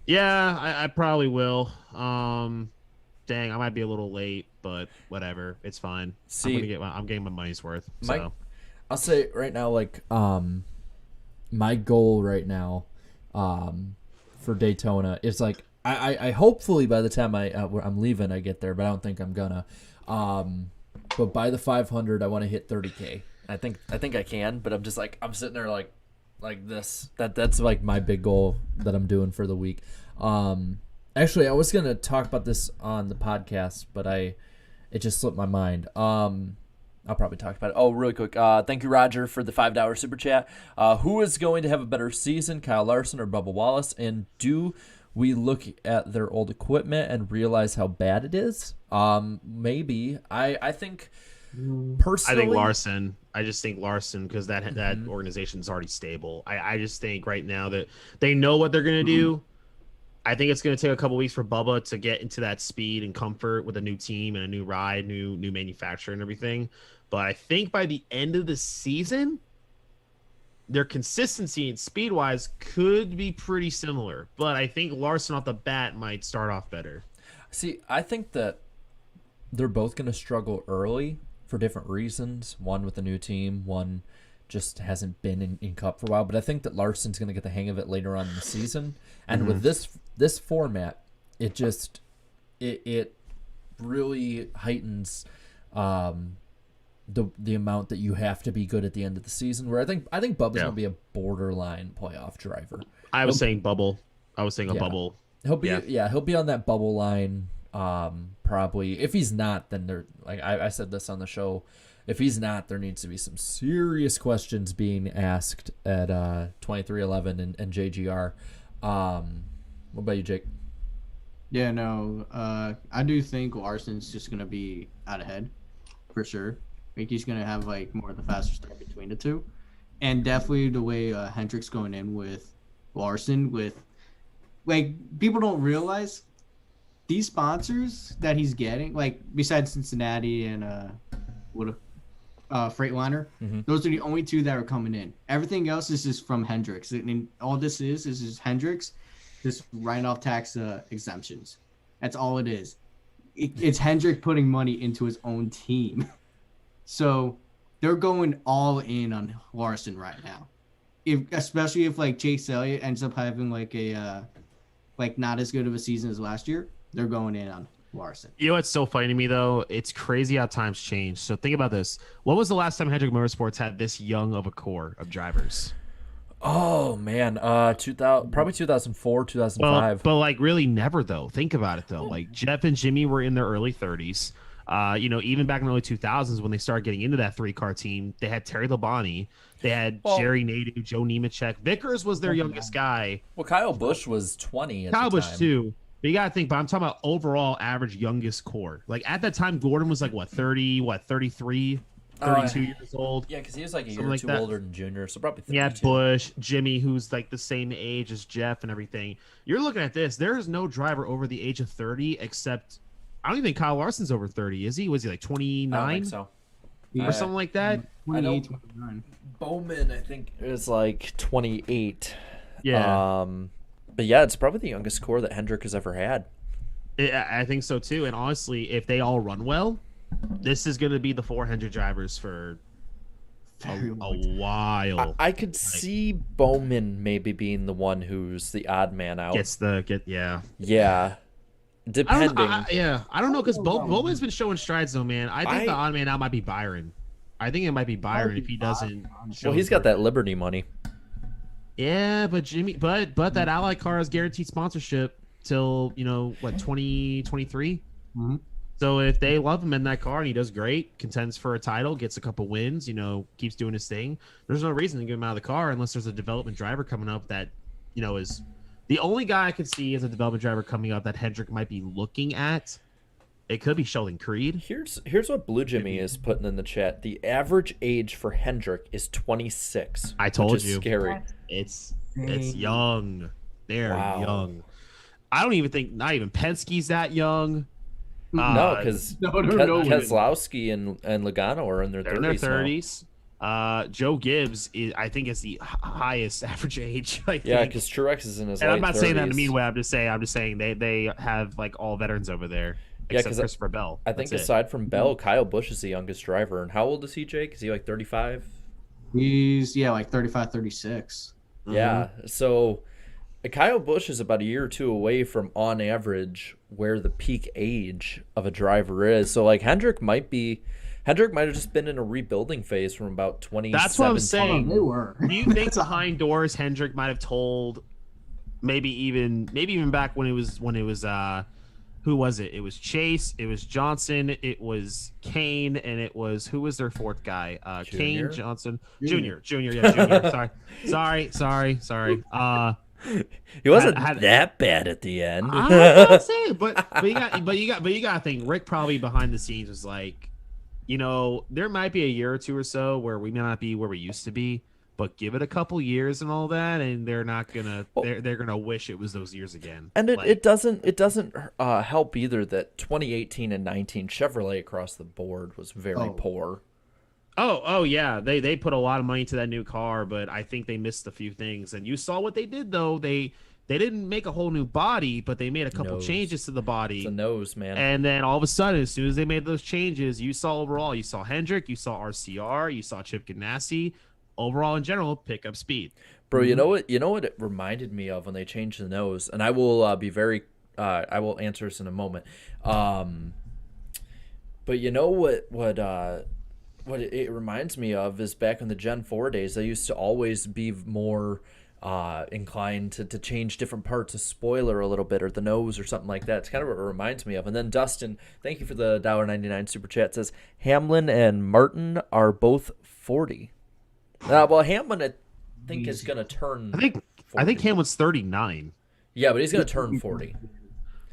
Yeah, I probably will. Dang, I might be a little late, but whatever. It's fine. See, I'm getting my money's worth. My- So I'll say right now, like, my goal right now, for Daytona is like, I hopefully by the time I'm leaving, I get there, but I don't think I'm gonna. But by the 500, I want to hit 30K. I think I can, but I'm just like, I'm sitting there like this. That's like my big goal that I'm doing for the week. Actually, I was gonna talk about this on the podcast, but it just slipped my mind. I'll probably talk about it. Oh, really quick. Thank you, Roger, for the $5 super chat. Who is going to have a better season, Kyle Larson or Bubba Wallace? And do we look at their old equipment and realize how bad it is? Maybe. I think personally, I think Larson. I just think Larson because that organization's already stable. I just think right now that they know what they're gonna do. I think it's going to take a couple weeks for Bubba to get into that speed and comfort with a new team and a new ride, new manufacturer and everything. But I think by the end of the season, their consistency and speed-wise could be pretty similar. But I think Larson off the bat might start off better. See, I think that they're both going to struggle early for different reasons. One with a new team, one just hasn't been in Cup for a while. But I think that Larson's going to get the hang of it later on in the season. And with this format, it really heightens the amount that you have to be good at the end of the season. Where I think Bubba's going to be a borderline playoff driver. I was saying bubble. I was saying a Yeah. bubble. He'll be on that bubble line. Probably if he's not, then there. Like I said this on the show. If he's not, there needs to be some serious questions being asked at 2311 and JGR. What about you, Jake? Yeah, no, I do think Larson's just gonna be out ahead, for sure. I think he's gonna have like more of the faster start between the two, and definitely the way Hendrick's going in with Larson, with like people don't realize these sponsors that he's getting, like besides Cincinnati and Freightliner, those are the only two that are coming in. Everything else is just from Hendricks. I mean, all this is just Hendricks just writing off tax exemptions. That's all it is. It's Hendrick putting money into his own team. So they're going all in on Larson right now. Especially if like Chase Elliott ends up having like a not as good of a season as last year, they're going in on Larson. You know what's so funny to me though? It's crazy how times change. So think about this. When was the last time Hendrick Motorsports had this young of a core of drivers? Oh man, 2000 probably 2004, 2005. But like really never though. Think about it though. Like Jeff and Jimmy were in their early 30s. Even back in the early 2000s when they started getting into that 3-car team, they had Terry Labonte, they had Well- Jerry Nadeau, Joe Nemechek. Vickers was their youngest guy. Well, Kyle Busch was 20 at Kyle the Busch time. too. But you gotta think, but I'm talking about overall average youngest core. Like at that time, Gordon was like 33, 32 years old. Yeah, because he was like a year Something or like two that. older than Junior, so probably 32. Yeah, Bush, Jimmy, who's like the same age as Jeff and everything. You're looking at this. There is no driver over the age of 30 except I don't even think Kyle Larson's over 30, is he? Was he like I don't 29 think so. or something like that? 28, 29. Bowman, I think, is like 28. Yeah. But yeah, it's probably the youngest core that Hendrick has ever had. I think so too. And honestly, if they all run well, this is going to be the 400 drivers for a while. I could see Bowman maybe being the one who's the odd man out. Yeah. Yeah. Depending. I don't know because Bowman's been showing strides though, man. I think the odd man out might be Byron. I think it might be Byron if he doesn't. Well, he's got that Liberty money. Yeah, but that Ally car has guaranteed sponsorship till 2023. Mm-hmm. So if they love him in that car and he does great, contends for a title, gets a couple wins, keeps doing his thing, there's no reason to get him out of the car unless there's a development driver coming up that is the only guy I could see as a development driver coming up that Hendrick might be looking at. It could be Sheldon Creed. Here's what Blue Jimmy is putting in the chat. The average age for Hendrick is 26. I told which is you. Scary. It's young. They're Wow. young. I don't even think not even Penske's that young. No, because no. Keselowski and Logano are in their 30s. They're in their now. 30s. Joe Gibbs I think is the highest average age. Yeah, because Truex is in his and late I'm not saying that in a 30s. mean way. I'm just saying they have like all veterans over there. Yeah, Except 'cause Christopher Bell. I think That's it. aside from Bell, Kyle Busch is the youngest driver. And how old is he, Jake? Is he like 35? He's like 35, 36. Yeah. So Kyle Busch is about a year or two away from, on average, where the peak age of a driver is. So like Hendrick might have just been in a rebuilding phase from about 2017. That's what I'm saying. They were. Do you think behind doors Hendrick might have told maybe even back when it was who was it? It was Chase, it was Johnson, it was Kane, and it was who was their fourth guy? Junior? Kane, Johnson, Junior. Yeah, Junior. Sorry. He wasn't that bad at the end. I'm not saying, but you got to think Rick probably behind the scenes was like, there might be a year or two or so where we may not be where we used to be, but give it a couple years and all that, and they're not gonna they're gonna wish it was those years again. And it doesn't help either that 2018 and 19 Chevrolet across the board was very poor. Oh yeah, they put a lot of money into that new car, but I think they missed a few things. And you saw what they did though. They didn't make a whole new body, but they made a couple changes to the body. It's a nose, man. And then all of a sudden, as soon as they made those changes, you saw Hendrick, you saw RCR, you saw Chip Ganassi. Overall, in general, pick up speed. Bro, you know what it reminded me of when they changed the nose, and I will be very I will answer this in a moment. But you know what it reminds me of is back in the Gen 4 days, they used to always be more inclined to change different parts of spoiler a little bit or the nose or something like that. It's kind of what it reminds me of. And then Dustin, thank you for the $1.99 super chat, says Hamlin and Martin are both 40. Well, Hamlin, I think, is going to turn. I think Hamlin's 39. Yeah, but he's going to turn 40.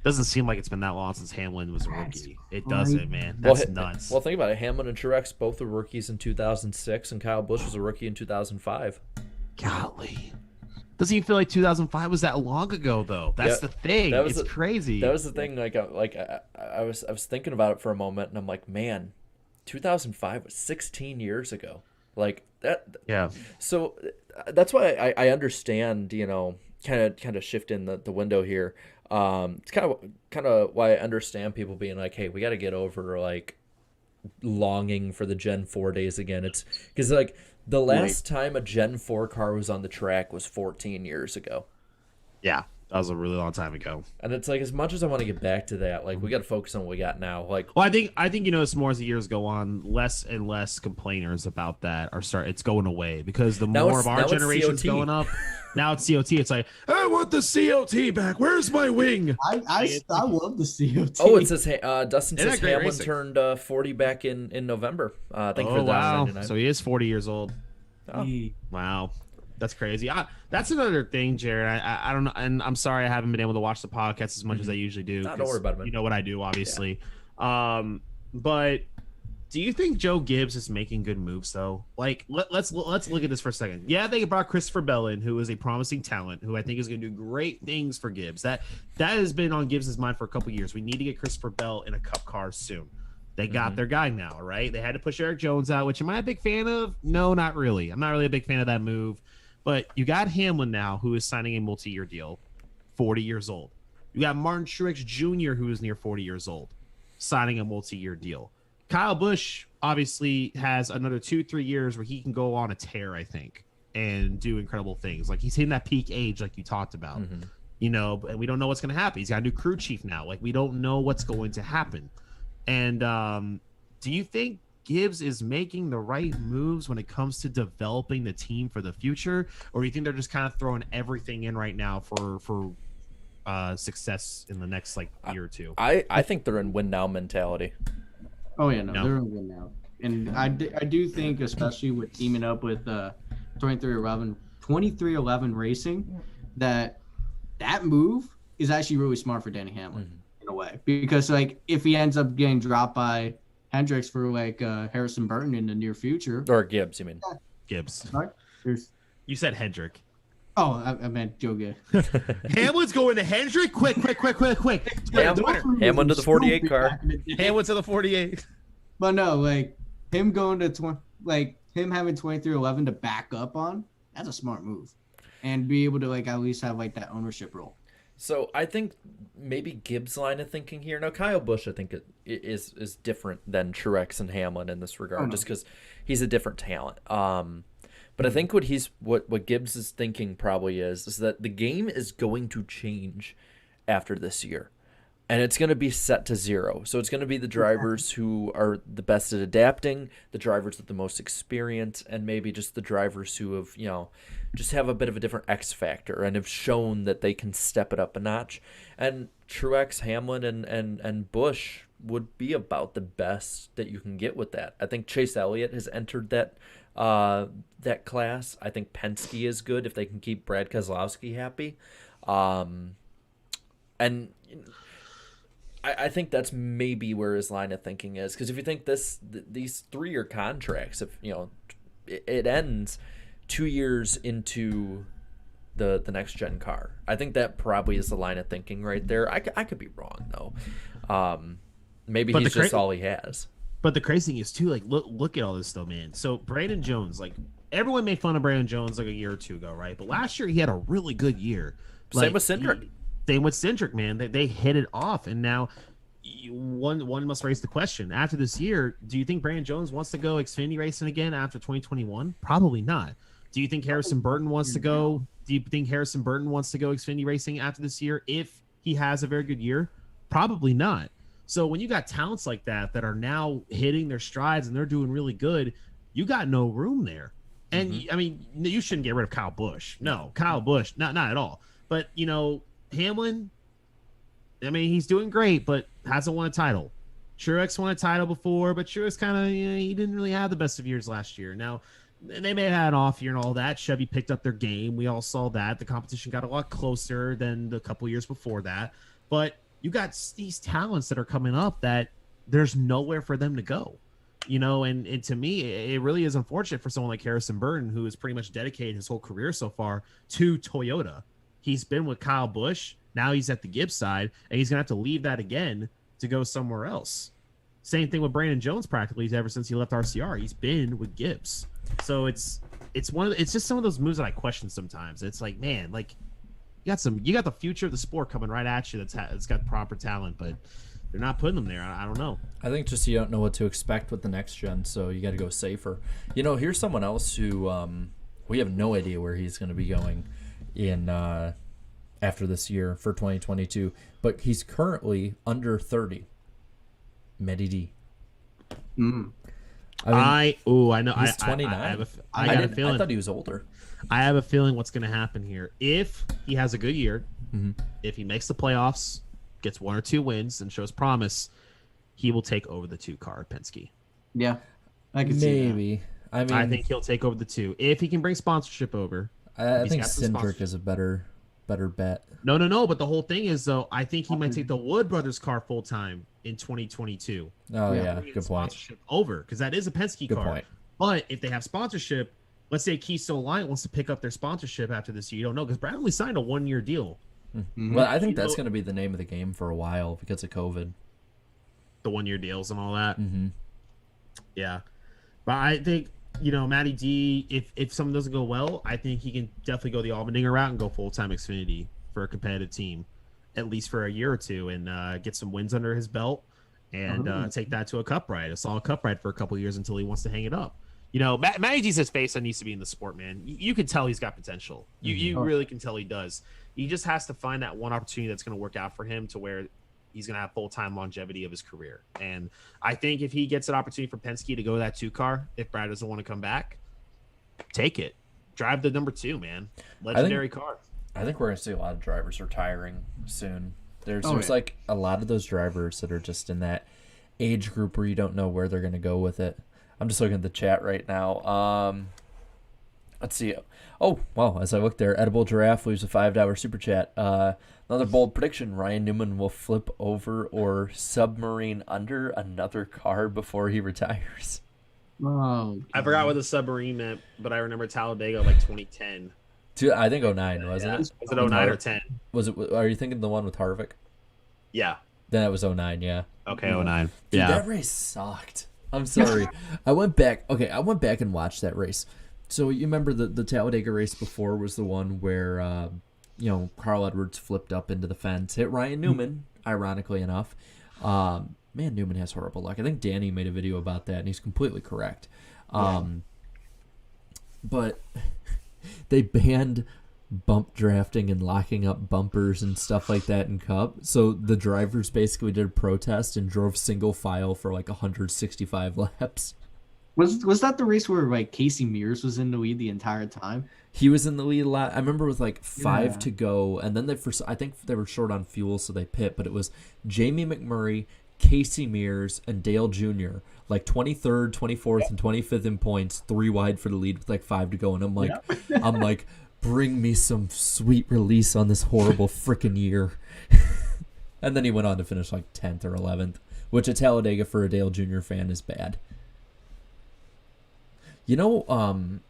Doesn't seem like it's been that long since Hamlin was a rookie. It doesn't, man. That's nuts. Well, think about it. Hamlin and Truex both were rookies in 2006, and Kyle Busch was a rookie in 2005. Golly. Doesn't even feel like 2005 was that long ago, though. That's the thing. It's crazy. That was the thing. I was thinking about it for a moment, and I'm like, man, 2005 was 16 years ago. Like that. Yeah. So that's why I understand, kind of shifting the window here. It's kind of why I understand people being like, hey, we got to get over like longing for the Gen 4 days again. It's because like the last time a Gen 4 car was on the track was 14 years ago. Yeah. That was a really long time ago. And it's like, as much as I want to get back to that, like, we got to focus on what we got now. Like, Well, I think you know, it's more as the years go on, less and less complainers about that it's going away because the Now more of now our it's generation's COT. going up. Now it's COT. It's like, I want the COT back. Where's my wing? I love the COT. oh, it says, Dustin Isn't says that great Hamlin racing? turned 40 back in November. Thank you for Oh wow! 1,099. So he is 40 years old. Oh. Wow, that's crazy. That's another thing, Jared. I don't know, and I'm sorry I haven't been able to watch the podcast as much as I usually do. Nah, don't 'cause worry about it, man. You know what I do, obviously. But do you think Joe Gibbs is making good moves though? Like, let's look at this for a second. Yeah, they brought Christopher Bell in, who is a promising talent, who I think is going to do great things for Gibbs. That has been on Gibbs' mind for a couple years. We need to get Christopher Bell in a Cup car soon. They got their guy now, right? They had to push Eric Jones out, which am I a big fan of? No, not really. I'm not really a big fan of that move. But you got Hamlin now, who is signing a multi-year deal, 40 years old. You got Martin Truex Jr., who is near 40 years old, signing a multi-year deal. Kyle Busch obviously has another 2-3 years where he can go on a tear, I think, and do incredible things. Like, he's hitting that peak age, like you talked about, you know, and we don't know what's going to happen. He's got a new crew chief now. Like, we don't know what's going to happen. And do you think Gibbs is making the right moves when it comes to developing the team for the future, or do you think they're just kind of throwing everything in right now for success in the next like year or two? I think they're in win now mentality. Oh yeah, no, No. they're gonna win now. And I do think, especially with teaming up with 2311 Racing, that move is actually really smart for Danny Hamlin in a way, because like if he ends up getting dropped by Hendricks for like Harrison Burton in the near future, Or Gibbs, you mean? Gibbs. right? There's You said Hendrick. I meant Joe Gibbs. Hamlin's going to Hendrick. Quick. Hamlin to the 48 car. Hamlin to the 48. But no, like him going to him having 2311 to back up on, that's a smart move, and be able to like at least have like that ownership role. So I think maybe Gibbs' line of thinking here. Now Kyle Busch, I think is different than Truex and Hamlin in this regard, just because he's a different talent. But I think what Gibbs is thinking probably is that the game is going to change after this year, and it's going to be set to zero. So it's going to be the drivers who are the best at adapting, the drivers with the most experience, and maybe just the drivers who have, just have a bit of a different X factor and have shown that they can step it up a notch. And Truex, Hamlin, and Busch would be about the best that you can get with that. I think Chase Elliott has entered that class. I think Penske is good if they can keep Brad Keselowski happy. And I think that's maybe where his line of thinking is, because if you think these 3-year contracts, if it ends 2 years into the next gen car, I think that probably is the line of thinking right there. I could be wrong though. Maybe But he's just all he has. But the crazy thing is too, like look at all this though, man. So Brandon Jones, like everyone made fun of Brandon Jones like a year or two ago, right? But last year he had a really good year. Same with Cindric. Same with Cindric, man. They hit it off, and now one must raise the question: after this year, do you think Brandon Jones wants to go Xfinity racing again after 2021? Probably not. Do you think Harrison Burton wants to go? Do you think Harrison Burton wants to go Xfinity racing after this year if he has a very good year? Probably not. So when you got talents like that are now hitting their strides and they're doing really good, you got no room there. And I mean, you shouldn't get rid of Kyle Busch. No, Kyle Busch, not at all. But Hamlin, I mean, he's doing great, but hasn't won a title. Truex won a title before, but Truex kind of, he didn't really have the best of years last year. Now, they may have had an off year and all that. Chevy picked up their game. We all saw that. The competition got a lot closer than the couple years before that. But you got these talents that are coming up that there's nowhere for them to go. And to me, it really is unfortunate for someone like Harrison Burton, who has pretty much dedicated his whole career so far to Toyota. He's been with Kyle Busch. Now he's at the Gibbs side, and he's going to have to leave that again to go somewhere else. Same thing with Brandon Jones, practically ever since he left RCR. He's been with Gibbs. So it's just some of those moves that I question sometimes. It's like, man, like you got the future of the sport coming right at you. That's got proper talent, but they're not putting them there. I don't know. I think just you don't know what to expect with the next gen, so you got to go safer. Here's someone else who we have no idea where he's going to be going in after this year for 2022, but he's currently under 30. Medi D. Mm. I know. He's 29. I got a feeling. I thought he was older. I have a feeling what's going to happen here. If he has a good year, if he makes the playoffs, gets 1 or 2 wins, and shows promise, he will take over the 2 car at Penske. Yeah, I can see that. Maybe. I mean, I think he'll take over the 2 if he can bring sponsorship over. I think got some Cindric is a better bet. No. But the whole thing is, though, I think he might take the Wood Brothers car full time in 2022. Oh yeah, Bringing good point. sponsorship over, because that is a Penske Good car. point. But if they have sponsorship, let's say Keystone Alliance wants to pick up their sponsorship after this year. You don't know, because Bradley signed a 1-year deal. Well, I think that's going to be the name of the game for a while because of COVID. The 1-year deals and all that. Mm-hmm. Yeah, but I think Matty D. If something doesn't go well, I think he can definitely go the Allmendinger route and go full time Xfinity for a competitive team, at least for a year or two, and get some wins under his belt, and take that to a solid cup ride for a couple of years until he wants to hang it up. Matty D's his face that needs to be in the sport, man. You can tell he's got potential. You really can tell he does. He just has to find that one opportunity that's going to work out for him to where he's going to have full-time longevity of his career. And I think if he gets an opportunity for Penske to go that 2 car, if Brad doesn't want to come back, take it. Drive the number 2, man. Legendary car. I think we're going to see a lot of drivers retiring soon. There's yeah. like a lot of those drivers that are just in that age group where you don't know where they're going to go with it. I'm just looking at the chat right now. Let's see. Oh, wow. As I look there, Edible Giraffe leaves a $5 super chat. Another bold prediction. Ryan Newman will flip over or submarine under another car before he retires. Oh, I forgot what the submarine meant, but I remember Talladega like 2010. I think 09, wasn't it? Was it 09 or 10? Was it? Are you thinking the one with Harvick? Yeah. Then it was 09, yeah. Okay, 09. Dude, Yeah. that race sucked. I'm sorry. I went back and watched that race. So you remember the Talladega race before was the one where Carl Edwards flipped up into the fence, hit Ryan Newman, ironically enough. Man, Newman has horrible luck. I think Danny made a video about that, and he's completely correct. But they banned bump drafting and locking up bumpers and stuff like that in Cup. So the drivers basically did a protest and drove single file for like 165 laps. Was that the race where like Casey Mears was in the lead the entire time? He was in the lead a lot. I remember with like 5 to go, and then I think they were short on fuel, so they pit. But it was Jamie McMurray, Casey Mears, and Dale Jr. like 23rd, 24th, and 25th in points, 3 wide for the lead with like 5 to go. And I'm like, bring me some sweet release on this horrible freaking year. And then he went on to finish like 10th or 11th, which at Talladega for a Dale Jr. fan is bad. You know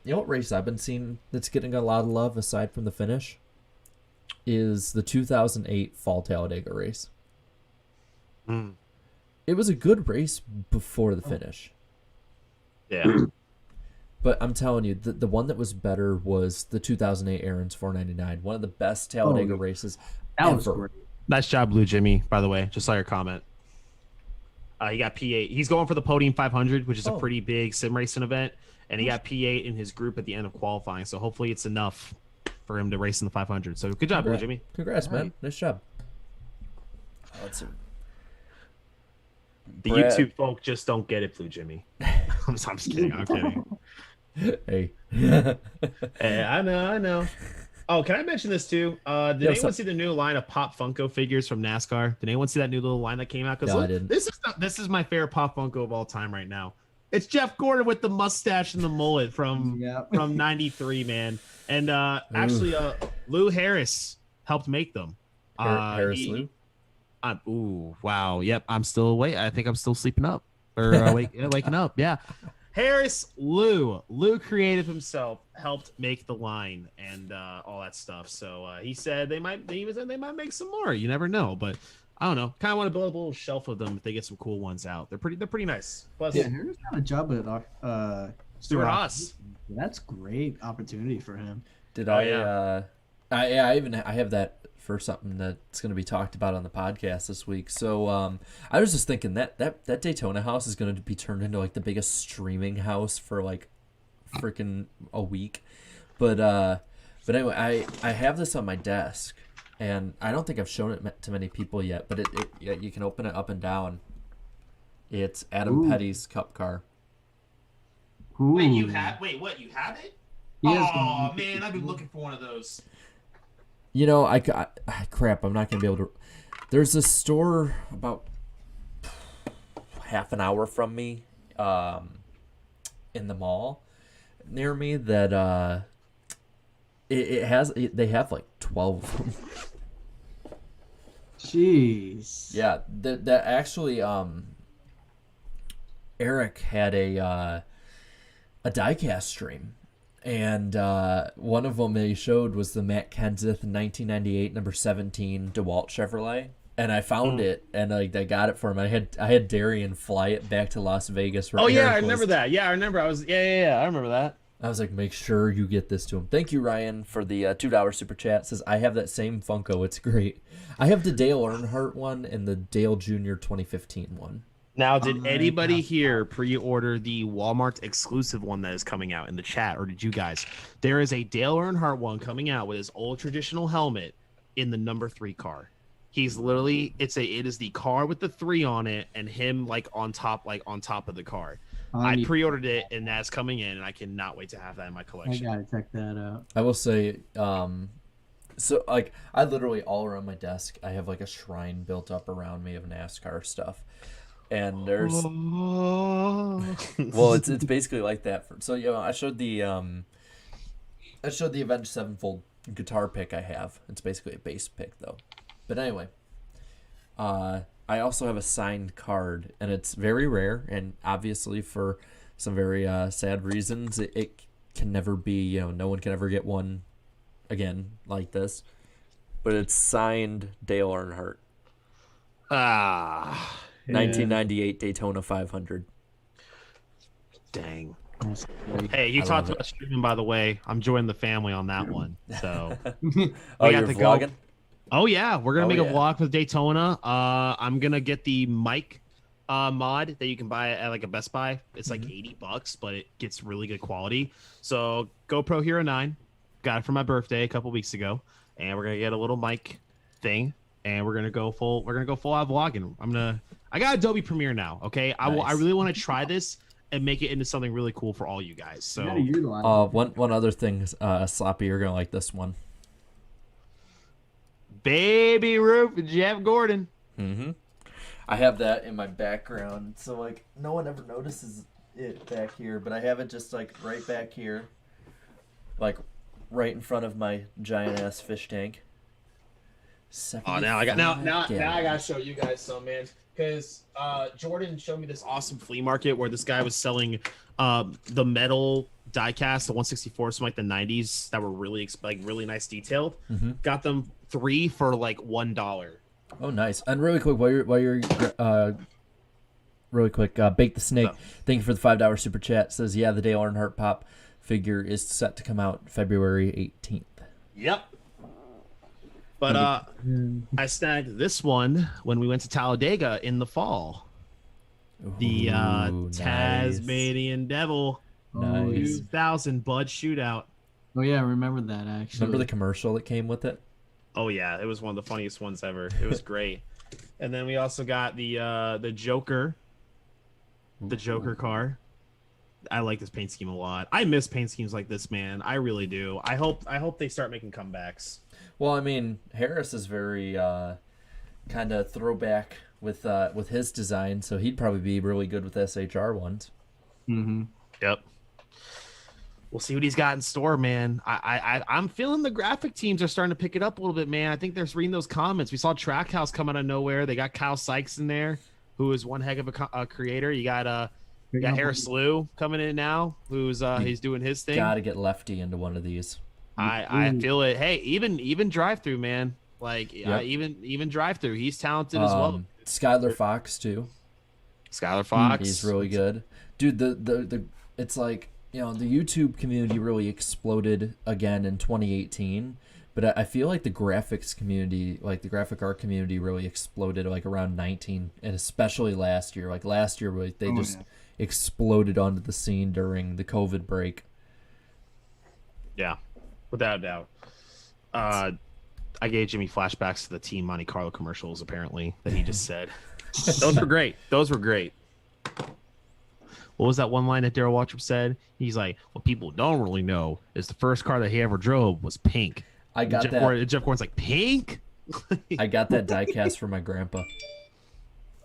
what race I've been seeing that's getting a lot of love aside from the finish is the 2008 Fall Talladega race. It was a good race before the finish. Yeah. But I'm telling you, the one that was better was the 2008 Aaron's 499. One of the best Talladega races That ever. was great. Nice job, Blue Jimmy, by the way. Just saw your comment. He got P8. He's going for the Podium 500, which is a pretty big sim racing event. And he got P8 in his group at the end of qualifying. So hopefully it's enough for him to race in the 500. So good job, Blue Jimmy. Congrats, man. Nice job. Let's see. The YouTube folk just don't get it, Blue Jimmy. I'm just kidding. I'm kidding. Hey. Hey, I know. Oh, can I mention this too? Did anyone see the new line of Pop Funko figures from NASCAR? Did anyone see that new little line that came out? No, I didn't. This is my favorite Pop Funko of all time right now. It's Jeff Gordon with the mustache and the mullet from 93, man. And actually, Lou Harris helped make them. Harris Lou? Ooh, wow. Yep, I'm still awake. I think I'm still sleeping up or waking up. Yeah. Harris Lou creative himself, helped make the line and all that stuff. So he said they might make some more. You never know, but I don't know. Kind of want to build up a little shelf of them if they get some cool ones out. They're pretty nice. Plus, Harris got a job at Stuart Haas. That's great opportunity for him. I have that for something that's going to be talked about on the podcast this week. So I was just thinking that Daytona house is going to be turned into like the biggest streaming house for like freaking a week. But anyway, I have this on my desk. and I don't think I've shown it to many people yet, but yeah, you can open it up and down. It's Adam Petty's Cup car. Ooh. Wait, you have it? He has Oh one. man, I've been looking for one of those. You know, crap, I'm not gonna be able to. There's a store about half an hour from me, in the mall near me that they have like 12 of them. Jeez. Yeah, that actually Eric had a diecast stream, and one of them that he showed was the Matt Kenseth 1998 number 17 DeWalt Chevrolet, and I found it, and I got it for him. I had Darian fly it back to Las Vegas. Oh yeah, I remember that. Yeah, I remember. I remember that. I was like, make sure you get this to him. Thank you, Ryan, for the $2 super chat. Says, I have that same Funko. It's great. I have the Dale Earnhardt one and the Dale Jr. 2015 one. Now, did anybody here pre-order the Walmart exclusive one that is coming out in the chat, or did you guys? There is a Dale Earnhardt one coming out with his old traditional helmet in the number 3 car. He's literally it is the car with the 3 on it and him on top of the car. I pre-ordered it and that's coming in, and I cannot wait to have that in my collection. I gotta check that out. I will say, so I literally all around my desk, I have a shrine built up around me of NASCAR stuff, and there's well, it's basically like that. So I showed the Avenged Sevenfold guitar pick I have. It's basically a bass pick though, but anyway, I also have a signed card, and it's very rare, and obviously for some very sad reasons, it can never be, no one can ever get one again like this. But it's signed Dale Earnhardt. 1998 Daytona 500. Dang. Hey, you talked about streaming, by the way. I'm joining the family on that one. So, oh, you're vlogging? Oh yeah, we're gonna make a vlog for Daytona. I'm gonna get the mic mod that you can buy at a Best Buy. It's like $80, but it gets really good quality. So GoPro Hero 9, got it for my birthday a couple weeks ago, and we're gonna get a little mic thing, and we're gonna go full out vlogging. I got Adobe Premiere now. Okay, Nice. I really want to try this and make it into something really cool for all you guys. So one other thing, Sloppy, you're gonna like this one. Baby Ruth, Jeff Gordon. Mm-hmm. I have that in my background, so no one ever notices it back here, but I have it just right back here, right in front of my giant ass fish tank. Oh, now I gotta show you guys some, man, because Jordan showed me this awesome flea market where this guy was selling the metal diecast, the 164, some the 90s that were really really nice detailed. Mm-hmm. Got them 3 for $1. Oh, nice. And really quick, while you're Bake the Snake, thank you for the $5 super chat. Says, yeah, the Dale Earnhardt Pop figure is set to come out February 18th. Yep. But I snagged this one when we went to Talladega in the fall. The nice. Tasmanian Devil Nice. 2000 Bud Shootout. Oh yeah, I remember that actually. Remember the commercial that came with it? Oh yeah, it was one of the funniest ones ever. It was great. And then we also got the Joker, car. I like this paint scheme a lot. I miss paint schemes like this, man. I really do. I hope they start making comebacks. Well, I mean, Harris is very kind of throwback with his design, so he'd probably be really good with SHR ones. Mm-hmm. Yep. We'll see what he's got in store, man. I'm feeling the graphic teams are starting to pick it up a little bit, man. I think they're reading those comments. We saw Trackhouse come out of nowhere. They got Kyle Sykes in there, who is one heck of a creator. You got Harris Lou coming in now, who's he's doing his thing. Got to get Lefty into one of these. I feel it. Hey, even drive through, man. Yep. Even drive through. He's talented as well. Skylar Fox too. Skylar Fox. He's really good, dude. The it's the YouTube community really exploded again in 2018, but I feel like the graphics community, the graphic art community, really exploded around 19, and especially last year. Last year, they exploded onto the scene during the COVID break. Yeah, without a doubt. I gave Jimmy flashbacks to the Team Monte Carlo commercials. Apparently, that he just said. Those were great. Those were great. What was that one line that Daryl Waltrip said? He's like, "What people don't really know is the first car that he ever drove was pink." I got Jeff that. Jeff Gordon's like, "Pink." I got that diecast for my grandpa.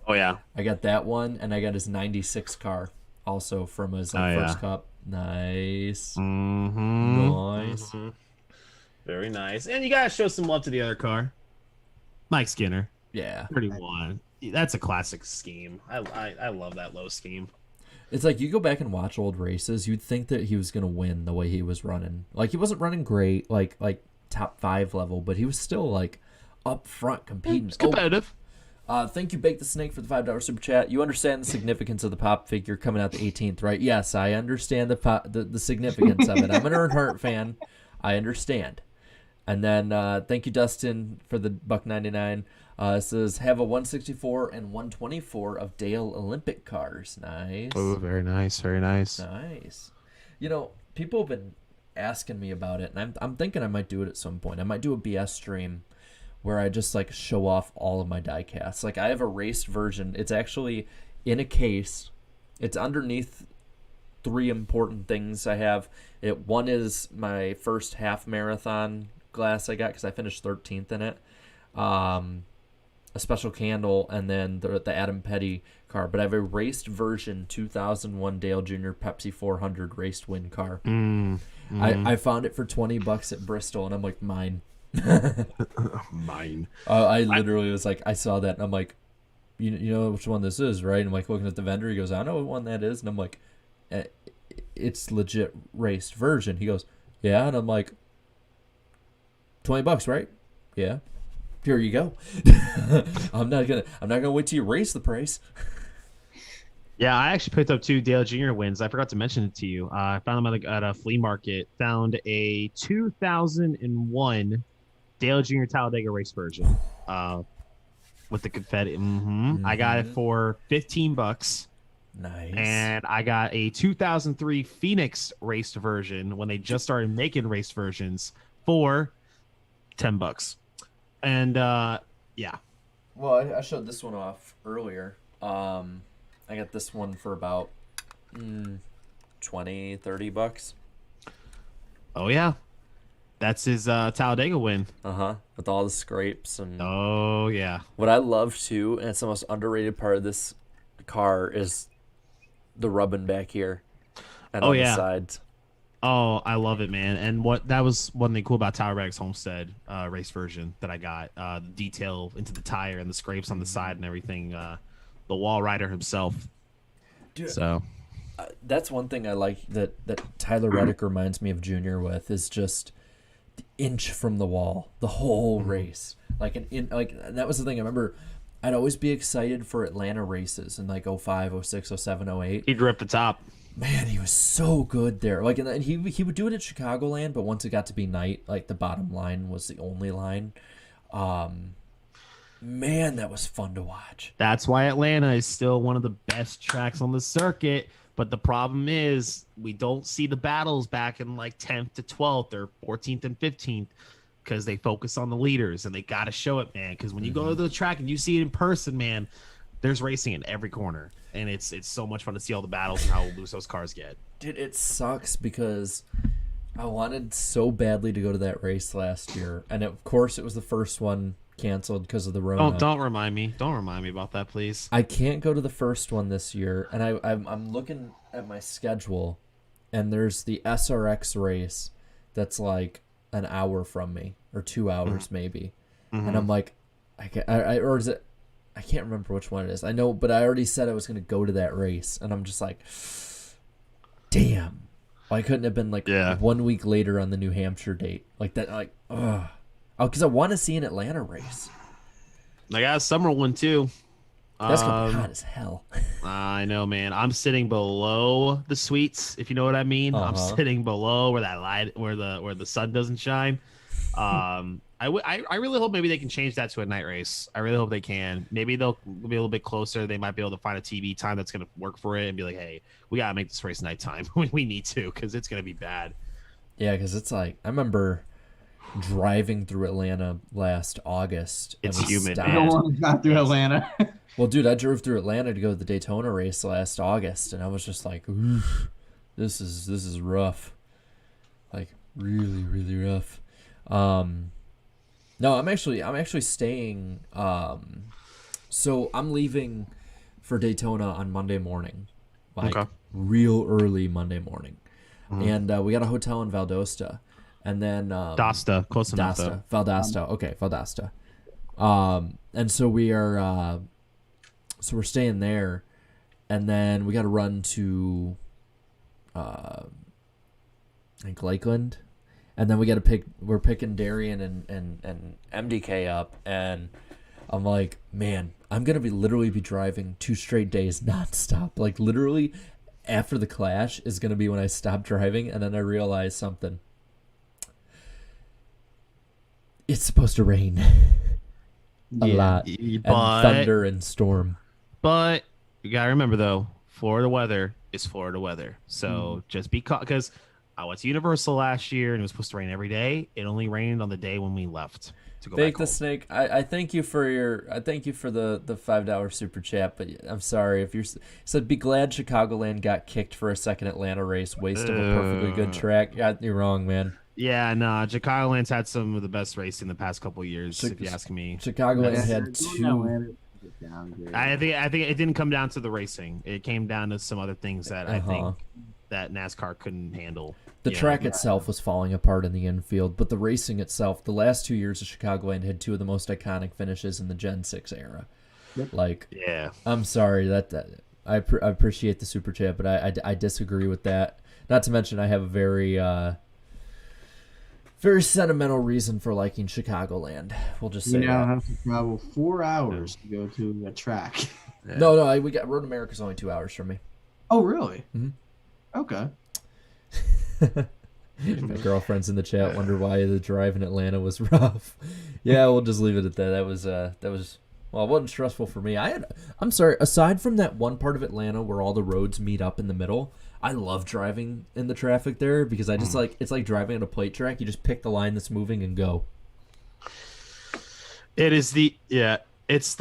Oh yeah. I got that one, and I got his '96 car also from his first cup. Nice. Mm-hmm. Nice. Mm-hmm. Very nice. And you gotta show some love to the other car, Mike Skinner. Yeah. 31. That's a classic scheme. I love that low scheme. It's like you go back and watch old races, you'd think that he was gonna win the way he was running. Like he wasn't running great, like top 5 level, but he was still like up front competing. It's competitive. Thank you, Bake the Snake, for the $5 super chat. You understand the significance of the pop figure coming out the 18th, right? Yes, I understand the significance of it. I'm an Earnhardt fan. I understand. And then thank you, Dustin, for the $1.99. It says have a 164 and 124 of Dale Olympic cars. Nice. Oh, very nice, very nice. Nice. You know, people have been asking me about it, and I'm thinking I might do it at some point. I might do a BS stream where I just like show off all of my diecasts. Like I have a raced version. It's actually in a case. It's underneath 3 important things I have. One is my first half marathon glass I got because I finished 13th in it. A special candle, and then the Adam Petty car. But I have a raced version 2001 Dale Jr. Pepsi 400 raced win car. I found it for $20 at Bristol, and I'm like, mine. Mine. I literally was like, I saw that, and I'm like, you know which one this is, right? And I'm like looking at the vendor. He goes, I know what one that is, and I'm like, it's legit raced version. He goes, yeah, and I'm like, $20, right? Yeah. Here you go. I'm not gonna wait till you raise the price. Yeah, I actually picked up 2 Dale Jr. wins. I forgot to mention it to you. I found them at a flea market. Found a 2001 Dale Jr. Talladega race version with the confetti. I got it for $15. Nice. And I got a 2003 Phoenix raced version when they just started making race versions for $10. And yeah. Well, I showed this one off earlier. I got this one for about $20-$30. Oh yeah, that's his Talladega win. With all the scrapes and. Oh yeah. What I love too, and it's the most underrated part of this car, is the rubbing back here and on the sides. Oh, I love it, man. And that was one thing cool about Tower Bags Homestead race version that I got. The detail into the tire and the scrapes on the side and everything. The wall rider himself. Dude, so that's one thing I like that Tyler Reddick reminds me of Junior with, is just the inch from the wall, the whole race. Like that was the thing. I remember I'd always be excited for Atlanta races in like 05, 06, 07, 08. He'd rip the top. Man, he was so good there. Like, and he would do it at Chicagoland, but once it got to be night, like the bottom line was the only line. Man, that was fun to watch. That's why Atlanta is still one of the best tracks on the circuit. But the problem is we don't see the battles back in like 10th to 12th or 14th and 15th because they focus on the leaders, and they got to show it, man. Because when you go to the track and you see it in person, man, there's racing in every corner. And it's so much fun to see all the battles and how loose those cars get. Dude, it sucks because I wanted so badly to go to that race last year. And of course, it was the first one canceled because of the Rona. Don't remind me. Don't remind me about that, please. I can't go to the first one this year. And I'm looking at my schedule, and there's the SRX race that's like an hour from me, or 2 hours maybe. And I'm like, or is it? I can't remember which one it is. I know, but I already said I was going to go to that race, and I'm just like, damn. Why couldn't it have been like 1 week later on the New Hampshire date? Like that, like, ugh. Oh, because I want to see an Atlanta race. I got a summer one too. That's gonna be hot as hell. I know, man. I'm sitting below the suites, if you know what I mean. I'm sitting below where that light, where the sun doesn't shine. I really hope maybe they can change that to a night race. I really hope they can. Maybe they'll be a little bit closer. They might be able to find a TV time that's going to work for it and be like, hey, we got to make this race nighttime when we need to, because it's going to be bad. Yeah, because it's like, I remember driving through Atlanta last August. It's and we humid, stopped. I don't man. want to drive through Atlanta. Well, dude, I drove through Atlanta to go to the Daytona race last August, and I was just like, oof, this is rough. Like, really, really rough. No, I'm actually staying. So I'm leaving for Daytona on Monday morning, like Okay. real early Monday morning, Mhm. and we got a hotel in Valdosta, and then Dasta, close enough though. Valdosta, okay, Valdosta. And so we're staying there, and then we got to run to, I think Lakeland, and then we're picking Darien and MDK up, and I'm like, man, I'm gonna literally be driving 2 straight days nonstop. Like literally, after the Clash is gonna be when I stop driving, and then I realize something. It's supposed to rain a lot, and But thunder and storm. But you gotta remember though, Florida weather is Florida weather. So just because I went to Universal last year and it was supposed to rain every day, it only rained on the day when we left to go Fake back the home. snake. I thank you for the $5 super chat, but I'm sorry if you're said be glad Chicagoland got kicked for a second Atlanta race, waste of a perfectly good track. Yeah, you're wrong, man. Yeah, nah, Chicagoland's had some of the best racing the past couple of years, Chi- if you ask me. Chicagoland That's- had two. I think it didn't come down to the racing. It came down to some other things that I think that NASCAR couldn't handle. The you know? track itself was falling apart in the infield, but the racing itself, the last 2 years of Chicagoland had two of the most iconic finishes in the Gen 6 era. Like, Yeah. I'm sorry that I appreciate the super chat, but I disagree with that. Not to mention I have a very sentimental reason for liking Chicagoland. We'll just say You now that. have to travel 4 hours to go to a track. No, we got Road America's only 2 hours from me. Oh, really? Mhm. Okay. My girlfriend's in the chat wonder why the drive in Atlanta was rough. Yeah, we'll just leave it at that. That was well, it wasn't stressful for me. I'm sorry, aside from that one part of Atlanta where all the roads meet up in the middle, I love driving in the traffic there because I just it's like driving on a plate track. You just pick the line that's moving and go. It's the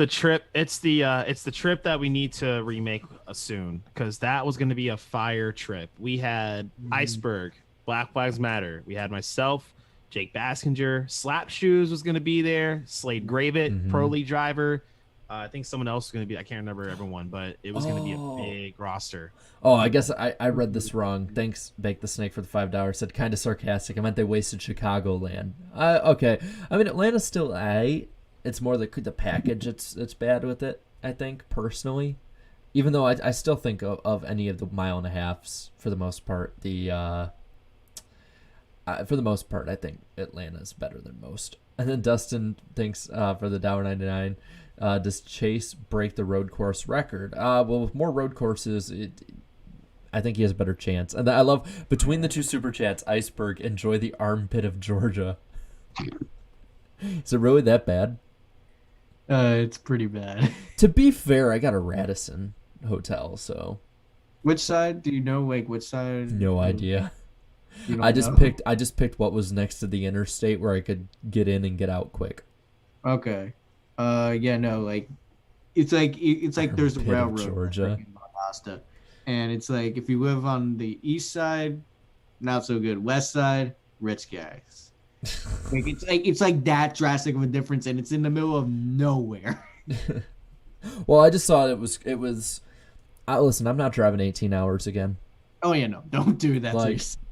trip. It's the trip that we need to remake soon because that was going to be a fire trip. We had Iceberg, Black Flags Matter. We had myself, Jake Baskinger, Slap Shoes was going to be there. Slade Gravett, Pro League driver. I think someone else was going to be. I can't remember everyone, but it was going to be a big roster. Oh, I guess I read this wrong. Thanks, Bake the Snake, for the $5. Said kind of sarcastic. I meant they wasted Chicagoland. Okay. I mean, Atlanta's still It's more the package it's bad with it, I think, personally. Even though I still think of any of the mile and a halves for the most part. For the most part, I think Atlanta's better than most. And then Dustin thinks for the $1.99, does Chase break the road course record? Well, with more road courses, I think he has a better chance. And I love, between the two super chats, Iceberg, enjoy the armpit of Georgia. Is it really that bad? It's pretty bad. To be fair, I got a Radisson hotel, so Which side? Do you know, like, which side? no idea. You don't I just know? picked what was next to the interstate where I could get in and get out quick. Okay. Yeah, no, like, it's like there's a Armpit of railroad Georgia. in Valdosta, and it's like if you live on the east side, not so good. West side, rich guys. It's like that drastic of a difference, and it's in the middle of nowhere. Well, I just thought it was. Listen, I'm not driving 18 hours again. Oh yeah, no, don't do that. Like, to yourself.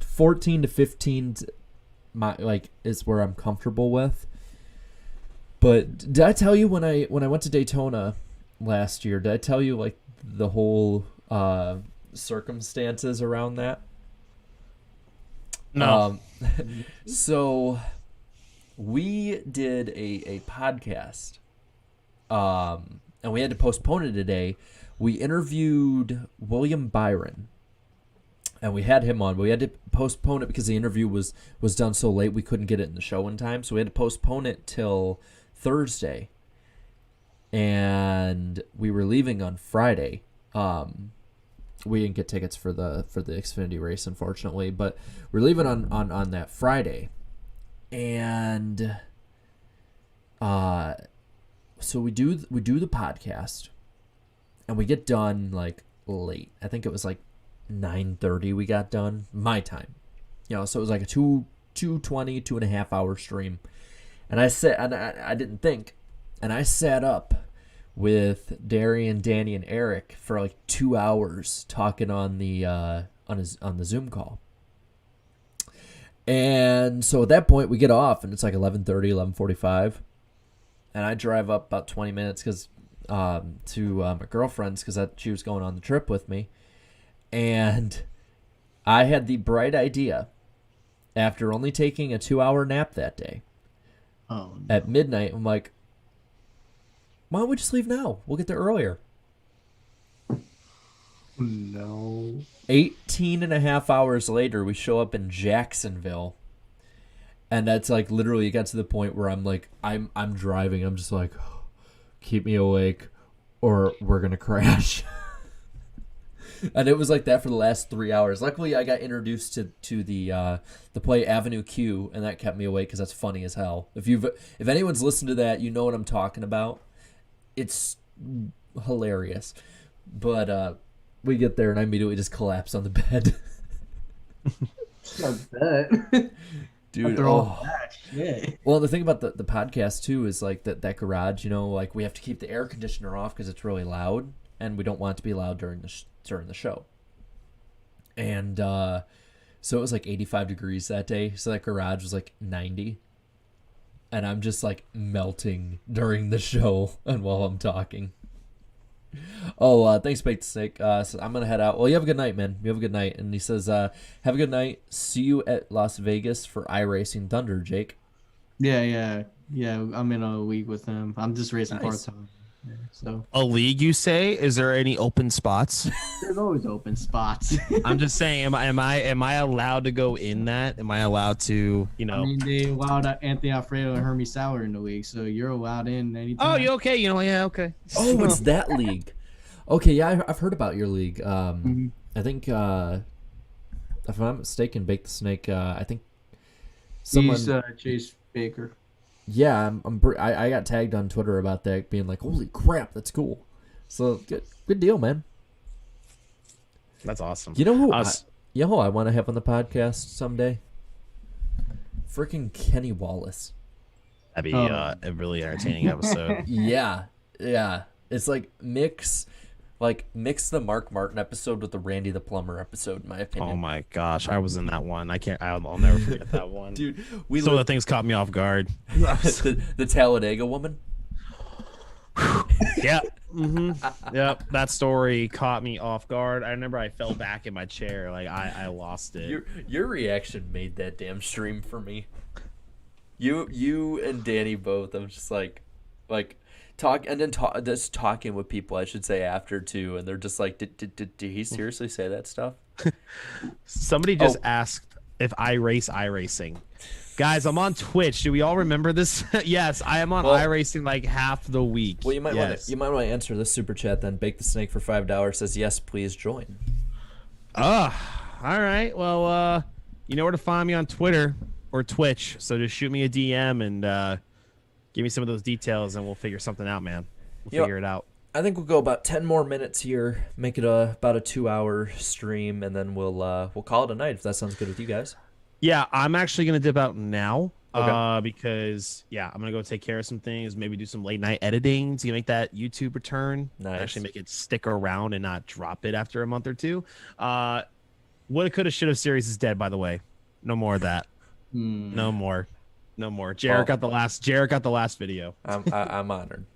14 to 15 is where I'm comfortable with. But did I tell you when I went to Daytona last year, did I tell you like the whole circumstances around that? No. So we did a podcast and we had to postpone it today. We interviewed William Byron. And we had him on, but we had to postpone it because the interview was done so late we couldn't get it in the show in time. So we had to postpone it till Thursday. And we were leaving on Friday. We didn't get tickets for the Xfinity race, unfortunately, but we're leaving on that Friday. And so we do the podcast, and we get done like late. I think it was like 9:30 we got done my time. So it was like a 2.5 hour stream. And I didn't think, and I sat up with Darian, Danny, and Eric for like 2 hours talking on the Zoom call. And so at that point we get off, and it's like 11:30, 11:45, and I drive up about 20 minutes to my girlfriend's because she was going on the trip with me, and I had the bright idea, after only taking a 2-hour nap that day, at midnight, I'm like, why don't we just leave now? We'll get there earlier. No. 18.5 hours later, we show up in Jacksonville. And that's like literally, it got to the point where I'm like, I'm driving. I'm just like, keep me awake or we're going to crash. And it was like that for the last 3 hours. Luckily, I got introduced to the play Avenue Q, and that kept me awake because that's funny as hell. If anyone's listened to that, you know what I'm talking about. It's hilarious. But we get there, and I immediately just collapse on the bed. I bet. Dude, After all that shit. Well, the thing about the podcast, too, is like that garage, like we have to keep the air conditioner off because it's really loud, and we don't want it to be loud during the show. And so it was like 85 degrees that day, so that garage was like 90. And I'm just like melting during the show and while I'm talking. Thanks, Baked Snake. So I'm gonna head out. Well, you have a good night, man. You have a good night. And he says, have a good night. See you at Las Vegas for iRacing Thunder, Jake. Yeah. I'm in a league with him. I'm just racing Nice. part time. Yeah, so A league, you say? Is there any open spots? there's always open spots. I'm just saying, am I allowed to go in that? Am I allowed to, I mean, they allowed Anthony Alfredo and Hermie Sauer in the league, so you're allowed in anytime. Oh, you okay? Yeah, okay. Oh, it's that league. Okay, yeah, I've heard about your league. I think, if I'm not mistaken, Bake the Snake. I think someone. He's Chase Baker. Yeah, I got tagged on Twitter about that, being like, "Holy crap, that's cool." So good deal, man. That's awesome. You know who? I want to have on the podcast someday. Freaking Kenny Wallace. That'd be a really entertaining episode. Yeah. It's like mix the Mark Martin episode with the Randy the Plumber episode, in my opinion. Oh my gosh, I was in that one. I'll never forget that one. Dude, Some of the things caught me off guard. the Talladega woman. Yeah. Yep. That story caught me off guard. I remember I fell back in my chair. Like I lost it. Your reaction made that damn stream for me. You and Danny both. I'm just like just talking with people, I should say, after too, and they're just like, did he seriously say that stuff? Somebody just asked if I race iRacing. Guys, I'm on Twitch. Do we all remember this? Yes, I am on iRacing like half the week. Well, you might want to answer this super chat then. Bake the Snake for $5 says, yes, please join. All right. Well, you know where to find me on Twitter or Twitch. So just shoot me a DM and give me some of those details, and we'll figure something out, man. We'll figure it out. I think we'll go about 10 more minutes here, make it about a 2-hour stream, and then we'll call it a night if that sounds good with you guys. Yeah, I'm actually gonna dip out now. Okay. Because I'm gonna go take care of some things, maybe do some late night editing to make that YouTube return. Nice. Actually make it stick around and not drop it after a month or two. Woulda, coulda, shoulda series is dead, by the way. No more of that. No more. Jarrett got the last video. I'm honored.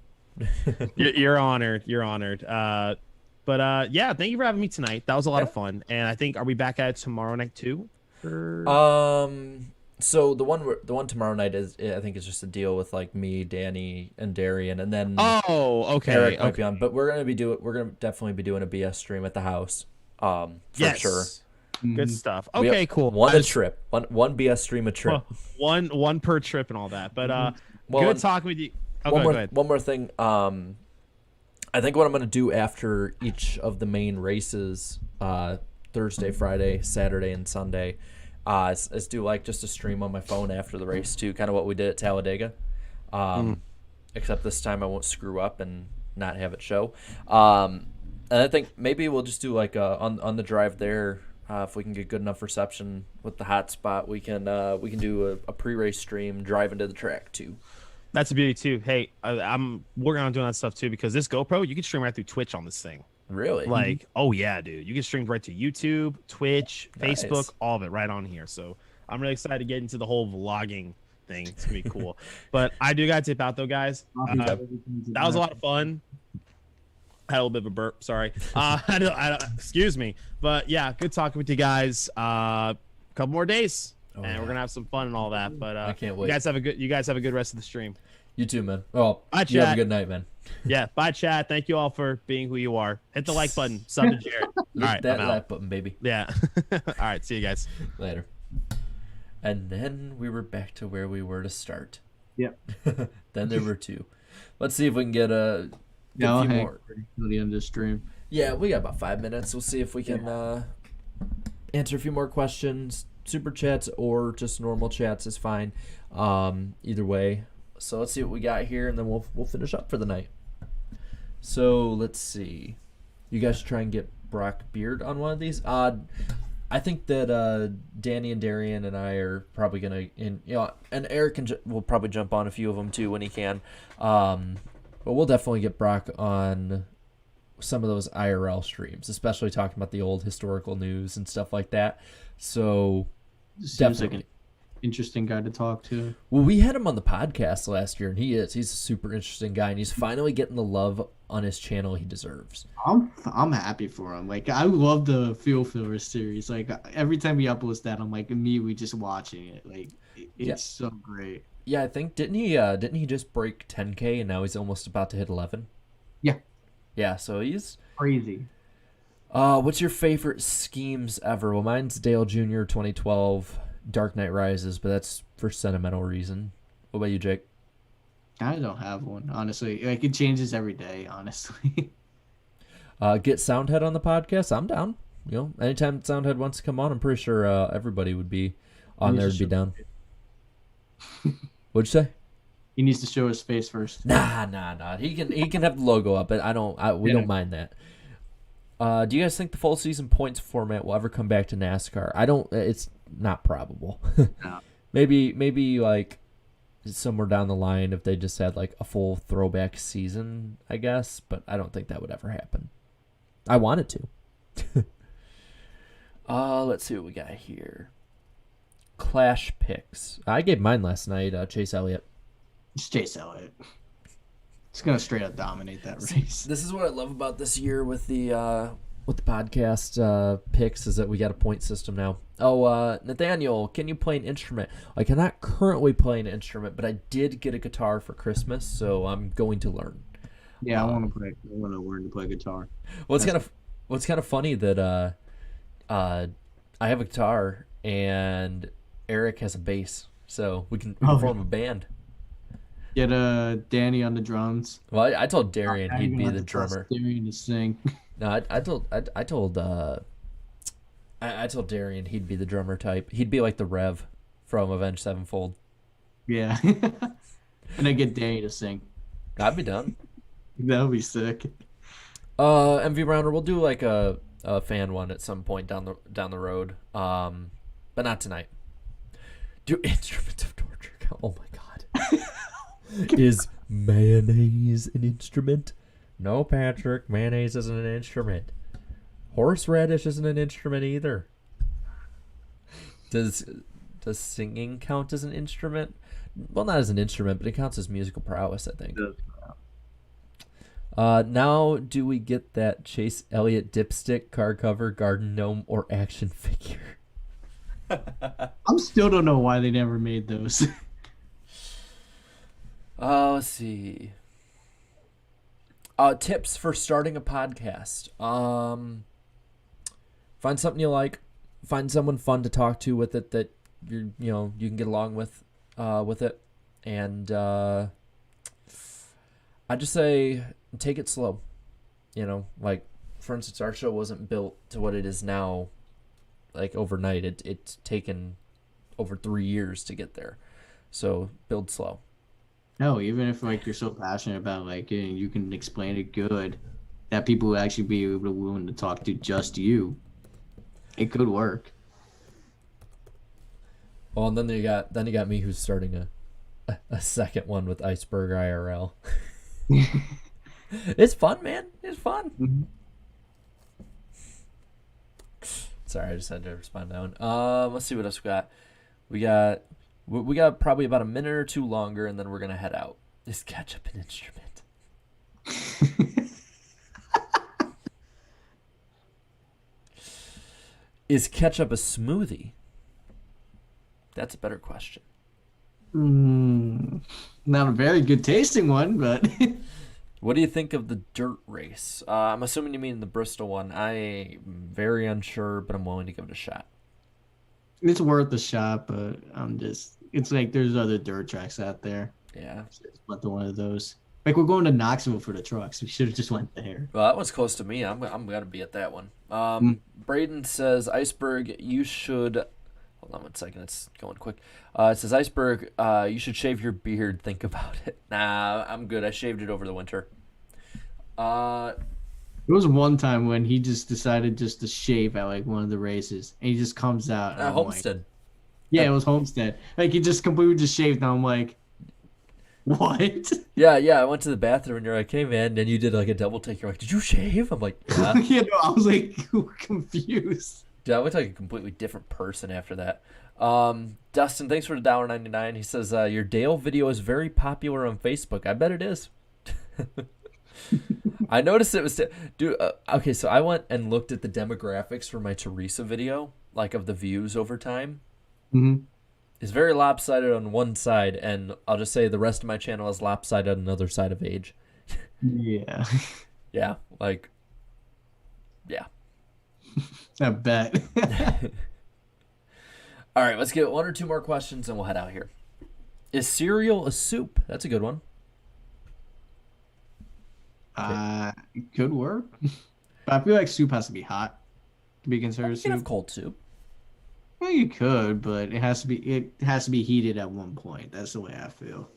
You're honored. But thank you for having me tonight. That was a lot of fun. And I think, are we back at it tomorrow night too? So the one tomorrow night is, I think, is just a deal with like me, Danny, and Darian, and then okay, Eric might be on. But we're gonna definitely be doing a BS stream at the house. For sure. Good stuff. Okay, cool. One BS stream a trip. One per trip and all that. But Well, good talking with you. One Go ahead. more thing. I think what I'm gonna do after each of the main races, Thursday, Friday, Saturday, and Sunday, is do like just a stream on my phone after the race too, kind of what we did at Talladega. Except this time I won't screw up and not have it show. And I think maybe we'll just do like on the drive there. If we can get good enough reception with the hot spot, we can do a pre-race stream driving to the track too. That's a beauty too. Hey, I'm working on doing that stuff too because this GoPro, you can stream right through Twitch on this thing. Really? Like, oh yeah, dude, you can stream right to YouTube, Twitch, Nice. Facebook, all of it right on here. So I'm really excited to get into the whole vlogging thing. It's gonna be cool. But I do gotta tip out though, guys. That was a lot of fun. Had a little bit of a burp. Sorry. Excuse me. But yeah, good talking with you guys. Couple more days, and we're gonna have some fun and all that. But I can't wait. You guys have a good rest of the stream. You too, man. Well, Bye, you have a chat. good night, man. Yeah. Bye, chat. Thank you all for being who you are. Hit the like button. Sub to Jared. All right. That I'm out. like button, baby. Yeah. All right. See you guys. Later. And then we were back to where we were to start. Yep. Then there were two. Let's see if we can get a I'll few hang more. till the end of the stream. Yeah, we got about 5 minutes. We'll see if we can answer a few more questions. Super chats or just normal chats is fine. Either way. So let's see what we got here, and then we'll finish up for the night. So let's see. You guys try and get Brock Beard on one of these. I think that Danny and Darian and I are probably gonna, and Eric will probably jump on a few of them too when he can. But we'll definitely get Brock on some of those IRL streams, especially talking about the old historical news and stuff like that. So Seems like definitely. an interesting guy to talk to. Well, we had him on the podcast last year, and he's a super interesting guy, and he's finally getting the love on his channel he deserves. I'm happy for him. Like, I love the Fuel Filler series. Like, every time he uploads that, I'm like immediately just watching it. Like, it's so great. Yeah, I think didn't he just break 10K and now he's almost about to hit 11? Yeah. Yeah, so he's Crazy. what's your favorite schemes ever? Well, mine's Dale Jr. 2012 Dark Knight Rises, but that's for sentimental reason. What about you, Jake? I don't have one, honestly. Like, it changes every day, honestly. Get Soundhead on the podcast. I'm down. You know, anytime Soundhead wants to come on, I'm pretty sure everybody would be on there to be down. What'd you say? He needs to show his face first. Nah. He can have the logo up, but we don't mind that. Do you guys think the full season points format will ever come back to NASCAR? I don't. It's not probable. No. Maybe like somewhere down the line if they just had like a full throwback season, I guess. But I don't think that would ever happen. I want it to. Let's see what we got here. Clash picks. I gave mine last night. Chase Elliott. It's Chase Elliott. It's gonna straight up dominate that race. This is what I love about this year with the podcast picks is that we got a point system now. Oh, Nathaniel, can you play an instrument? I cannot currently play an instrument, but I did get a guitar for Christmas, so I'm going to learn. Yeah, I want to learn to play guitar. Well, what's kind of funny that I have a guitar and Eric has a bass, so we can form a band. Get Danny on the drums. Well, I told Darian Now he'd you're be gonna the have to trust drummer. Darian to sing. No, I told Darian he'd be the drummer type. He'd be like the Rev from Avenged Sevenfold. Yeah. And then get Danny to sing. I'd be done. That would be sick. MV Rounder, we'll do like a fan one at some point down the road. But not tonight. Do instruments of torture. Oh my god. Is mayonnaise an instrument? No, Patrick. Mayonnaise isn't an instrument. Horseradish isn't an instrument either. Does singing count as an instrument? Well, not as an instrument, but it counts as musical prowess, I think. Now, do we get that Chase Elliott dipstick, car cover, garden gnome, or action figure? I still don't know why they never made those. Let's see. Tips for starting a podcast. Find something you like. Find someone fun to talk to with it that you can get along with it. And I just say take it slow. Like for instance, our show wasn't built to what it is now like overnight. It's taken over 3 years to get there. So build slow. No, even if like you're so passionate about like it and you can explain it good, that people will actually be able to willing to talk to just you. It could work. Well, and then you got me who's starting a second one with Iceberg IRL. It's fun, man. It's fun. Mm-hmm. Sorry, I just had to respond to that one. Let's see what else we got. We got probably about a minute or two longer, and then we're gonna head out. Is ketchup an instrument? Is ketchup a smoothie? That's a better question. Not a very good tasting one, but What do you think of the dirt race? I'm assuming you mean the Bristol one. I'm very unsure, but I'm willing to give it a shot. it's worth a shot. But it's like there's other dirt tracks out there. Yeah. It's not the one of those. Like we're going to Knoxville for the trucks. We should have just went there. Well, that one's close to me. I'm gonna be at that one. Braden says Iceberg, you should. Hold on 1 second. It's going quick. It says Iceberg, you should shave your beard. Think about it. Nah, I'm good. I shaved it over the winter. There was one time when he just decided just to shave at like one of the races, and he just comes out. And I'm like- Homestead. yeah, it was Homestead. Like he just completely just shaved, and I'm like, what? Yeah. I went to the bathroom, and you're like, "Hey, man," and you did like a double take. You're like, "Did you shave?" I'm like, "Yeah." You know, I was like confused. Dude, I looked like a completely different person after that. Dustin, thanks for the $1.99. He says your Dale video is very popular on Facebook. I bet it is. I noticed it was, dude. Okay, so I went and looked at the demographics for my Teresa video, like of the views over time. Mm-hmm. It's very lopsided on one side, and I'll just say the rest of my channel is lopsided on another side of age. Yeah, Yeah, like, yeah. I bet. All right, let's get one or two more questions, and we'll head out here. Is cereal a soup? That's a good one. It could work, but I feel like soup has to be hot to be considered You can have soup. cold soup. Well, you could, but it has to be heated at one point. That's the way I feel.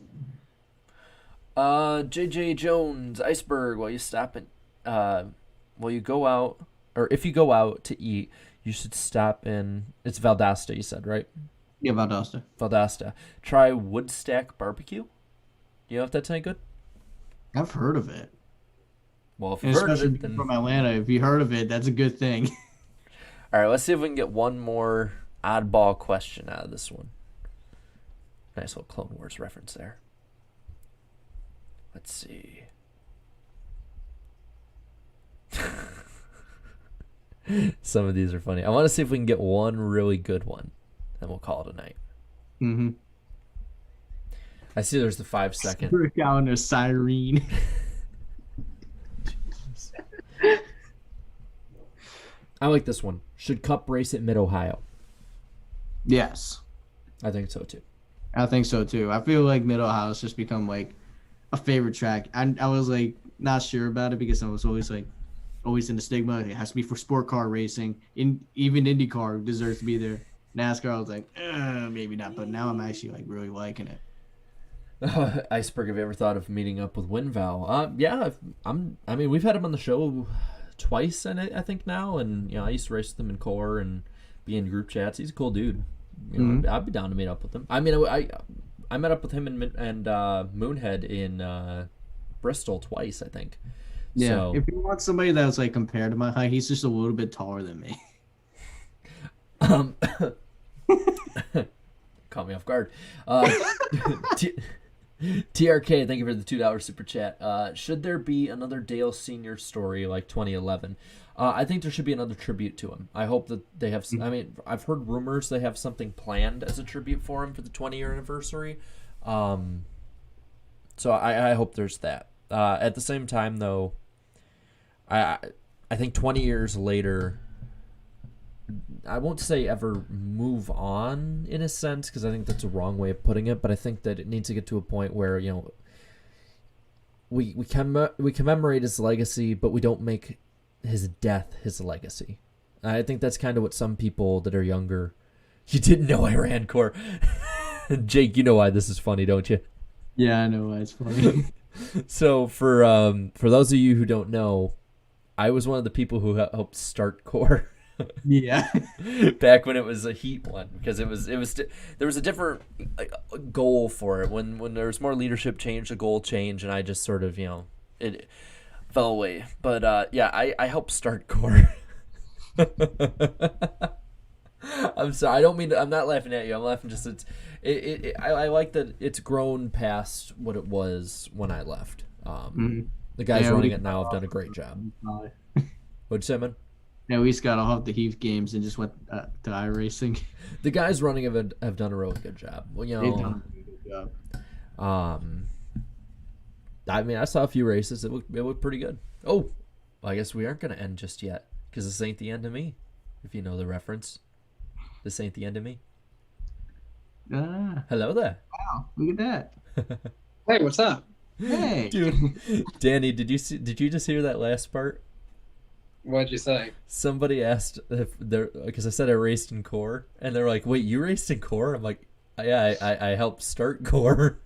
JJ Jones, Iceberg, while you stop and while you go out, or if you go out to eat, you should stop in, it's Valdosta, you said, right? Yeah, Valdosta. Valdosta. Try Woodstack Barbecue. You know if that's any good? I've heard of it. Well, if And you've heard of especially it, then... from Atlanta, if you heard of it, that's a good thing. All right, let's see if we can get one more oddball question out of this one. Nice little Clone Wars reference there. Let's see. Some of these are funny. I want to see if we can get one really good one, then we'll call it a night. Mm-hmm. I see there's the 5-second. Put down a siren. I like this one. Should Cup race at Mid-Ohio? Yes, I think so too. I think so too. I feel like Middle House just become like a favorite track. I was like not sure about it because I was always in the stigma. It has to be for sport car racing. Even IndyCar deserves to be there. NASCAR, I was like, maybe not. But now I'm actually like really liking it. Iceberg, have you ever thought of meeting up with WinVal? Yeah, I mean, we've had him on the show twice, and I think now, and I used to race with him in core and be in group chats. He's a cool dude. I'd be down to meet up with him. I mean, I met up with him and Moonhead in Bristol twice, I think. Yeah. So, If you want somebody that's like compared to my height, he's just a little bit taller than me. caught me off guard. TRK, thank you for the $2 super chat. Should there be another Dale Senior story like 2011? I think there should be another tribute to him. I hope that they have. I mean, I've heard rumors they have something planned as a tribute for him for the 20-year anniversary. So I hope there's that. At the same time, though, I think 20 years later, I won't say ever move on in a sense, because I think that's a wrong way of putting it, but I think that it needs to get to a point where, we commemorate his legacy, but we don't make his death his legacy. I think that's kind of what some people that are younger. You didn't know I ran core. Jake, you know why this is funny, don't you? Yeah, I know why it's funny. So for those of you who don't know, I was one of the people who helped start core. Yeah. Back when it was a heat one, because there was a different goal for it. When there was more leadership change, the goal changed, and I just sort of it fell away. But yeah, I helped start core. I'm sorry. I don't mean to, I'm not laughing at you. I'm laughing just I like that it's grown past what it was when I left. The guys running it now have done a great job. What'd you say, man? Yeah, we just got off the Heath games and just went to iRacing. The guys running it have done a really good job. Well, They've done a really good job. I mean, I saw a few races. It looked pretty good. Oh, well, I guess we aren't going to end just yet, because this ain't the end of me, if you know the reference. This ain't the end of me. Hello there. Wow, look at that. Hey, what's up? Hey. Dude. Danny, did you just hear that last part? What'd you say? Somebody asked if because I said I raced in core, and they're like, "Wait, you raced in core?" I'm like, "Yeah, I helped start core."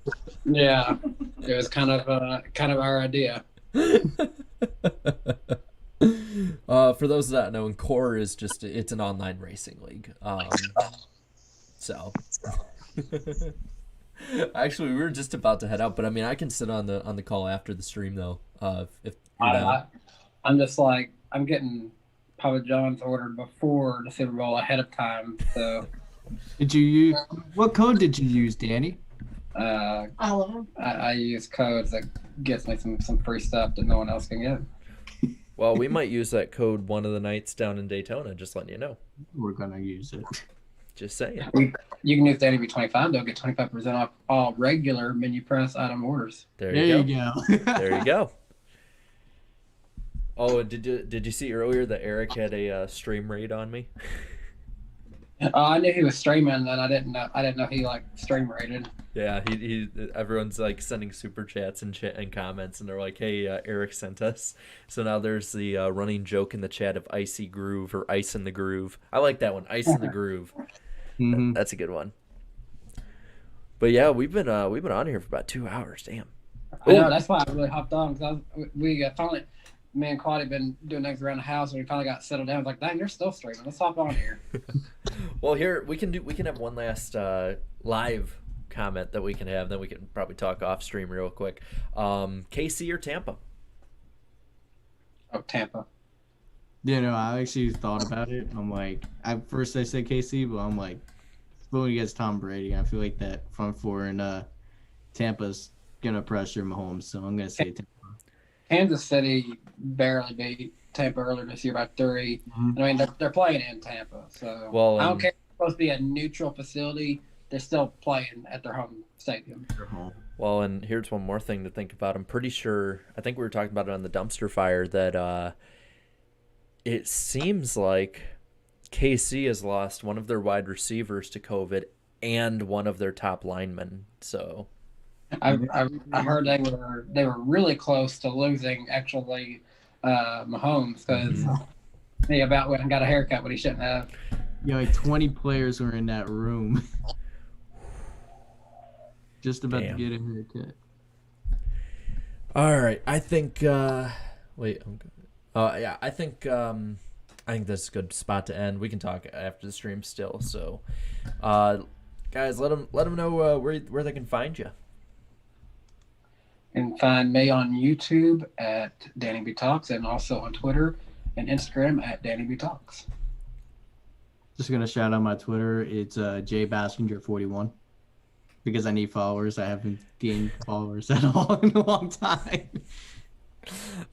Yeah, it was kind of our idea. For those that know, core is it's an online racing league. So actually, we were just about to head out, but I mean, I can sit on the call after the stream though. If you're down. I'm just like, I'm getting Papa John's ordered before the Super Bowl ahead of time. So, what code did you use, Danny? I use codes that gets me some free stuff that no one else can get. Well, we might use that code one of the nights down in Daytona. Just letting you know. We're gonna use it. Just saying. You can use Danny B25. They'll get 25% off all regular menu press item orders. There you go. There you go. Oh, did you see earlier that Eric had a stream raid on me? I knew he was streaming, and I didn't know he like stream rated. Yeah, he everyone's like sending super chats and comments, and they're like, "Hey, Eric sent us." So now there's the running joke in the chat of Icy Groove or Ice in the Groove. I like that one, Ice in the Groove. Mm-hmm. That's a good one. But yeah, we've been on here for about 2 hours. Damn. I know, that's why I really hopped on, because we finally, me and Quad had been doing things around the house, and we finally got settled down. I was like, dang, you're still streaming. Let's hop on here. Well, here we can have one last live comment that we can have. Then we can probably talk off stream real quick. KC or Tampa? Oh, Tampa. I actually thought about it. I'm like, at first I said KC, but I'm like, going against Tom Brady, I feel like that front four in Tampa's gonna pressure Mahomes, so I'm gonna say Tampa. Kansas City barely beat Tampa earlier this year by 3. I mean, they're playing in Tampa, so I don't care if it's supposed to be a neutral facility. They're still playing at their home stadium. Well, and here's one more thing to think about. I'm pretty sure, I think we were talking about it on the dumpster fire, that it seems like KC has lost one of their wide receivers to COVID and one of their top linemen. So I heard they were really close to losing actually Mahomes, because he about went and got a haircut when he shouldn't have. Yeah, like 20 players were in that room. Just about to get a haircut. All right, I think. Wait, I'm good. Yeah, I think that's a good spot to end. We can talk after the stream still. So, guys, let them know where they can find you. You can find me on YouTube at Danny B Talks, and also on Twitter and Instagram at Danny B Talks. Just gonna shout out my Twitter. It's JBassinger41 because I need followers. I haven't gained followers at all in a long time.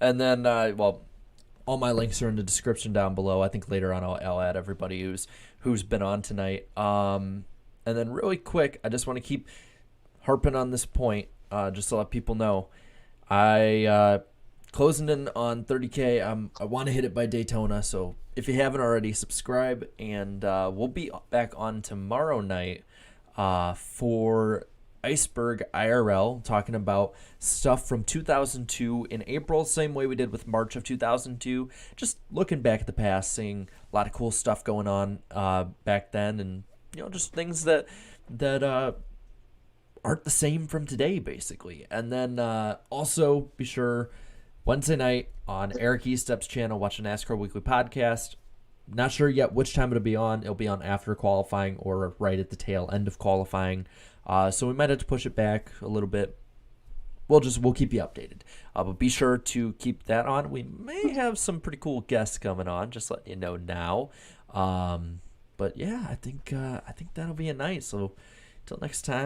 And then, all my links are in the description down below. I think later on I'll add everybody who's been on tonight. And then really quick, I just want to keep harping on this point, just to let people know. I closing in on 30K. I want to hit it by Daytona, so if you haven't already, subscribe, and we'll be back on tomorrow night for Iceberg IRL, talking about stuff from 2002 in April, same way we did with March of 2002. Just looking back at the past, seeing a lot of cool stuff going on back then, and just things that aren't the same from today, basically. And then also be sure Wednesday night on Eric Estep's channel, watch the NASCAR Weekly Podcast. Not sure yet which time it'll be on. It'll be on after qualifying or right at the tail end of qualifying. So we might have to push it back a little bit. We'll keep you updated. But be sure to keep that on. We may have some pretty cool guests coming on. Just letting you know now. But yeah, I think that'll be a nice. So until next time.